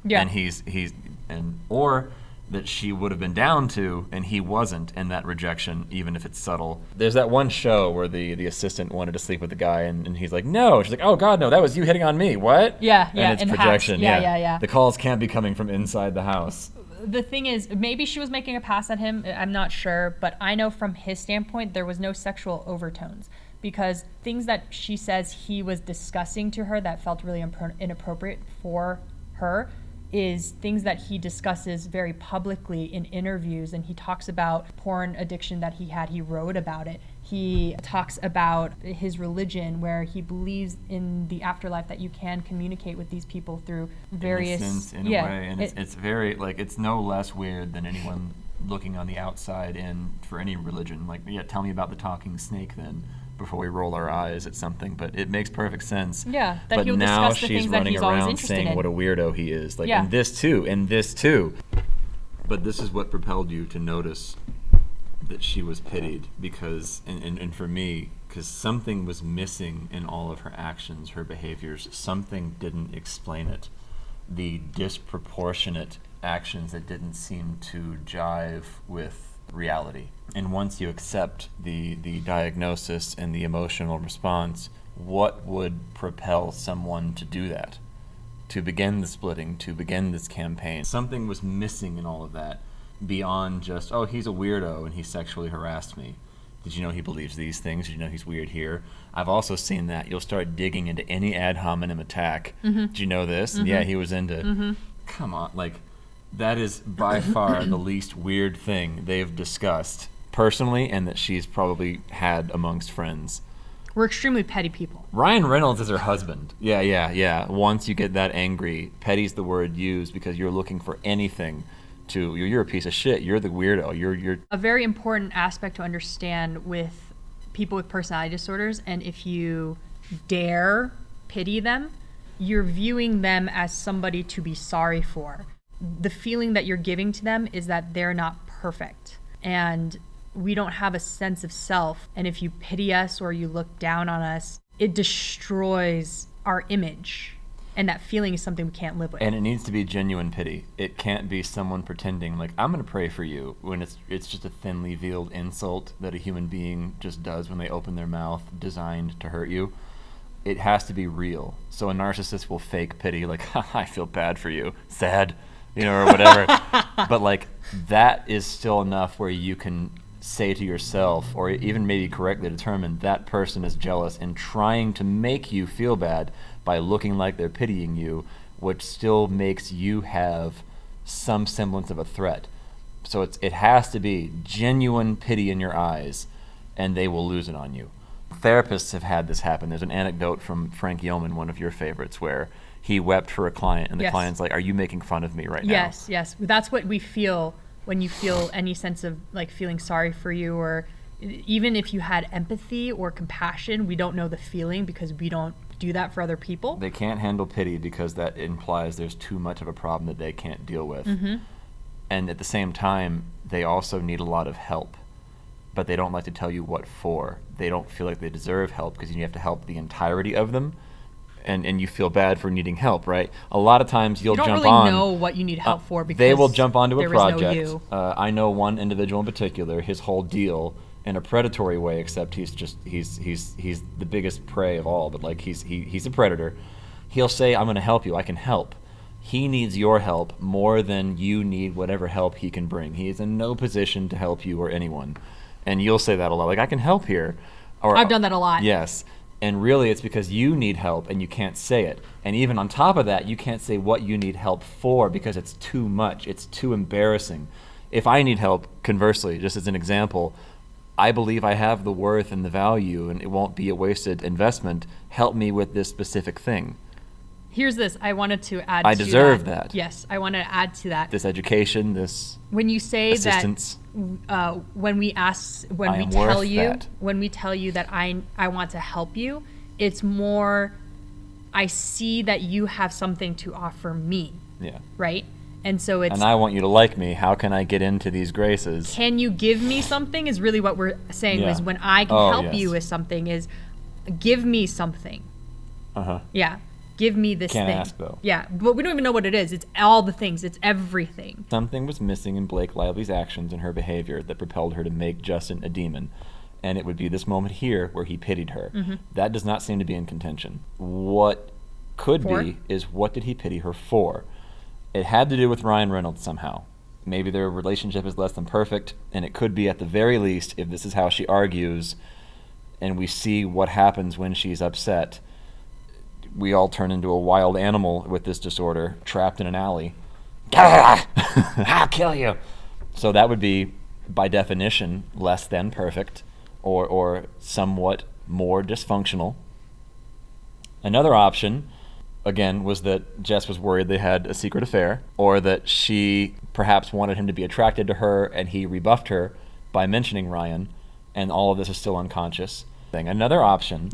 Yeah. And or that she would have been down to and he wasn't, and that rejection, even if it's subtle. There's that one show where the assistant wanted to sleep with the guy and he's like, no. She's like, oh God, no, that was you hitting on me. What? Yeah. And it's projection. Yeah. The calls can't be coming from inside the house. The thing is, maybe she was making a pass at him. I'm not sure, but I know from his standpoint, there was no sexual overtones, because things that she says he was discussing to her that felt really inappropriate for her is things that he discusses very publicly in interviews. And he talks about porn addiction that he had. He wrote about it. He talks about his religion, where he believes in the afterlife, that you can communicate with these people through various... Innocence, in a way. And it's very, like, it's no less weird than anyone looking on the outside in for any religion. Like, yeah, tell me about the talking snake then, before we roll our eyes at something. But it makes perfect sense. Yeah, that but he'll now discuss the she's things that running he's always around interested saying in. what a weirdo he is. Like, Yeah. and this too. But this is what propelled you to notice that she was pitied, because, and for me, because something was missing in all of her actions, her behaviors. Something didn't explain it. The disproportionate actions that didn't seem to jive with reality. And once you accept the diagnosis and the emotional response, what would propel someone to do that? To begin the splitting, to begin this campaign? Something was missing in all of that, beyond just, oh, he's a weirdo and he sexually harassed me. Did you know he believes these things? Did you know he's weird here? I've also seen that. You'll start digging into any ad hominem attack. Did you know this? Yeah, he was into... Come on, like... That is by far the least weird thing they've discussed personally, and that she's probably had amongst friends. We're extremely petty people. Ryan Reynolds is her husband. Yeah. Once you get that angry, petty's the word used, because you're looking for anything to... You're a piece of shit. You're the weirdo. You're... A very important aspect to understand with people with personality disorders, and if you dare pity them, you're viewing them as somebody to be sorry for. The feeling that you're giving to them is that they're not perfect, and we don't have a sense of self. And if you pity us or you look down on us, it destroys our image. And that feeling is something we can't live with. And it needs to be genuine pity. It can't be someone pretending like, I'm going to pray for you, when it's just a thinly veiled insult that a human being just does when they open their mouth designed to hurt you. It has to be real. So a narcissist will fake pity, like, I feel bad for you, sad, or whatever. But like, that is still enough where you can say to yourself, or even maybe correctly determine, that person is jealous and trying to make you feel bad by looking like they're pitying you, which still makes you have some semblance of a threat. So it has to be genuine pity in your eyes, and they will lose it on you. Therapists have had this happen. There's an anecdote from Frank Yeoman, one of your favorites, where he wept for a client, and the client's like, are you making fun of me right now? Yes. That's what we feel when you feel any sense of like feeling sorry for you, or even if you had empathy or compassion, we don't know the feeling because we don't do that for other people. They can't handle pity because that implies there's too much of a problem that they can't deal with. Mm-hmm. And at the same time, they also need a lot of help, but they don't like to tell you what for. They don't feel like they deserve help because you have to help the entirety of them, and you feel bad for needing help, right? A lot of times you'll jump on. You don't really know what you need help for because they will jump onto a project. There is no you. I know one individual in particular, his whole deal, in a predatory way, except he's the biggest prey of all, but like he's a predator. He'll say, I'm going to help you, I can help. He needs your help more than you need whatever help he can bring. He is in no position to help you or anyone. And you'll say that a lot, like, I can help here. Or, I've done that a lot. Yes. And really it's because you need help and you can't say it. And even on top of that, you can't say what you need help for because it's too much. It's too embarrassing. If I need help, conversely, just as an example, I believe I have the worth and the value and it won't be a wasted investment. Help me with this specific thing. Here's this. I wanted to add I deserve that. Yes, I want to add to that. This education, this when you say assistance. That when we tell you that I want to help you, it's more I see that you have something to offer me. Yeah. Right? And so it's and I want you to like me. How can I get into these graces? Can you give me something is really what we're saying is when I can help you with something is give me something. Uh-huh. Yeah. Give me this Can't thing. ask, though. Yeah, but we don't even know what it is. It's all the things. It's everything. Something was missing in Blake Lively's actions and her behavior that propelled her to make Justin a demon. And it would be this moment here where he pitied her. Mm-hmm. That does not seem to be in contention. What could be is what did he pity her for? It had to do with Ryan Reynolds somehow. Maybe their relationship is less than perfect, and it could be at the very least, if this is how she argues, and we see what happens when she's upset, we all turn into a wild animal with this disorder, trapped in an alley. I'll kill you. So that would be, by definition, less than perfect, or somewhat more dysfunctional. Another option, again, was that Jess was worried they had a secret affair, or that she perhaps wanted him to be attracted to her, and he rebuffed her by mentioning Ryan, and all of this is still unconscious. Another option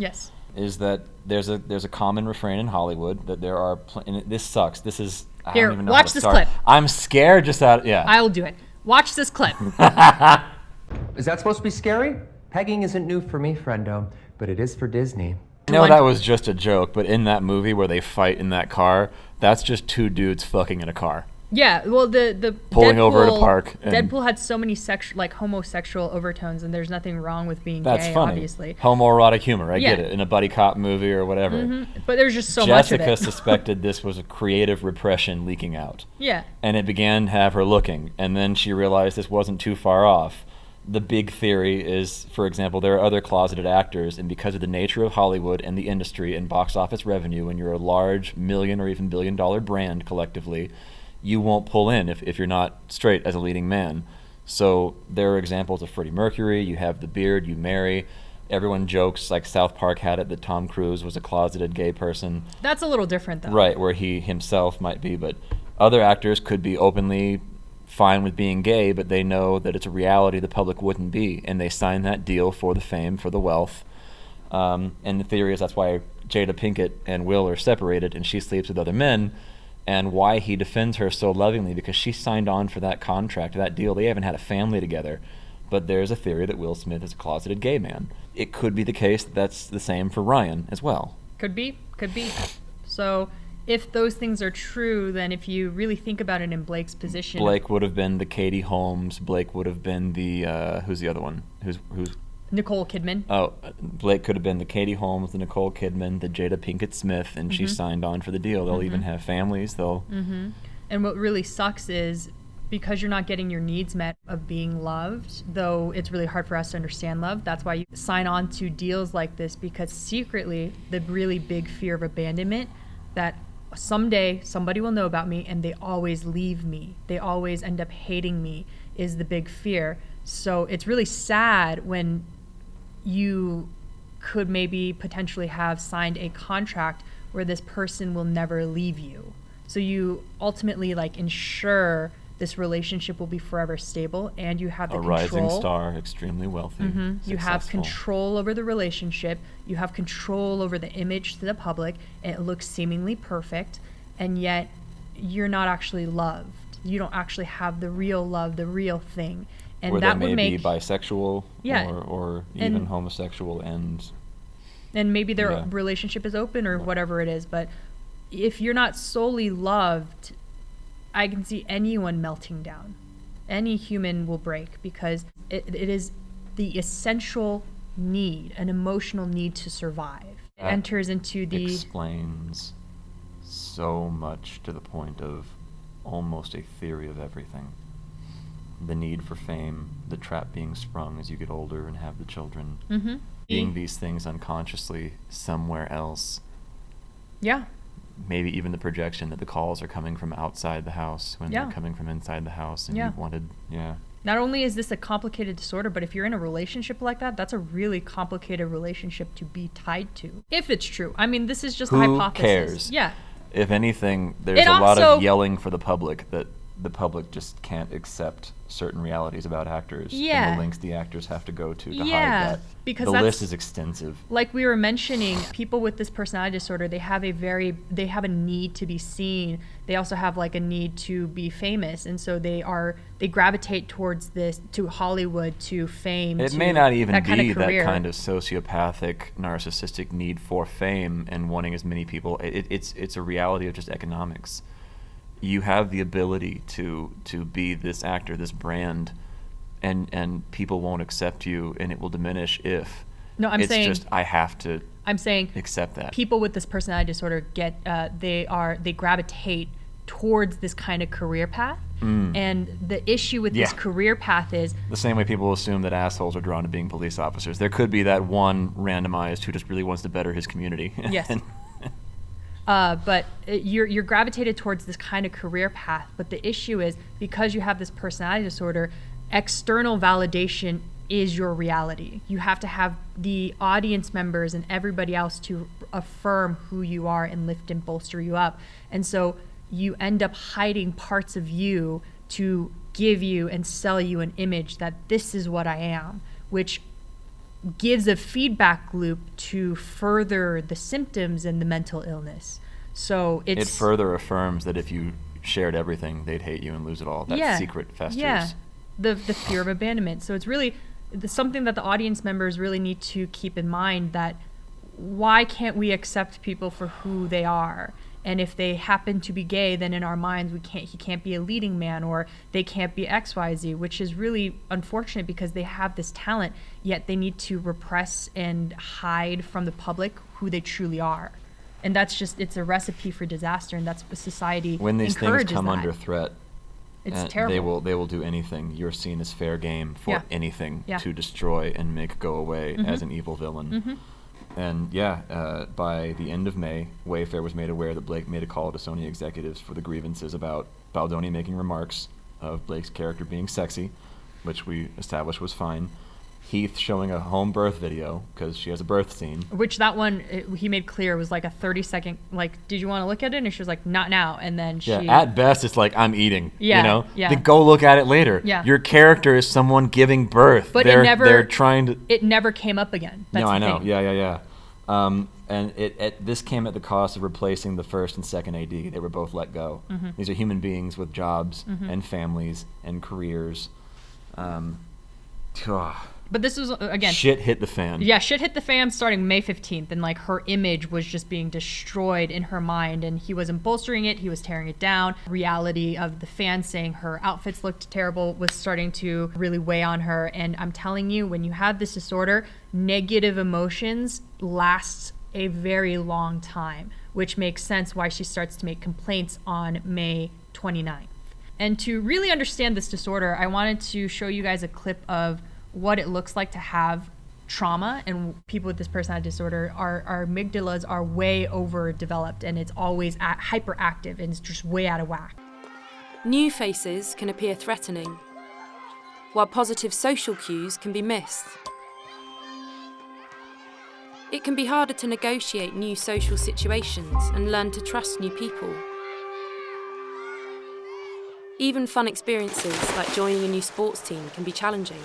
is that there's a common refrain in Hollywood that there are, and this sucks. This is, I don't even know watch how to this start. clip. I'm scared just out, I'll do it. Watch this clip. Is that supposed to be scary? Pegging isn't new for me, friendo, but it is for Disney. I know that was just a joke, but in that movie where they fight in that car, that's just two dudes fucking in a car. Yeah, well, the pulling Deadpool, over at a park. Deadpool had so many homosexual overtones, and there's nothing wrong with being That's gay, funny. Obviously. Homoerotic humor, I get it, in a buddy cop movie or whatever. Mm-hmm. But there's just so much of it. Jessica suspected this was a creative repression leaking out. Yeah. And it began to have her looking, and then she realized this wasn't too far off. The big theory is, for example, there are other closeted actors, and because of the nature of Hollywood and the industry and box office revenue, when you're a large million or even billion-dollar brand collectively, you won't pull in if you're not straight as a leading man. So there are examples of Freddie Mercury. You have the beard, you marry. Everyone jokes, like South Park had it, that Tom Cruise was a closeted gay person. That's a little different, though. Right, where he himself might be, but other actors could be openly fine with being gay, but they know that it's a reality the public wouldn't be, and they sign that deal for the fame, for the wealth. And the theory is that's why Jada Pinkett and Will are separated, and she sleeps with other men, and why he defends her so lovingly, because she signed on for that contract, that deal. They haven't had a family together, but there's a theory that Will Smith is a closeted gay man. It could be the case that that's the same for Ryan as well. Could be. So if those things are true, then if you really think about it in Blake's position, Blake would have been the Katie Holmes. Blake would have been the who's the other one? Who's Nicole Kidman. Oh, Blake could have been the Katie Holmes, the Nicole Kidman, the Jada Pinkett Smith, and she signed on for the deal. They'll even have families. And what really sucks is because you're not getting your needs met of being loved, though it's really hard for us to understand love. That's why you sign on to deals like this, because secretly the really big fear of abandonment, that someday somebody will know about me and they always leave me, they always end up hating me, is the big fear. So it's really sad when you could maybe potentially have signed a contract where this person will never leave you. So you ultimately like ensure this relationship will be forever stable, and you have the control. Rising star, extremely wealthy. You have successful. control over the relationship. You have control over the image to the public, and it looks seemingly perfect, and yet you're not actually loved. You don't actually have the real love, the real thing. And where that they would may make be bisexual, Yeah. or even homosexual, and maybe their Yeah. relationship is open or whatever it is. But if you're not solely loved, I can see anyone melting down. Any human will break, because it is the essential need, an emotional need to survive. It That enters into the explains so much, to the point of almost a theory of everything. The need for fame, the trap being sprung as you get older and have the children, being these things unconsciously somewhere else. Yeah. Maybe even the projection that the calls are coming from outside the house when they're coming from inside the house, and you wanted, Not only is this a complicated disorder, but if you're in a relationship like that, that's a really complicated relationship to be tied to. If it's true. I mean, this is just a hypothesis. Who cares? Yeah. If anything, there's a lot of yelling for the public that the public just can't accept certain realities about actors and the links the actors have to go to hide that. Because the list is extensive. Like we were mentioning, people with this personality disorder, they have a need to be seen. They also have like a need to be famous, and so they gravitate towards this, to Hollywood, to fame. It to may not even that kind be of that career. kind of sociopathic, narcissistic need for fame and wanting as many people. It's a reality of just economics. You have the ability to be this actor, this brand, and people won't accept you, and it will diminish if I have to accept that. People with this personality disorder they gravitate towards this kind of career path. And the issue with this career path is the same way people assume that assholes are drawn to being police officers. There could be that one randomized who just really wants to better his community. Yes. But you're gravitated towards this kind of career path. But the issue is, because you have this personality disorder, external validation is your reality. You have to have the audience members and everybody else to affirm who you are and lift and bolster you up. And so you end up hiding parts of you to give you and sell you an image that this is what I am, which gives a feedback loop to further the symptoms and the mental illness. So it further affirms that if you shared everything, they'd hate you and lose it all. That secret festers. Yeah, the fear of abandonment. So it's really something that the audience members really need to keep in mind, that why can't we accept people for who they are? And if they happen to be gay, then in our minds he can't be a leading man, or they can't be XYZ, which is really unfortunate because they have this talent, yet they need to repress and hide from the public who they truly are. And it's a recipe for disaster, and that's what society when these things come that. under threat, it's terrible. They will do anything. You're seen as fair game for anything to destroy and make go away as an evil villain. And by the end of May, Wayfair was made aware that Blake made a call to Sony executives for the grievances about Baldoni making remarks of Blake's character being sexy, which we established was fine. Heath showing a home birth video because she has a birth scene. Which that one, he made clear was like a 30-second, like, did you want to look at it? And she was like, not now. And then she... Yeah, at best, it's like, I'm eating, yeah, you know? Yeah. Then go look at it later. Yeah. Your character is someone giving birth. But they're trying to... It never came up again. That's no, I know. Thing. Yeah. And this came at the cost of replacing the first and second AD. They were both let go. Mm-hmm. These are human beings with jobs Mm-hmm. and families and careers. But this was, again... Shit hit the fan. Yeah, shit hit the fan starting May 15th, and like her image was just being destroyed in her mind, and he wasn't bolstering it, he was tearing it down. Reality of the fans saying her outfits looked terrible was starting to really weigh on her, and I'm telling you, when you have this disorder, negative emotions last a very long time, which makes sense why she starts to make complaints on May 29th. And to really understand this disorder, I wanted to show you guys a clip of what it looks like to have trauma. And people with this personality disorder, our amygdalas are way overdeveloped, and it's always hyperactive, and it's just way out of whack. New faces can appear threatening, while positive social cues can be missed. It can be harder to negotiate new social situations and learn to trust new people. Even fun experiences like joining a new sports team can be challenging.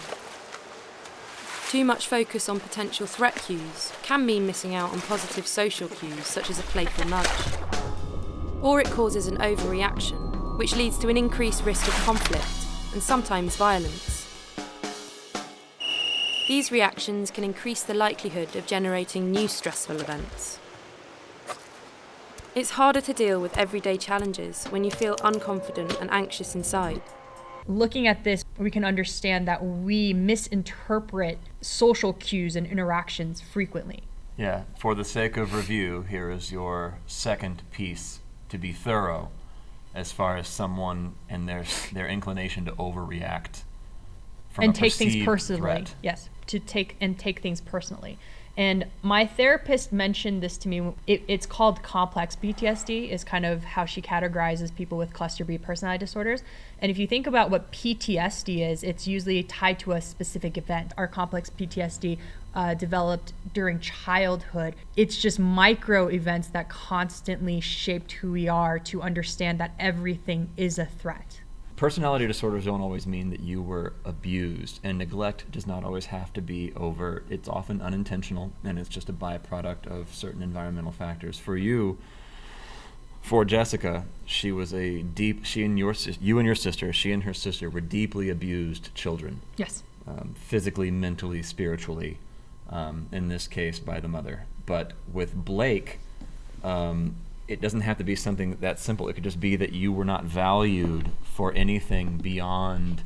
Too much focus on potential threat cues can mean missing out on positive social cues such as a playful nudge. Or it causes an overreaction, which leads to an increased risk of conflict and sometimes violence. These reactions can increase the likelihood of generating new stressful events. It's harder to deal with everyday challenges when you feel unconfident and anxious inside. Looking at this, we can understand that we misinterpret social cues and interactions frequently. Yeah, for the sake of review, here is your second piece to be thorough as far as someone and their inclination to overreact from and a take things perceived personally. threat. Yes, to take things personally. And my therapist mentioned this to me. It's called complex PTSD, is kind of how she categorizes people with cluster B personality disorders. And if you think about what PTSD is, it's usually tied to a specific event. Our complex PTSD developed during childhood. It's just micro events that constantly shaped who we are to understand that everything is a threat. Personality disorders don't always mean that you were abused, and neglect does not always have to be overt. It's often unintentional, and it's just a byproduct of certain environmental factors. For Jessica, she and your sister, she and her sister were deeply abused children. Yes. Physically, mentally, spiritually, in this case by the mother. But with Blake, it doesn't have to be something that simple. It could just be that you were not valued for anything beyond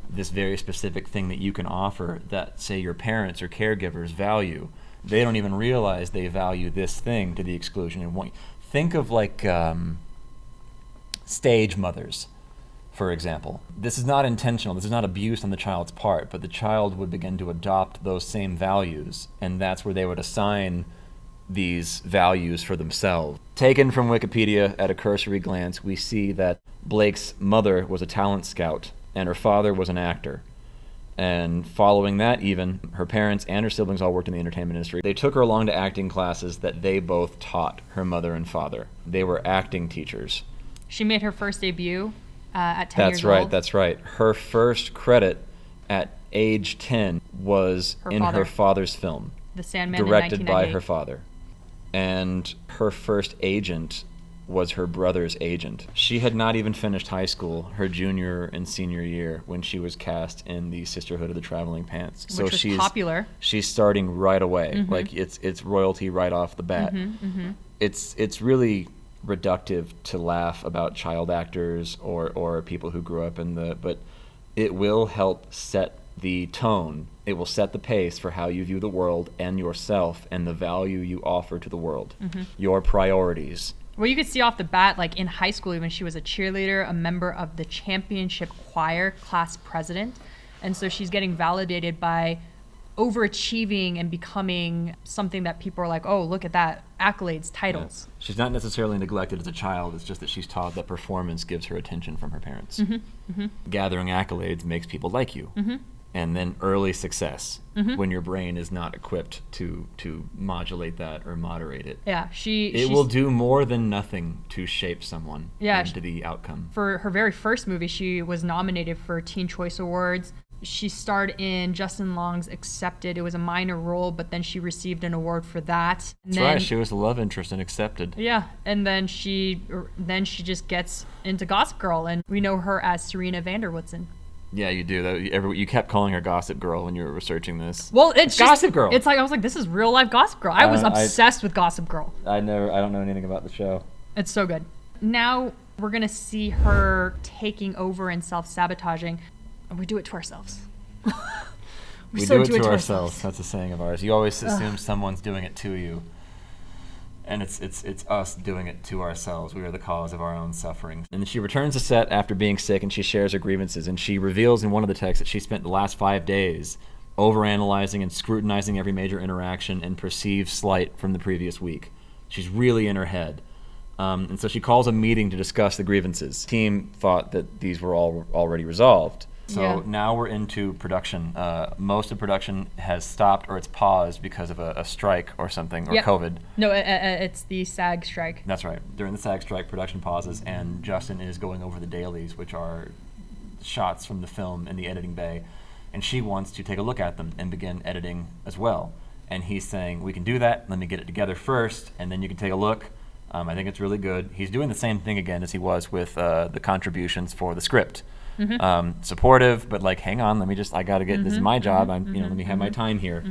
this very specific thing that you can offer that, say, your parents or caregivers value. They don't even realize they value this thing to the exclusion. And think of like stage mothers, for example. This is not intentional. This is not abuse on the child's part, but the child would begin to adopt those same values, and that's where they would assign these values for themselves. Taken from Wikipedia at a cursory glance, we see that Blake's mother was a talent scout and her father was an actor. And following that, even, her parents and her siblings all worked in the entertainment industry. They took her along to acting classes that they both taught, her mother and father. They were acting teachers. She made her first debut at 10 years old. That's right. Her first credit at age 10 was her father's film. The Sandman in 1998. Directed by her father. And her first agent was her brother's agent. She had not even finished high school, her junior and senior year, when she was cast in the Sisterhood of the Traveling Pants. Which was popular. She's starting right away. Mm-hmm. Like it's royalty right off the bat. Mm-hmm, mm-hmm. It's really reductive to laugh about child actors or people who grew up but it will help set the tone. It will set the pace for how you view the world and yourself and the value you offer to the world. Mm-hmm. Your priorities. Well, you could see off the bat, like in high school, even she was a cheerleader, a member of the championship choir, class president. And so she's getting validated by overachieving and becoming something that people are like, oh, look at that, accolades, titles. Yeah. She's not necessarily neglected as a child. It's just that she's taught that performance gives her attention from her parents. Mm-hmm. Mm-hmm. Gathering accolades makes people like you. Mm-hmm. and then early success when your brain is not equipped to modulate that or moderate it. Yeah, it will do more than nothing to shape someone into the outcome. For her very first movie, she was nominated for Teen Choice Awards. She starred in Justin Long's Accepted. It was a minor role, but then she received an award for that. That's right. She was the love interest in Accepted. Yeah, and then she just gets into Gossip Girl, and we know her as Serena Vanderwoodson. Yeah, you do. You kept calling her Gossip Girl when you were researching this. Well, it's Gossip Girl. It's like I was like, this is real life Gossip Girl. I was obsessed with Gossip Girl. I don't know anything about the show. It's so good. Now we're gonna see her taking over and self-sabotaging. We do it to ourselves. we do it to ourselves. That's a saying of ours. You always assume someone's doing it to you, and it's us doing it to ourselves. We are the cause of our own suffering. And then she returns to set after being sick, and she shares her grievances. And she reveals in one of the texts that she spent the last 5 days overanalyzing and scrutinizing every major interaction and perceived slight from the previous week. She's really in her head. And so she calls a meeting to discuss the grievances. The team thought that these were all already resolved. So now we're into production. Most of production has stopped or it's paused because of a strike or something, or COVID. No, it's the SAG strike. That's right. During the SAG strike, production pauses, and Justin is going over the dailies, which are shots from the film in the editing bay, and she wants to take a look at them and begin editing as well. And he's saying, we can do that. Let me get it together first, and then you can take a look. I think it's really good. He's doing the same thing again as he was with the contributions for the script. Supportive, but like, hang on, I gotta get, this is my job. Let me have my time here.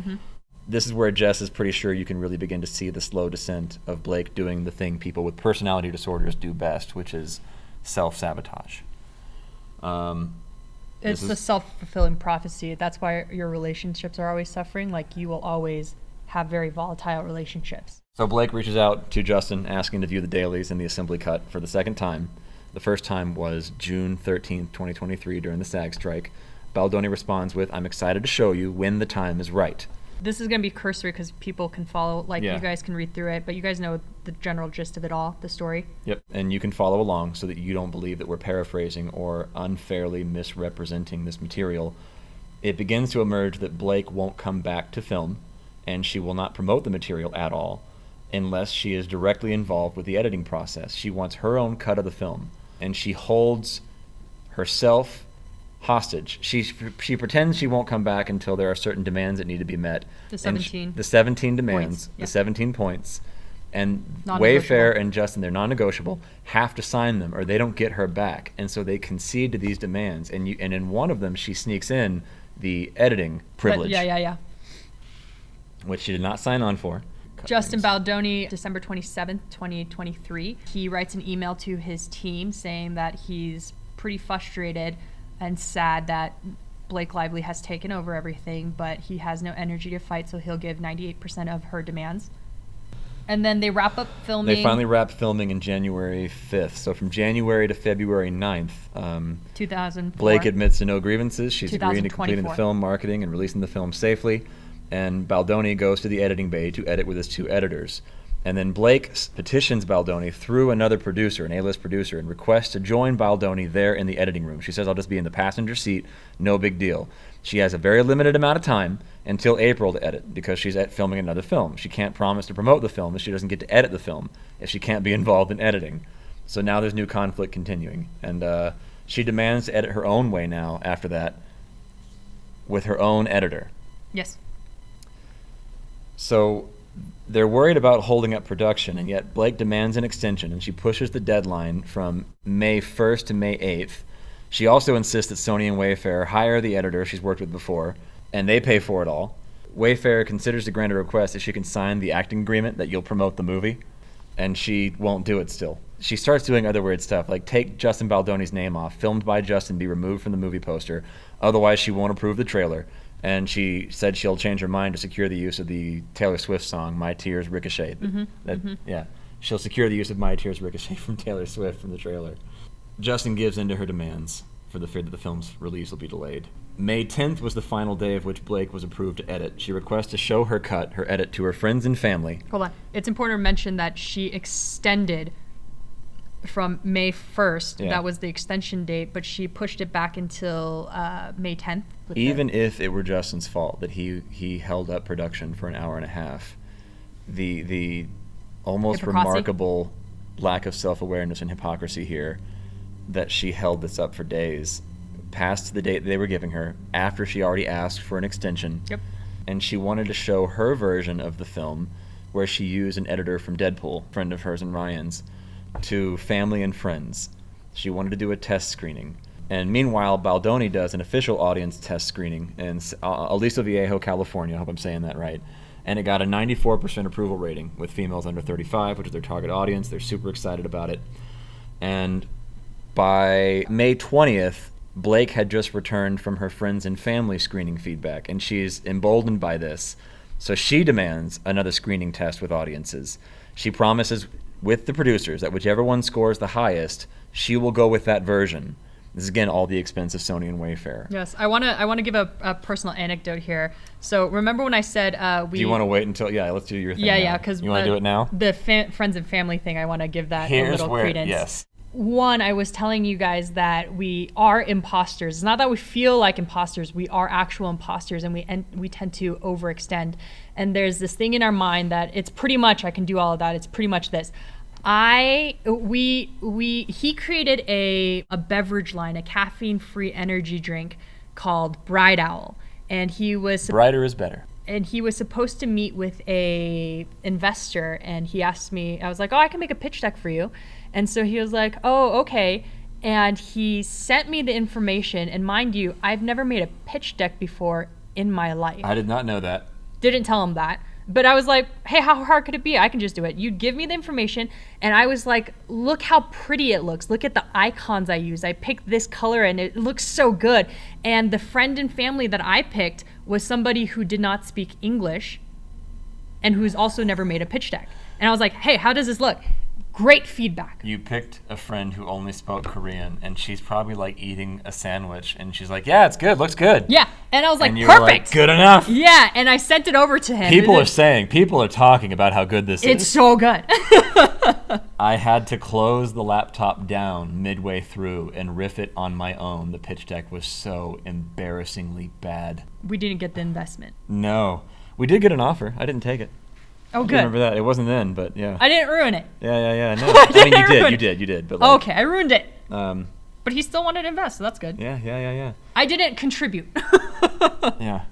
This is where Jess is pretty sure you can really begin to see the slow descent of Blake doing the thing people with personality disorders do best, which is self-sabotage. It's the self-fulfilling prophecy. That's why your relationships are always suffering. Like, you will always have very volatile relationships. So Blake reaches out to Justin asking to view the dailies in the assembly cut for the second time. The first time was June 13th, 2023, during the SAG strike. Baldoni responds with, I'm excited to show you when the time is right. This is going to be cursory because people can follow, you guys can read through it, but you guys know the general gist of it all, the story. Yep, and you can follow along so that you don't believe that we're paraphrasing or unfairly misrepresenting this material. It begins to emerge that Blake won't come back to film, and she will not promote the material at all unless she is directly involved with the editing process. She wants her own cut of the film, and she holds herself hostage. She pretends she won't come back until there are certain demands that need to be met. The 17. The 17 demands, points. The 17 points. And Wayfair and Justin, they're non-negotiable, have to sign them or they don't get her back. And so they concede to these demands. And in one of them, she sneaks in the editing privilege. Yeah. Which she did not sign on for. Justin Baldoni, December 27th, 2023, he writes an email to his team saying that he's pretty frustrated and sad that Blake Lively has taken over everything, but he has no energy to fight, so he'll give 98% of her demands. And then they wrap up filming. They finally wrap filming in January 5th. So from January to February 9th, 2004. Blake admits to no grievances. She's agreeing to completing the film, marketing, and releasing the film safely. And Baldoni goes to the editing bay to edit with his two editors. And then Blake petitions Baldoni through another producer, an A-list producer, and requests to join Baldoni there in the editing room. She says, I'll just be in the passenger seat, no big deal. She has a very limited amount of time until April to edit because she's filming another film. She can't promise to promote the film if she doesn't get to edit the film, if she can't be involved in editing. So now there's new conflict continuing. And she demands to edit her own way now after that with her own editor. Yes. So they're worried about holding up production, and yet Blake demands an extension, and she pushes the deadline from May 1st to May 8th. She also insists that Sony and Wayfair hire the editor she's worked with before, and they pay for it all. Wayfair considers to grant a request if she can sign the acting agreement that you'll promote the movie, and she won't do it still. She starts doing other weird stuff, like take Justin Baldoni's name off, filmed by Justin be removed from the movie poster, otherwise she won't approve the trailer. And she said she'll change her mind to secure the use of the Taylor Swift song, My Tears Ricochet. Yeah, she'll secure the use of My Tears Ricochet from Taylor Swift from the trailer. Justin gives in to her demands for the fear that the film's release will be delayed. May 10th was the final day of which Blake was approved to edit. She requests to show her cut, her edit, to her friends and family. Hold on. It's important to mention that she extended from May 1st. Yeah. That was the extension date, but she pushed it back until May 10th. Even if it were Justin's fault that he held up production for an hour and a half, the almost remarkable lack of self-awareness and hypocrisy here that she held this up for days, past the date they were giving her, after she already asked for an extension. Yep. And she wanted to show her version of the film, where she used an editor from Deadpool, friend of hers and Ryan's, to family and friends. She wanted to do a test screening. And meanwhile, Baldoni does an official audience test screening in Aliso Viejo, California. I hope I'm saying that right. And it got a 94% approval rating with females under 35, which is their target audience. They're super excited about it. And by May 20th, Blake had just returned from her friends and family screening feedback, and she's emboldened by this. So she demands another screening test with audiences. She promises with the producers that whichever one scores the highest, she will go with that version. This is, again, all the expense of Sony and Wayfair. Yes, I want to give a personal anecdote here. So remember when I said Do you want to wait until? Yeah, let's do your thing. Yeah, because you want to do it now. The friends and family thing, I want to give that Here's a little where, credence. Yes. One, I was telling you guys that we are imposters. It's not that we feel like imposters. We are actual imposters, and we tend to overextend. And there's this thing in our mind that it's pretty much, I can do all of that. It's pretty much this. He created a beverage line, a caffeine-free energy drink called Bright Owl, and he was brighter is better. And he was supposed to meet with a investor, and he asked me. I was like, "Oh, I can make a pitch deck for you," and so he was like, "Oh, okay." And he sent me the information, and mind you, I've never made a pitch deck before in my life. I did not know that. Didn't tell him that. But I was like, hey, how hard could it be? I can just do it. You'd give me the information, and I was like, look how pretty it looks. Look at the icons I use. I picked this color, and it looks so good. And the friend and family that I picked was somebody who did not speak English and who's also never made a pitch deck. And I was like, hey, how does this look? Great feedback. You picked a friend who only spoke Korean, and she's probably like eating a sandwich, and she's like, yeah, it's good, looks good. Yeah, and I was like, and you perfect. Were like, good enough. Yeah, and I sent it over to him. People are talking about how good this is. It's so good. I had to close the laptop down midway through and riff it on my own. The pitch deck was so embarrassingly bad. We didn't get the investment. No. We did get an offer. I didn't take it. Oh, good. I remember that. It wasn't then, but yeah. I didn't ruin it. Yeah. No. I mean, you did. But like, okay, I ruined it. But he still wanted to invest, so that's good. Yeah. I didn't contribute. Yeah.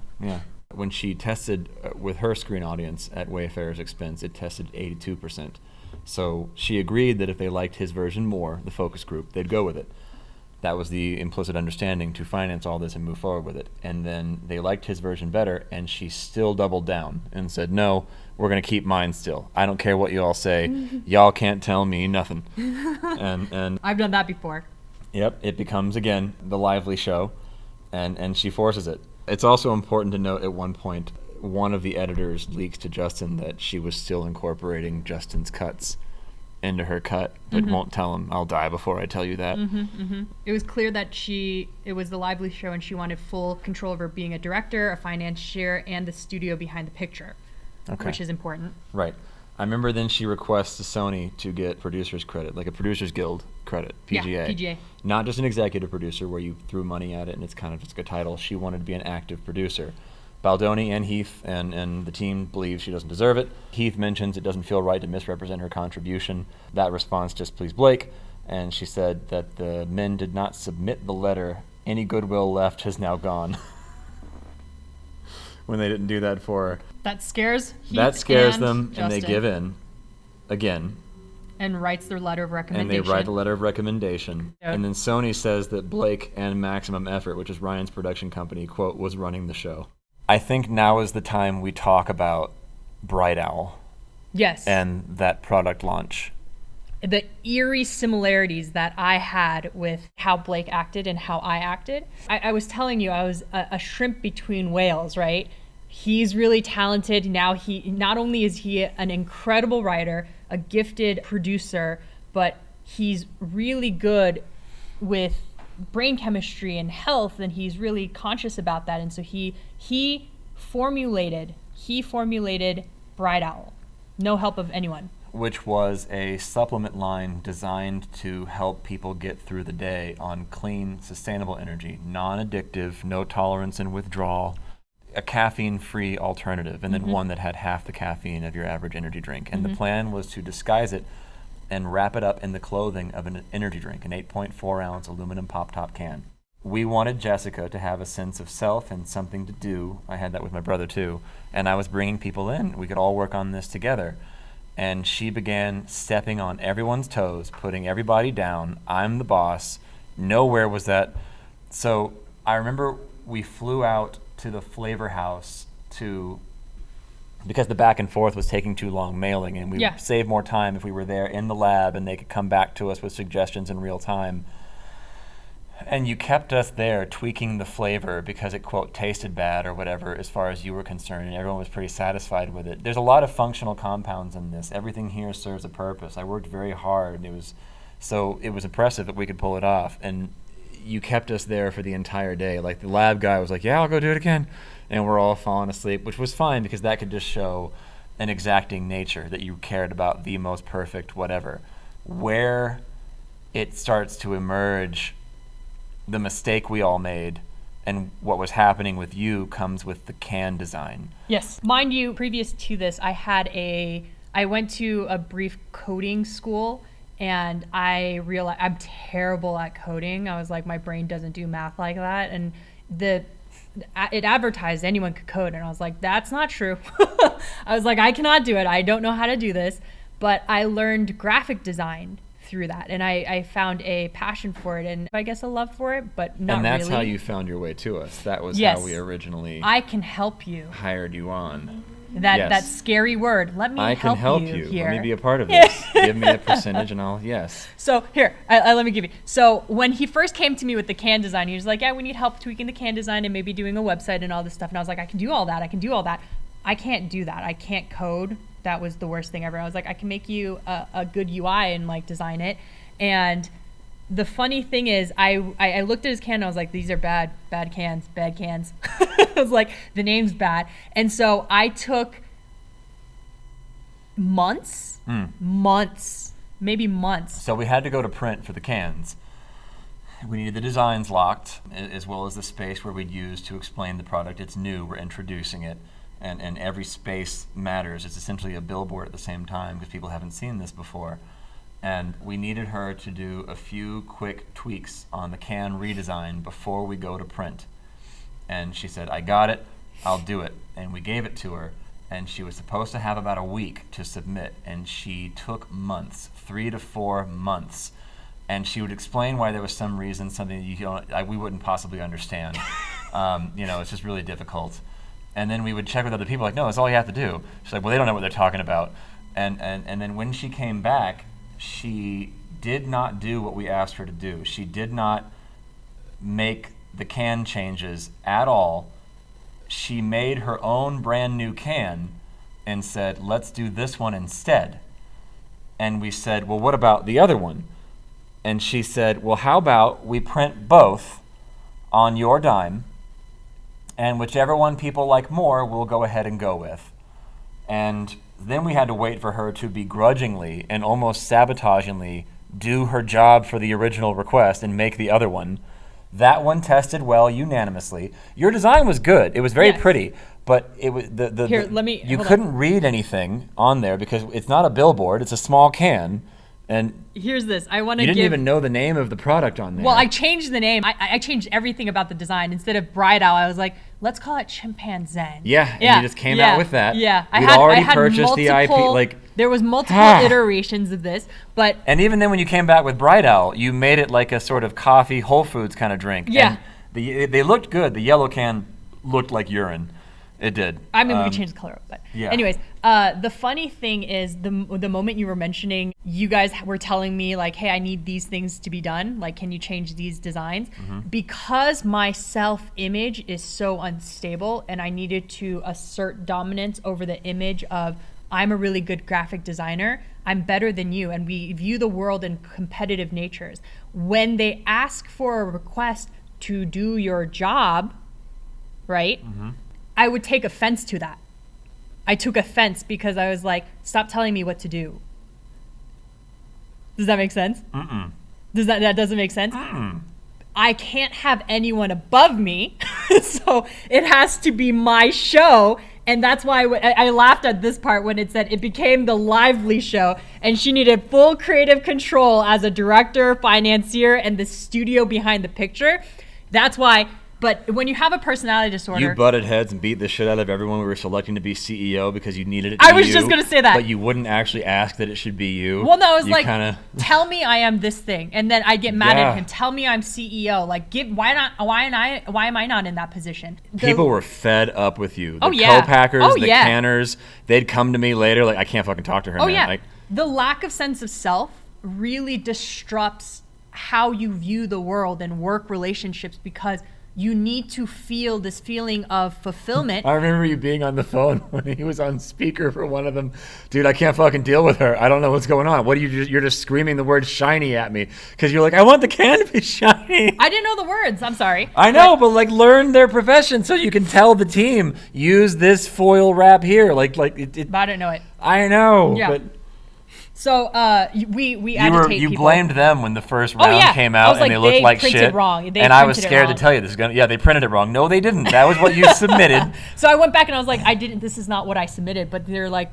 When she tested with her screen audience at Wayfair's expense, it tested 82%. So she agreed that if they liked his version more, the focus group, they'd go with it. That was the implicit understanding to finance all this and move forward with it. And then they liked his version better, and she still doubled down and said, no, we're going to keep mine still. I don't care what you all say. Y'all can't tell me nothing. And I've done that before. Yep, it becomes, again, the lively show, and she forces it. It's also important to note at one point, one of the editors leaks to Justin that she was still incorporating Justin's cuts into her cut, but won't tell him. I'll die before I tell you that. It was clear that it was the lively show, and she wanted full control over being a director, a financier, and the studio behind the picture, which is important. Right. I remember then she requests to Sony to get producer's credit, like a Producers Guild credit, PGA. Yeah, PGA. Not just an executive producer where you threw money at it and it's kind of just a title. She wanted to be an active producer. Baldoni and Heath and the team believe she doesn't deserve it. Heath mentions it doesn't feel right to misrepresent her contribution. That response displeased Blake, and she said that the men did not submit the letter. Any goodwill left has now gone. When they didn't do that for her. That scares Heath them, Justin. and they give in again. And writes their letter of recommendation. And they write the letter of recommendation. Yeah. And then Sony says that Blake and Maximum Effort, which is Ryan's production company, quote, was running the show. I think now is the time we talk about Bright Owl. Yes. And that product launch. The eerie similarities that I had with how Blake acted and how I acted. I was telling you, I was a shrimp between whales, right? He's really talented. Now not only is he an incredible writer, a gifted producer, but he's really good with brain chemistry and health, and he's really conscious about that. And so he formulated Bright Owl. No help of anyone. which was a supplement line designed to help people get through the day on clean, sustainable energy, non-addictive, no tolerance and withdrawal, a caffeine-free alternative, and then one that had half the caffeine of your average energy drink. And the plan was to disguise it and wrap it up in the clothing of an energy drink, an 8.4-ounce aluminum pop-top can. We wanted Jessica to have a sense of self and something to do. I had that with my brother too. And I was bringing people in. We could all work on this together. And she began stepping on everyone's toes, putting everybody down. I'm the boss. Nowhere was that. So I remember we flew out to the flavor house because the back and forth was taking too long mailing, and we would save more time if we were there in the lab and they could come back to us with suggestions in real time. And you kept us there tweaking the flavor because it, quote, tasted bad or whatever as far as you were concerned, and everyone was pretty satisfied with it. There's a lot of functional compounds in this. Everything here serves a purpose. I worked very hard, and it was impressive that we could pull it off. And you kept us there for the entire day. Like, the lab guy was like, yeah, I'll go do it again. And we're all falling asleep, which was fine because that could just show an exacting nature, that you cared about the most perfect whatever. Where it starts to emerge, the mistake we all made and what was happening with you comes with the can design. Yes. Mind you, previous to this, I went to a brief coding school, and I realized I'm terrible at coding. I was like, my brain doesn't do math like that. And it advertised anyone could code, and I was like, that's not true. I was like, I cannot do it. I don't know how to do this. But I learned graphic design through that, and I found a passion for it, and I guess a love for it, but not really. And that's how you found your way to us. That was how we originally I can help you. Hired you on. That scary word. Let me I help can help you here. Let me be a part of this. Give me a percentage and I'll, So here, let me give you. So when he first came to me with the can design, he was like, yeah, we need help tweaking the can design and maybe doing a website and all this stuff. And I was like, I can do all that. I can't do that. I can't code. That was the worst thing ever. I was like, I can make you a good UI and like design it. And the funny thing is, I looked at his can and I was like, these are bad cans. I was like, the name's bad. And so I took months. So we had to go to print for the cans. We needed the designs locked, as well as the space where we'd use to explain the product. It's new, we're introducing it. And every space matters. It's essentially a billboard at the same time because people haven't seen this before. And we needed her to do a few quick tweaks on the can redesign before we go to print. And she said, I got it, I'll do it. And we gave it to her. And she was supposed to have about a week to submit. And she took months, 3 to 4 months. And she would explain why there was some reason, something we wouldn't possibly understand. It's just really difficult. And then we would check with other people, like, no, that's all you have to do. She's like, well, they don't know what they're talking about. And then when she came back, she did not do what we asked her to do. She did not make the can changes at all. She made her own brand new can and said, let's do this one instead. And we said, well, what about the other one? And she said, well, how about we print both on your dime, and whichever one people like more, we'll go ahead and go with. And then we had to wait for her to begrudgingly and almost sabotagingly do her job for the original request and make the other one. That one tested well unanimously. Your design was good. It was very pretty, but it was you couldn't read anything on there because it's not a billboard. It's a small can. And here's this. You didn't even know the name of the product on there. Well, I changed the name. I changed everything about the design. Instead of Bright Owl, I was like, let's call it Chimpanzee. Yeah, and you just came out with that. Yeah, I had purchased the IP. There was multiple iterations of this, but and even then, when you came back with Bright Owl, you made it like a sort of coffee Whole Foods kind of drink. Yeah, and they looked good. The yellow can looked like urine. It did. I mean, we could change the color, but anyways, the funny thing is the moment you were mentioning, you guys were telling me like, hey, I need these things to be done. Like, can you change these designs? Mm-hmm. Because my self-image is so unstable and I needed to assert dominance over the image of I'm a really good graphic designer, I'm better than you, and we view the world in competitive natures. When they ask for a request to do your job, right? Mm-hmm. I would take offense to that. I took offense because I was like, stop telling me what to do. Does that make sense? Mm-mm. That doesn't make sense? Mm-mm. I can't have anyone above me, so it has to be my show. And that's why I laughed at this part when it said it became the Lively show, and she needed full creative control as a director, financier, and the studio behind the picture. That's why. But when you have a personality disorder, You butted heads and beat the shit out of everyone we were selecting to be CEO because you needed it to be I was you, just gonna say that. But you wouldn't actually ask that it should be you. well, no, it was You like, kinda, tell me I am this thing, and then I get mad Yeah. at him. Tell me I'm CEO. Like, why am I not in that position? people were fed up with you. The Oh, yeah. co-packers, Oh, the yeah. canners, they'd come to me later like, I can't fucking talk to her, Oh man. yeah, Like, the lack of sense of self really disrupts how you view the world and work relationships, because you need to feel this feeling of fulfillment. I remember you being on the phone when he was on speaker for one of them. Dude, I can't fucking deal with her. I don't know what's going on. What are you're just screaming the word shiny at me because you're like, I want the can to be shiny. I didn't know the words. I'm sorry. I know, but like learn their profession so you can tell the team, use this foil wrap here. Like it. But I didn't know it. I know, Yeah. but So we agitate you people. blamed them when the first Oh, round yeah. came I out was and like, they looked they like printed shit. wrong. They And I was printed it scared to wrong. tell you this is gonna. Yeah, they printed it wrong. No, they didn't. That was what you submitted. So I went back and I was like, this is not what I submitted. But they're like,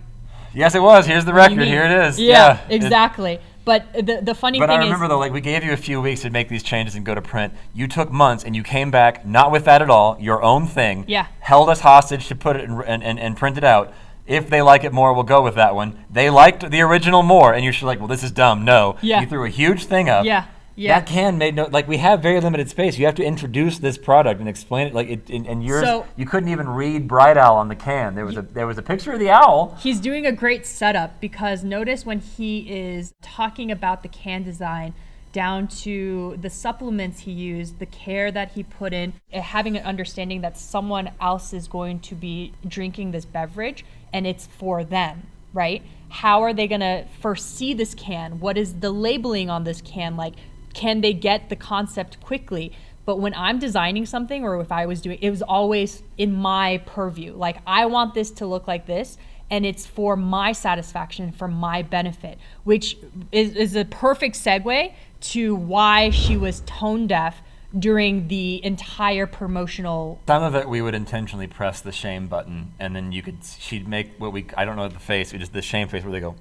Yes, it was. Here's the what do you record. mean? Here it is. Yeah, It- exactly. But the funny But thing I remember is, though, like we gave you a few weeks to make these changes and go to print. You took months and you came back not with that at all, your own thing. Yeah. Held us hostage to put it and print it out. If they like it more, we'll go with that one. They liked the original more, and you're just like, well, this is dumb. No. Yeah. You threw a huge thing up. Yeah. Yeah. That can made no, like we have very limited space. You have to introduce this product and explain it. Like it, and yours, So- you couldn't even read Bright Owl on the can. There was a picture of the owl. he's doing a great setup, because notice when he is talking about the can design, down to the supplements he used, the care that he put in, having an understanding that someone else is going to be drinking this beverage and it's for them, right? How are they going to first see this can? What is the labeling on this can like? Can they get the concept quickly? But when I'm designing something, or if I was doing, it was always in my purview. Like, I want this to look like this, and it's for my satisfaction, for my benefit, which is a perfect segue to why she was tone deaf during the entire promotional. Some of it we would intentionally press the shame button, and then she'd make I don't know the face, just the shame face where they go,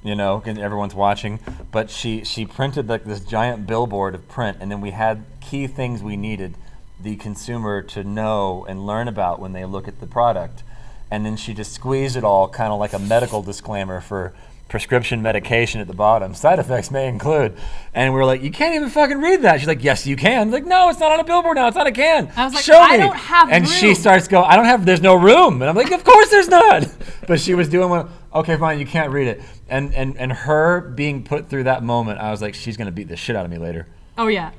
you know, and everyone's watching. But she printed like this giant billboard of print, and then we had key things we needed the consumer to know and learn about when they look at the product. And then she just squeezed it all, kind of like a medical disclaimer for prescription medication at the bottom. Side effects may include. And we were like, you can't even fucking read that. She's like, yes, you can. I'm like, no, it's not on a billboard now. It's on a can. I was like, show I me. don't have And room. she starts going, there's no room. And I'm like, of course there's not. But she was doing one. Okay, fine, you can't read it. And her being put through that moment, I was like, she's going to beat the shit out of me later. Oh yeah,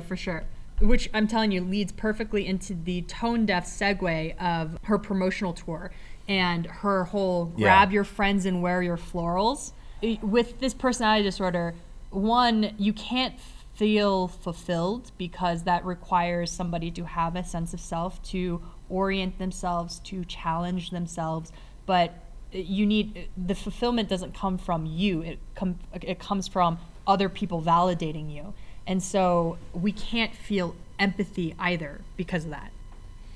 for sure. Which I'm telling you leads perfectly into the tone deaf segue of her promotional tour and her whole grab your friends and wear your florals. With this personality disorder, one, you can't feel fulfilled because that requires somebody to have a sense of self, to orient themselves, to challenge themselves. But the fulfillment doesn't come from you. It comes from other people validating you. And so we can't feel empathy either because of that.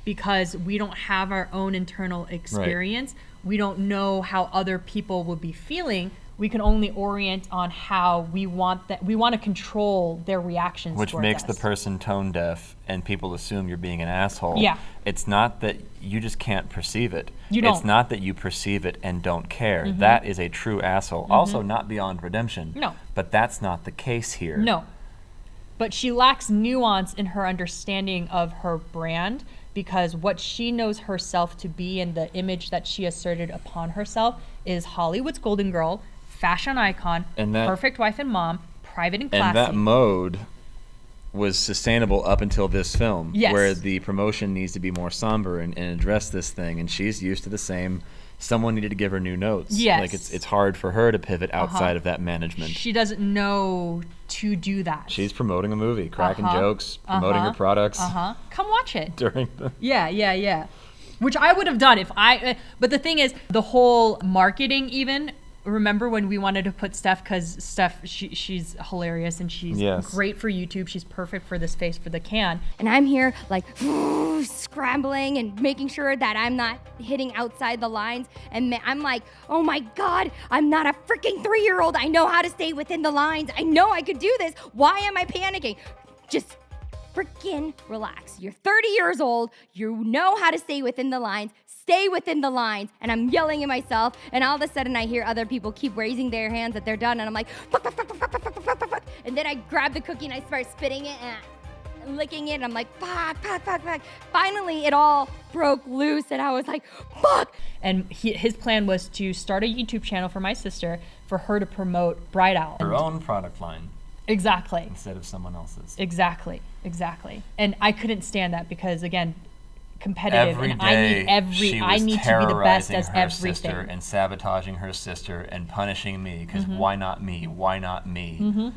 Because we don't have our own internal experience. Right. We don't know how other people will be feeling. We can only orient on how we want to control their reactions. Which makes us. the person tone deaf, and people assume you're being an asshole. Yeah. It's not that you just can't perceive it. You don't. It's not that you perceive it and don't care. Mm-hmm. That is a true asshole. Mm-hmm. Also not beyond redemption. No. But that's not the case here. No. But she lacks nuance in her understanding of her brand, because what she knows herself to be and the image that she asserted upon herself is Hollywood's golden girl, fashion icon, perfect wife and mom, private and classy. And that mode was sustainable up until this film, where the promotion needs to be more somber and address this thing, and she's used to the same. Someone needed to give her new notes. Yes. Like it's hard for her to pivot outside of that management. She doesn't know to do that. She's promoting a movie, cracking jokes, promoting her products. Come watch it. During the Yeah. Which I would have done if but the thing is, the whole marketing even remember when we wanted to put Steph, because Steph, she's hilarious and she's great for YouTube. She's perfect for this face for the can. And I'm here like scrambling and making sure that I'm not hitting outside the lines. And I'm like, oh my God, I'm not a freaking 3-year-old. I know how to stay within the lines. I know I could do this. Why am I panicking? Just freaking relax. You're 30 years old. You know how to stay within the lines. Stay within the lines. And I'm yelling at myself. And all of a sudden I hear other people keep raising their hands that they're done. And I'm like, fuck, fuck, fuck, fuck, fuck, fuck, fuck, fuck, fuck. And then I grab the cookie and I start spitting it and licking it. And I'm like, fuck, fuck, fuck, fuck. Finally, it all broke loose. And I was like, fuck. And his plan was to start a YouTube channel for my sister, for her to promote Bright Owl. Her own product line. Exactly. Instead of someone else's. Exactly. And I couldn't stand that because, again, competitive, every and day I need to be the best as her everything. Sister and sabotaging her sister and punishing me because why not me? Why not me?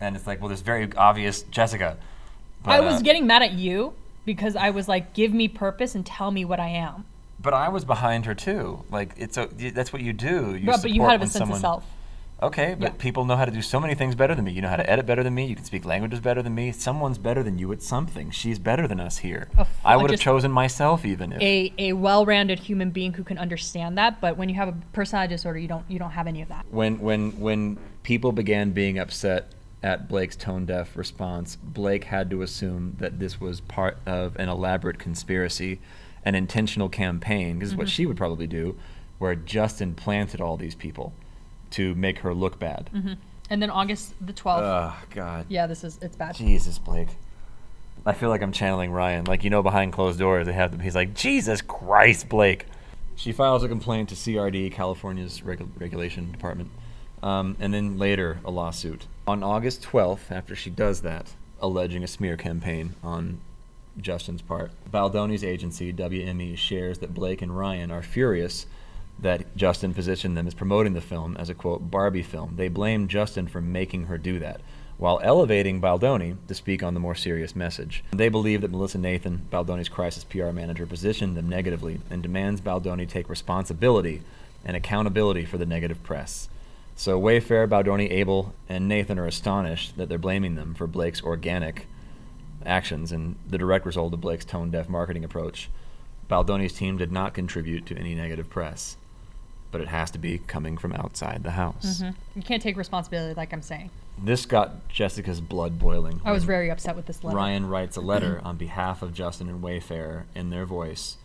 And it's like, well, there's very obvious Jessica. But, I was getting mad at you because I was like, give me purpose and tell me what I am. But I was behind her too. Like that's what you do. But you have a sense of self. Okay, but people know how to do so many things better than me. You know how to edit better than me. You can speak languages better than me. Someone's better than you at something. She's better than us here. I would have chosen myself even if. A well-rounded human being who can understand that, but when you have a personality disorder, you don't have any of that. When people began being upset at Blake's tone-deaf response, Blake had to assume that this was part of an elaborate conspiracy, an intentional campaign. This is what she would probably do, where Justin planted all these people to make her look bad. And then August the 12th. Oh, God. Yeah, it's bad. Jesus, Blake. I feel like I'm channeling Ryan. Like, behind closed doors, he's like, Jesus Christ, Blake. She files a complaint to CRD, California's regulation department, and then later a lawsuit. On August 12th, after she does that, alleging a smear campaign on Justin's part, Baldoni's agency, WME, shares that Blake and Ryan are furious that Justin positioned them as promoting the film as a, quote, Barbie film. They blame Justin for making her do that, while elevating Baldoni to speak on the more serious message. They believe that Melissa Nathan, Baldoni's crisis PR manager, positioned them negatively and demands Baldoni take responsibility and accountability for the negative press. So Wayfair, Baldoni, Abel, and Nathan are astonished that they're blaming them for Blake's organic actions and the direct result of Blake's tone-deaf marketing approach. Baldoni's team did not contribute to any negative press, but it has to be coming from outside the house. You can't take responsibility, like I'm saying. This got Jessica's blood boiling. I was very upset with this letter. Ryan writes a letter on behalf of Justin and Wayfair in their voice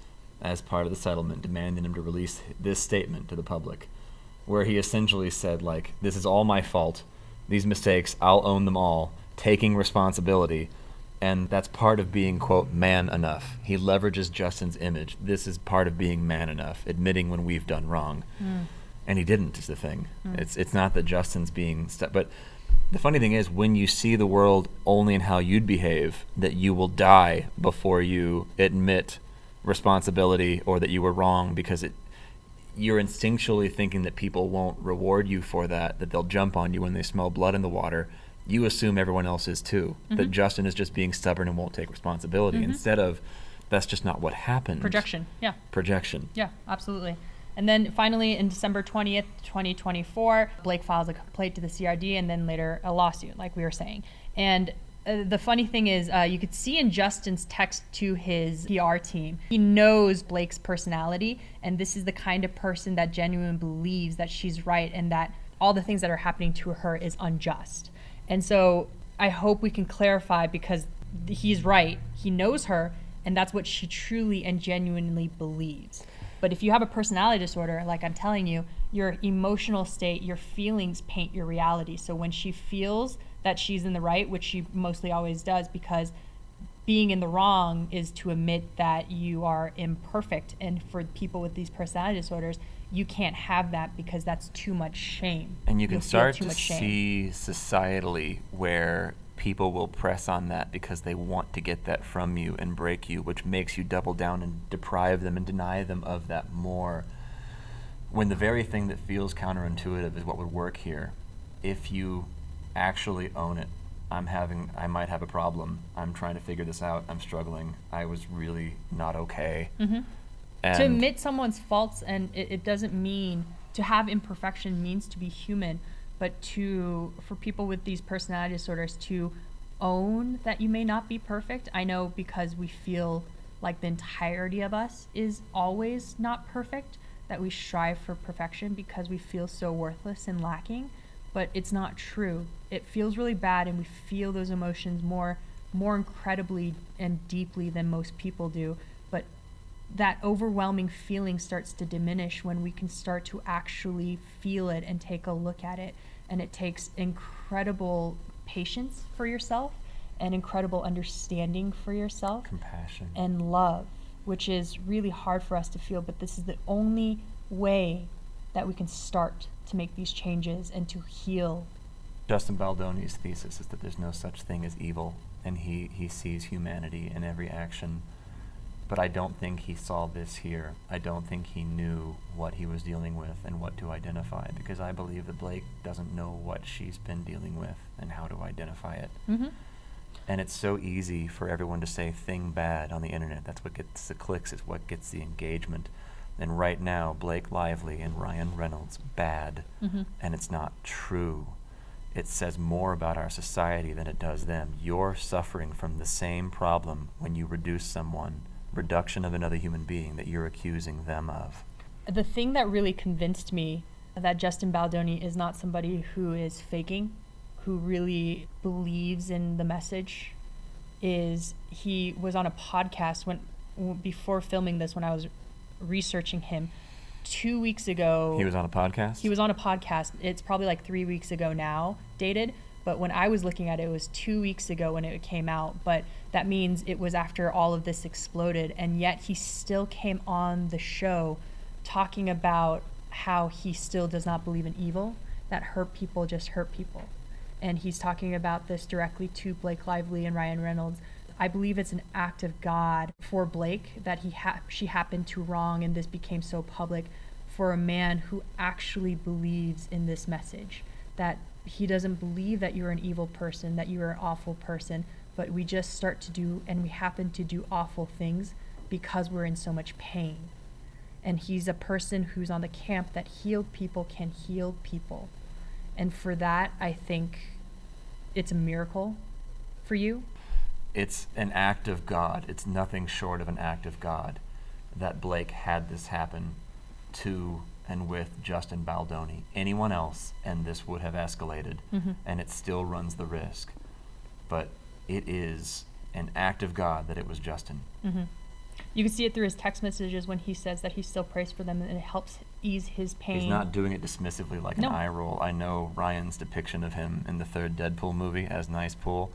as part of the settlement, demanding him to release this statement to the public, where he essentially said, like, this is all my fault. These mistakes, I'll own them all, taking responsibility. And that's part of being, quote, man enough. He leverages Justin's image. This is part of being man enough, admitting when we've done wrong. And he didn't, is the thing. It's not that Justin's being but the funny thing is, when you see the world only in how you'd behave, that you will die before you admit responsibility or that you were wrong, because you're instinctually thinking that people won't reward you for that they'll jump on you when they smell blood in the water. You assume everyone else is too, that Justin is just being stubborn and won't take responsibility, instead of that's just not what happened. Projection. Yeah, absolutely. And then finally, in December 20th, 2024, Blake files a complaint to the CRD and then later a lawsuit, like we were saying. And the funny thing is, you could see in Justin's text to his PR team, he knows Blake's personality, and this is the kind of person that genuinely believes that she's right and that all the things that are happening to her is unjust. And so I hope we can clarify, because he's right. He knows her, and that's what she truly and genuinely believes. But if you have a personality disorder, like I'm telling you, your emotional state, your feelings paint your reality. So when she feels that she's in the right, which she mostly always does, because being in the wrong is to admit that you are imperfect. And for people with these personality disorders, you can't have that because that's too much shame. And you can start to see societally where people will press on that because they want to get that from you and break you, which makes you double down and deprive them and deny them of that more. When the very thing that feels counterintuitive is what would work here. If you actually own it, I might have a problem. I'm trying to figure this out. I'm struggling. I was really not okay. To admit someone's faults, and it doesn't mean to have imperfection means to be human, but for people with these personality disorders to own that you may not be perfect. I know, because we feel like the entirety of us is always not perfect, that we strive for perfection because we feel so worthless and lacking, but it's not true. It feels really bad, and we feel those emotions more incredibly and deeply than most people do, but that overwhelming feeling starts to diminish when we can start to actually feel it and take a look at it. And it takes incredible patience for yourself and incredible understanding for yourself. Compassion. And love, which is really hard for us to feel, but this is the only way that we can start to make these changes and to heal. Justin Baldoni's thesis is that there's no such thing as evil, and he sees humanity in every action. But I don't think he saw this here. I don't think he knew what he was dealing with and what to identify, because I believe that Blake doesn't know what she's been dealing with and how to identify it. Mm-hmm. And it's so easy for everyone to say thing bad on the internet. That's what gets the clicks, it's what gets the engagement. And right now, Blake Lively and Ryan Reynolds, bad. Mm-hmm. And it's not true. It says more about our society than it does them. You're suffering from the same problem when you reduce someone, reduction of another human being, that you're accusing them of. The thing that really convinced me that Justin Baldoni is not somebody who is faking, who really believes in the message, is he was on a podcast before filming this, when I was researching him 2 weeks ago. He was on a podcast? He was on a podcast. It's probably like 3 weeks ago now, dated. But when I was looking at it, it was 2 weeks ago when it came out. But that means it was after all of this exploded. And yet he still came on the show talking about how he still does not believe in evil, that hurt people just hurt people. And he's talking about this directly to Blake Lively and Ryan Reynolds. I believe it's an act of God for Blake that she happened to wrong, and this became so public, for a man who actually believes in this message, that he doesn't believe that you're an evil person, that you're an awful person, but we just start to do, and we happen to do awful things because we're in so much pain. And he's a person who's on the camp that healed people can heal people. And for that, I think it's a miracle for you. It's an act of God. It's nothing short of an act of God that Blake had this happen to and with Justin Baldoni. Anyone else, and this would have escalated, and it still runs the risk. But it is an act of God that it was Justin. Mm-hmm. You can see it through his text messages when he says that he still prays for them, and it helps ease his pain. He's not doing it dismissively like an eye roll. I know Ryan's depiction of him in the third Deadpool movie as Nice Pool.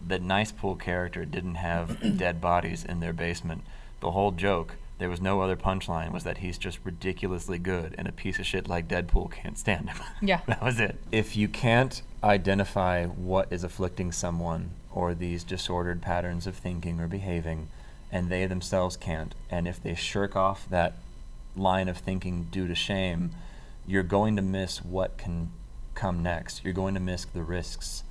The Nice Pool character didn't have dead bodies in their basement. The whole joke, there was no other punchline, was that he's just ridiculously good, and a piece of shit like Deadpool can't stand him. Yeah. That was it. If you can't identify what is afflicting someone, or these disordered patterns of thinking or behaving, and they themselves can't, and if they shirk off that line of thinking due to shame, you're going to miss what can come next. You're going to miss the risks.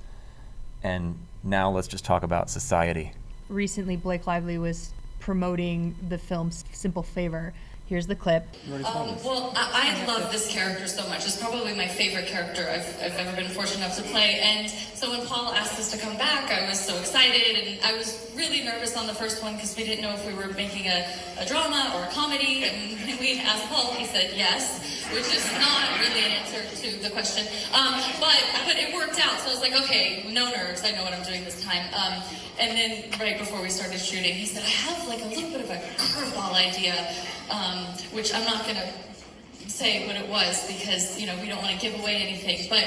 And now let's just talk about society. Recently, Blake Lively was promoting the film Simple Favor. Here's the clip. Well, I love this character so much. It's probably my favorite character I've ever been fortunate enough to play. And so when Paul asked us to come back, I was so excited. And I was really nervous on the first one because we didn't know if we were making a drama or a comedy. And we asked Paul, he said yes, which is not really an answer to the question. But it worked out. So I was like, okay, no nerves. I know what I'm doing this time. And then right before we started shooting, he said, I have like a little bit of a curveball idea. Which I'm not going to say what it was because, we don't want to give away anything, but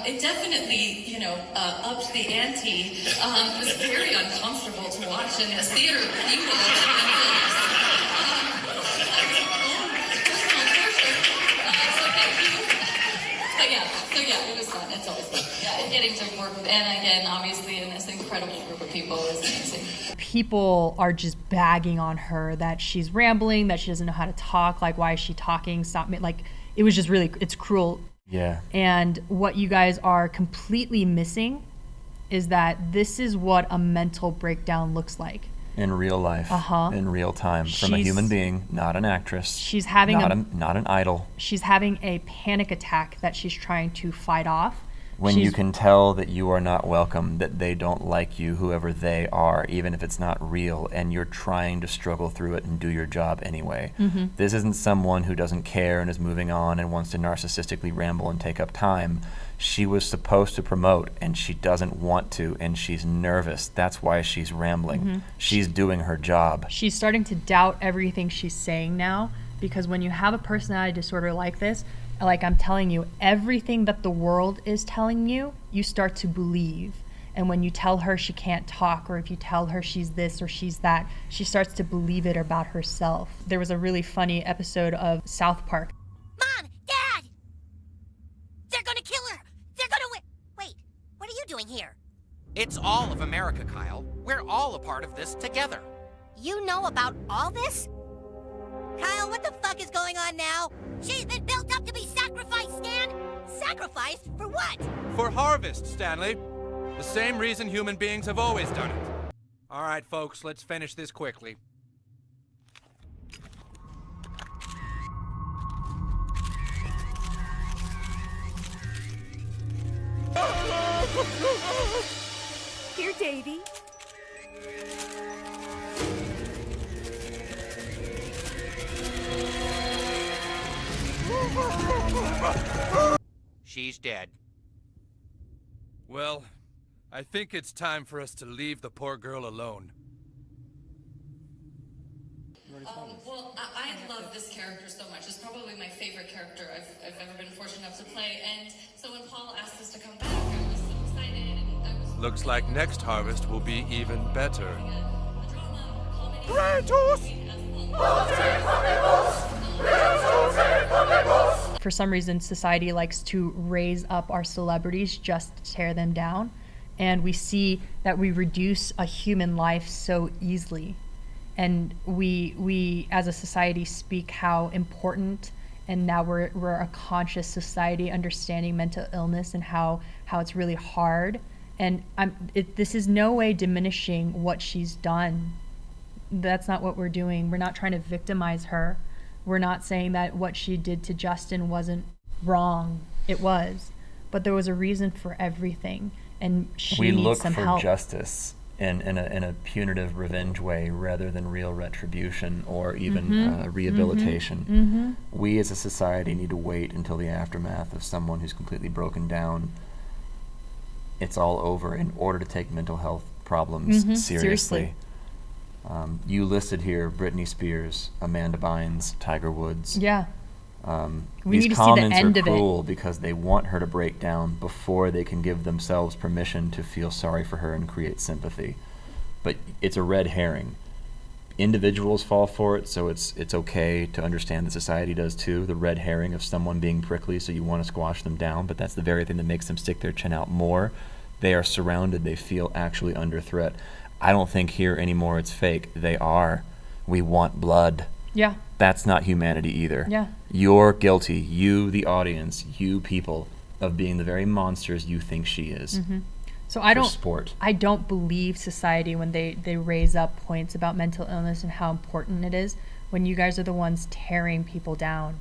it definitely, upped the ante. It was very uncomfortable to watch in this theater. So yeah, it was fun. It's always fun. Yeah, and getting to work with Anna again, obviously, in this incredible group of people is amazing. People are just bagging on her that she's rambling, that she doesn't know how to talk. Like, why is she talking? Stop me. Like, it was just really, it's cruel. Yeah. And what you guys are completely missing is that this is what a mental breakdown looks like. in real life, in real time, from a human being, not an actress. She's having not an idol. She's having a panic attack that she's trying to fight off. When you can tell that you are not welcome, that they don't like you, whoever they are, even if it's not real, and you're trying to struggle through it and do your job anyway. This isn't someone who doesn't care and is moving on and wants to narcissistically ramble and take up time. She was supposed to promote, and she doesn't want to, and she's nervous. That's why she's rambling. She's doing her job. She's starting to doubt everything she's saying now, because when you have a personality disorder like this, like I'm telling you, everything that the world is telling you, you start to believe. And when you tell her she can't talk, or if you tell her she's this or she's that, she starts to believe it about herself. There was a really funny episode of South Park. Mom! Dad! They're gonna kill her! They're gonna wait, what are you doing here? It's all of America, Kyle. We're all a part of this together. You know about all this? Kyle, what the fuck is going on now? She's been built up to be sacrificed, Stan? Sacrificed? For what? For harvest, Stanley. The same reason human beings have always done it. All right, folks, let's finish this quickly. Here, Davy. She's dead. Well, I think it's time for us to leave the poor girl alone. Well, I love this character so much. It's probably my favorite character I've ever been fortunate enough to play. And so when Paul asked us to come back, I was so excited. And I was... Looks like next harvest will be even better. For some reason, society likes to raise up our celebrities just to tear them down. And we see that we reduce a human life so easily. And we as a society speak how important, and now we're a conscious society understanding mental illness and how it's really hard. And this is no way diminishing what she's done. That's not what we're doing. We're not trying to victimize her. We're not saying that what she did to Justin wasn't wrong. It was. But there was a reason for everything. And she needs some help. We look for justice in a punitive revenge way rather than real retribution or even rehabilitation. We as a society need to wait until the aftermath of someone who's completely broken down, it's all over, in order to take mental health problems seriously. You listed here Britney Spears, Amanda Bynes, Tiger Woods. Yeah. We need to see the end of it. These comments are cruel because they want her to break down before they can give themselves permission to feel sorry for her and create sympathy. But it's a red herring. Individuals fall for it, so it's okay to understand that society does too. The red herring of someone being prickly, so you want to squash them down, but that's the very thing that makes them stick their chin out more. They are surrounded. They feel actually under threat. I don't think here anymore it's fake. They are. We want blood. Yeah. That's not humanity either. Yeah. You're guilty, you, the audience, you people, of being the very monsters you think she is. So I don't believe society when they raise up points about mental illness and how important it is, when you guys are the ones tearing people down.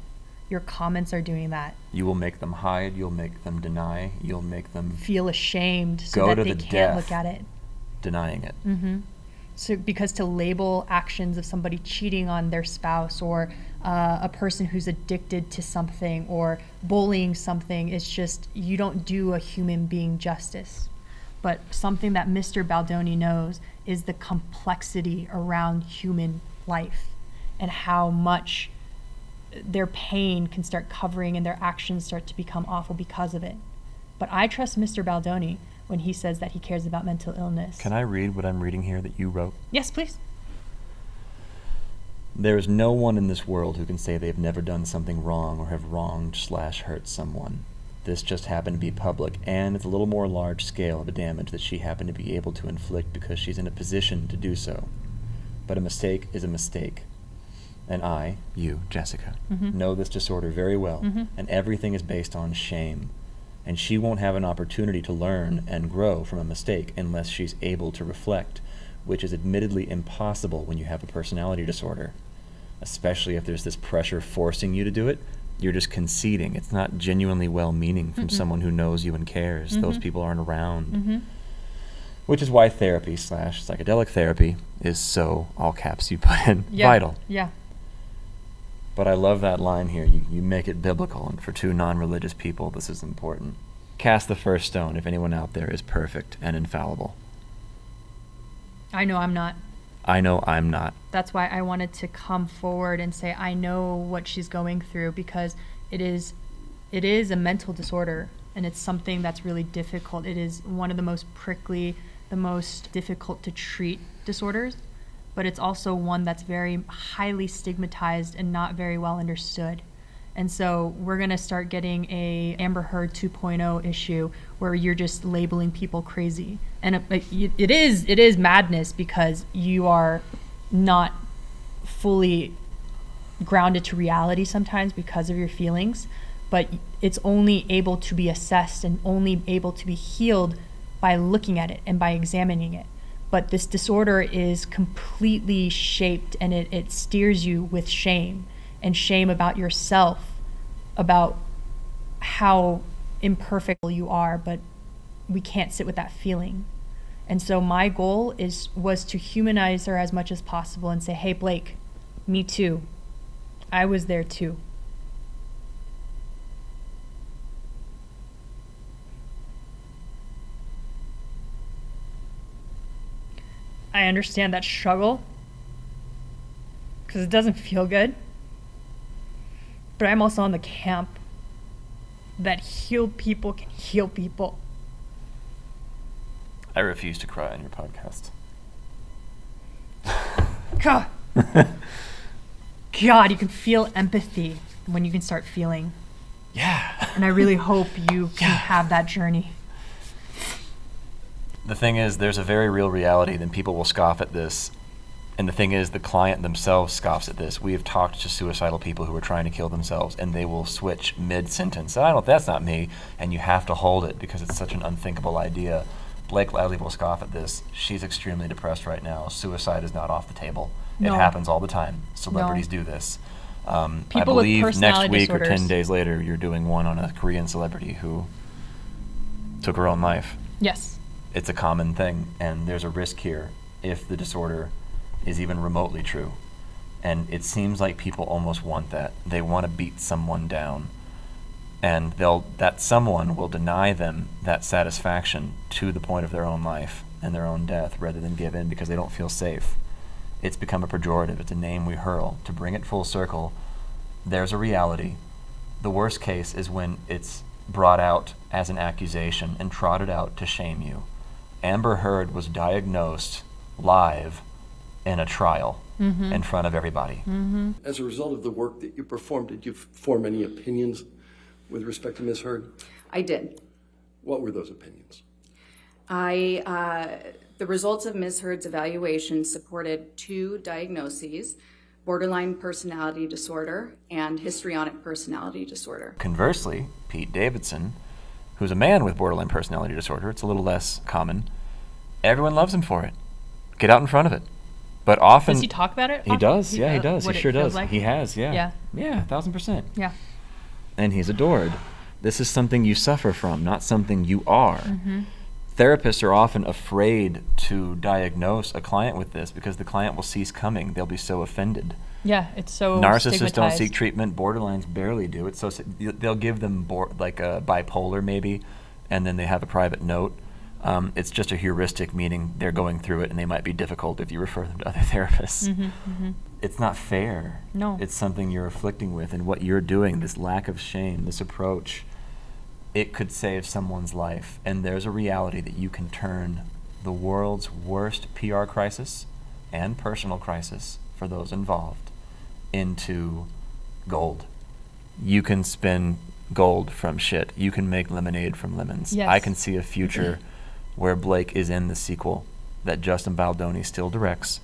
Your comments are doing that. You will make them hide, you'll make them deny, you'll make them feel ashamed so that they can't look at it. Denying it. So because to label actions of somebody cheating on their spouse, or a person who's addicted to something, or bullying something, it's just, you don't do a human being justice. But something that Mr. Baldoni knows is the complexity around human life and how much their pain can start covering and their actions start to become awful because of it. But I trust Mr. Baldoni when he says that he cares about mental illness. Can I read what I'm reading here that you wrote? Yes, please. There is no one in this world who can say they've never done something wrong or have wronged/hurt someone. This just happened to be public, and it's a little more large scale of a damage that she happened to be able to inflict because she's in a position to do so. But a mistake is a mistake. And I, you, Jessica, know this disorder very well, and everything is based on shame. And she won't have an opportunity to learn and grow from a mistake unless she's able to reflect. which is admittedly impossible when you have a personality disorder, especially if there's this pressure forcing you to do it. You're just conceding. It's not genuinely well-meaning from someone who knows you and cares. Those people aren't around. Which is why therapy / psychedelic therapy is so, all caps you put in, vital. Yeah. But I love that line here. You make it biblical, and for 2 non-religious people, this is important. Cast the first stone if anyone out there is perfect and infallible. I know I'm not. I know I'm not. That's why I wanted to come forward and say I know what she's going through, because it is a mental disorder, and it's something that's really difficult. It is one of the most prickly, the most difficult to treat disorders, but it's also one that's very highly stigmatized and not very well understood. And so we're going to start getting a Amber Heard 2.0 issue where you're just labeling people crazy. And it is madness, because you are not fully grounded to reality sometimes because of your feelings, but it's only able to be assessed and only able to be healed by looking at it and by examining it. But this disorder is completely shaped, and it steers you with shame, and shame about yourself, about how imperfect you are, but we can't sit with that feeling. And so my goal was to humanize her as much as possible and say, hey, Blake, me too. I was there too. I understand that struggle, because it doesn't feel good. But I'm also on the camp that healed people can heal people. I refuse to cry on your podcast. God. God, you can feel empathy when you can start feeling. Yeah. And I really hope you can have that journey. The thing is, there's a very real reality, then people will scoff at this. And the thing is, the client themselves scoffs at this. We have talked to suicidal people who are trying to kill themselves, and they will switch mid-sentence. That's not me. And you have to hold it because it's such an unthinkable idea. Blake Lively will scoff at this. She's extremely depressed right now. Suicide is not off the table. No. It happens all the time. Celebrities do this. I People with believe personality next week disorders. or 10 days later, you're doing one on a Korean celebrity who took her own life. Yes. It's a common thing, and there's a risk here if the disorder is even remotely true. And it seems like people almost want that. They want to beat someone down. And that someone will deny them that satisfaction to the point of their own life and their own death rather than give in because they don't feel safe. It's become a pejorative. It's a name we hurl. To bring it full circle, there's a reality. The worst case is when it's brought out as an accusation and trotted out to shame you. Amber Heard was diagnosed live in a trial in front of everybody. As a result of the work that you performed, did you form any opinions with respect to Ms. Heard? I did. What were those opinions? The results of Ms. Heard's evaluation supported 2 diagnoses: borderline personality disorder and histrionic personality disorder. Conversely, Pete Davidson, who's a man with borderline personality disorder, it's a little less common, everyone loves him for it. Get out in front of it. But often... Does he talk about it? He does, yeah, he does. He sure does. Like? He has, yeah. Yeah. 1,000%. Yeah. And he's adored. This is something you suffer from, not something you are. Therapists are often afraid to diagnose a client with this because the client will cease coming. They'll be so offended. Yeah, it's so Narcissists don't seek treatment. Borderlines barely do. It's so they'll give them like a bipolar maybe, and then they have a private note. It's just a heuristic, meaning they're going through it and they might be difficult if you refer them to other therapists. It's not fair. No. It's something you're afflicting with, and what you're doing, this lack of shame, this approach, it could save someone's life. And there's a reality that you can turn the world's worst PR crisis and personal crisis for those involved into gold. You can spin gold from shit. You can make lemonade from lemons. Yes. I can see a future where Blake is in the sequel that Justin Baldoni still directs,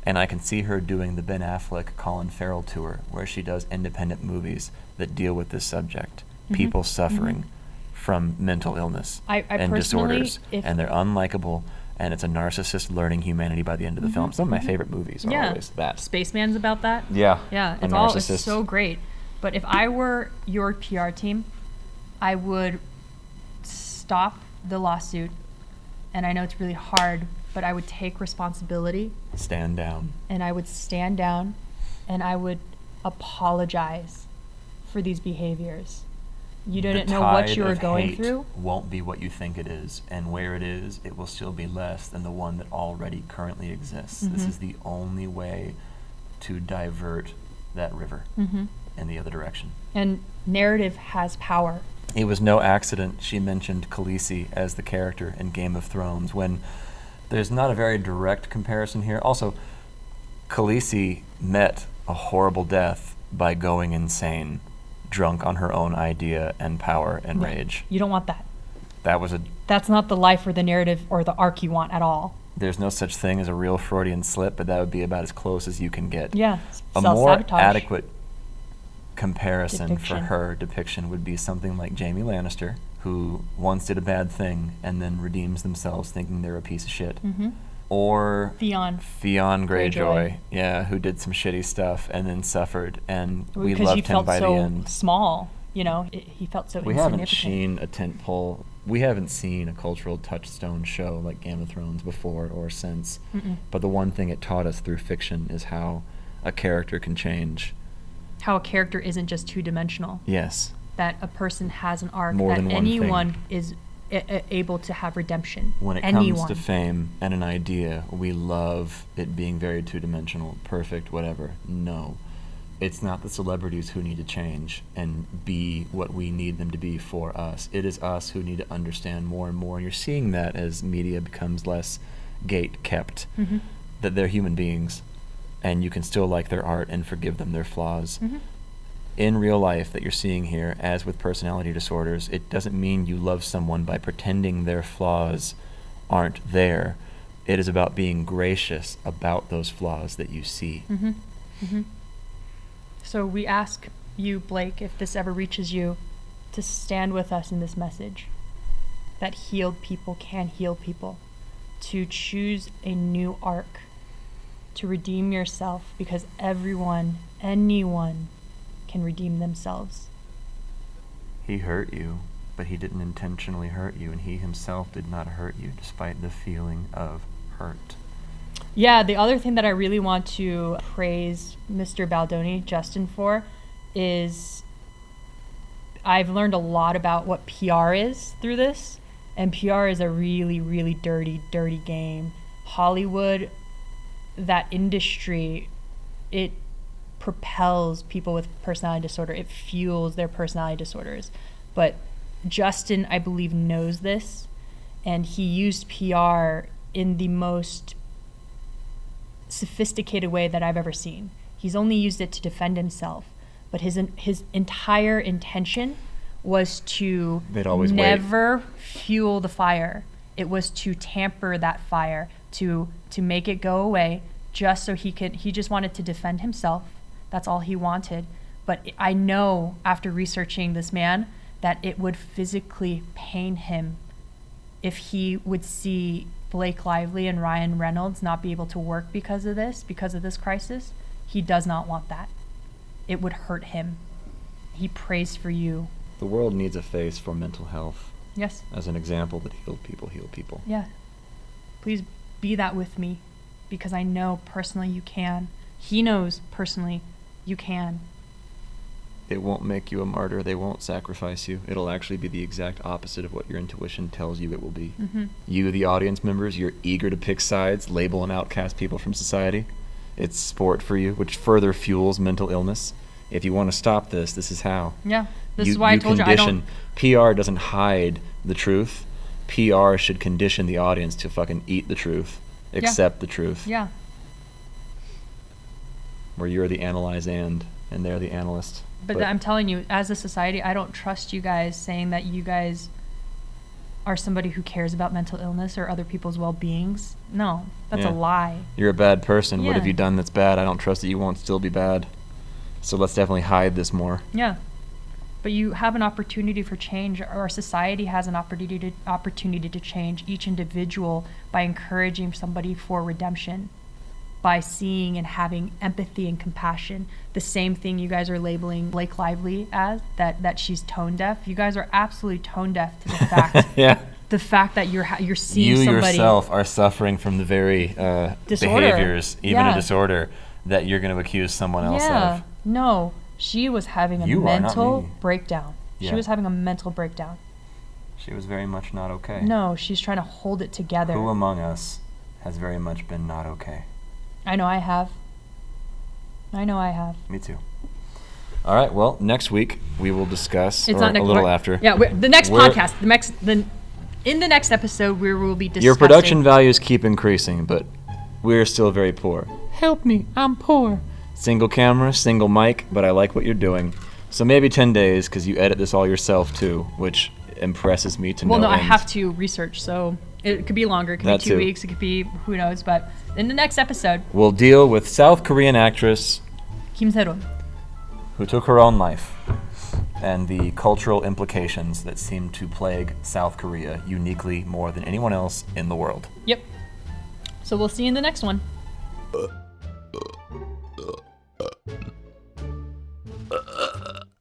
and I can see her doing the Ben Affleck, Colin Farrell tour, where she does independent movies that deal with this subject. People suffering from mental illness I and personally, disorders, and they're unlikable, and it's a narcissist learning humanity by the end of the film. Some of my favorite movies are always that. Spaceman's about that. Yeah. Yeah, it's so great. But if I were your PR team, I would stop the lawsuit, and I know it's really hard, but I would take responsibility. Stand down. And I would stand down, and I would apologize for these behaviors. You didn't know what you were going through. Won't be what you think it is, and where it is, it will still be less than the one that already currently exists. This is the only way to divert that river in the other direction. And narrative has power. It was no accident she mentioned Khaleesi as the character in Game of Thrones, when there's not a very direct comparison here. Also, Khaleesi met a horrible death by going insane, drunk on her own idea and power and rage. You don't want that. That's not the life or the narrative or the arc you want at all. There's no such thing as a real Freudian slip, but that would be about as close as you can get. Yeah, a more adequate comparison for her depiction would be something like Jaime Lannister, who once did a bad thing and then redeems themselves thinking they're a piece of shit. Or Theon Greyjoy, who did some shitty stuff and then suffered, and we loved him by the end. Small, he felt so we insignificant. haven't seen a tentpole. We haven't seen a cultural touchstone show like Game of Thrones before or since. But the one thing it taught us through fiction is how a character can change. How a character isn't just two-dimensional. Yes. That a person has an arc. More that than one anyone thing. is able to have redemption. When it comes to fame and an idea, we love it being very two-dimensional, perfect, whatever. No. It's not the celebrities who need to change and be what we need them to be for us. It is us who need to understand more and more. And you're seeing that as media becomes less gate-kept, that they're human beings, and you can still like their art and forgive them their flaws. In real life that you're seeing here, as with personality disorders, it doesn't mean you love someone by pretending their flaws aren't there. It is about being gracious about those flaws that you see. So we ask you, Blake, if this ever reaches you, to stand with us in this message that healed people can heal people, to choose a new arc, to redeem yourself, because anyone can redeem themselves. He hurt you, but he didn't intentionally hurt you, and he himself did not hurt you despite the feeling of hurt. Yeah, the other thing that I really want to praise Mr. Baldoni, Justin, for is I've learned a lot about what PR is through this, and PR is a really, really dirty, dirty game. Hollywood, that industry, it propels people with personality disorder. It fuels their personality disorders. But Justin, I believe, knows this, and he used PR in the most sophisticated way that I've ever seen. He's only used it to defend himself, but his entire intention was to never fuel the fire. It was to tamper that fire, to make it go away, just so he just wanted to defend himself. That's all he wanted. But I know after researching this man that it would physically pain him if he would see Blake Lively and Ryan Reynolds not be able to work because of this crisis. He does not want that. It would hurt him. He prays for you. The world needs a face for mental health. Yes. As an example that heal people. Yeah. Please be that with me, because I know personally you can. He knows personally you can. It won't make you a martyr. They won't sacrifice you. It'll actually be the exact opposite of what your intuition tells you it will be. You, the audience members, you're eager to pick sides, label and outcast people from society. It's sport for you, which further fuels mental illness. If you want to stop this, this is how. Yeah. This is why I told you I don't... PR doesn't hide the truth. PR should condition the audience to fucking eat the truth, accept the truth. Yeah. Where you're the analyze and they're the analyst. But I'm telling you, as a society, I don't trust you guys saying that you guys are somebody who cares about mental illness or other people's well-beings. No, that's a lie. You're a bad person. What have you done that's bad? I don't trust that you won't still be bad. So let's definitely hide this more. Yeah. But you have an opportunity for change. Our society has an opportunity to change each individual by encouraging somebody for redemption, by seeing and having empathy and compassion. The same thing you guys are labeling Blake Lively as, that she's tone deaf. You guys are absolutely tone deaf to the fact. Yeah. The fact that you're seeing you somebody yourself are suffering from the very behaviors, even a disorder, that you're going to accuse someone else of. No, she was having a mental breakdown. Yeah. She was having a mental breakdown. She was very much not okay. No, she's trying to hold it together. Who among us has very much been not okay? I know I have. Me too. All right, well, next week we will discuss, it's or a little after. Yeah, the next podcast, in the next episode, we will be discussing. Your production values keep increasing, but we're still very poor. Help me, I'm poor. Single camera, single mic, but I like what you're doing. So maybe 10 days, because you edit this all yourself too, which impresses me to no end. Well, no, I have to research, so it could be longer. It could be 2 weeks. It could be, who knows. But in the next episode, we'll deal with South Korean actress Kim Se-ron, who took her own life, and the cultural implications that seem to plague South Korea uniquely more than anyone else in the world. Yep. So we'll see you in the next one.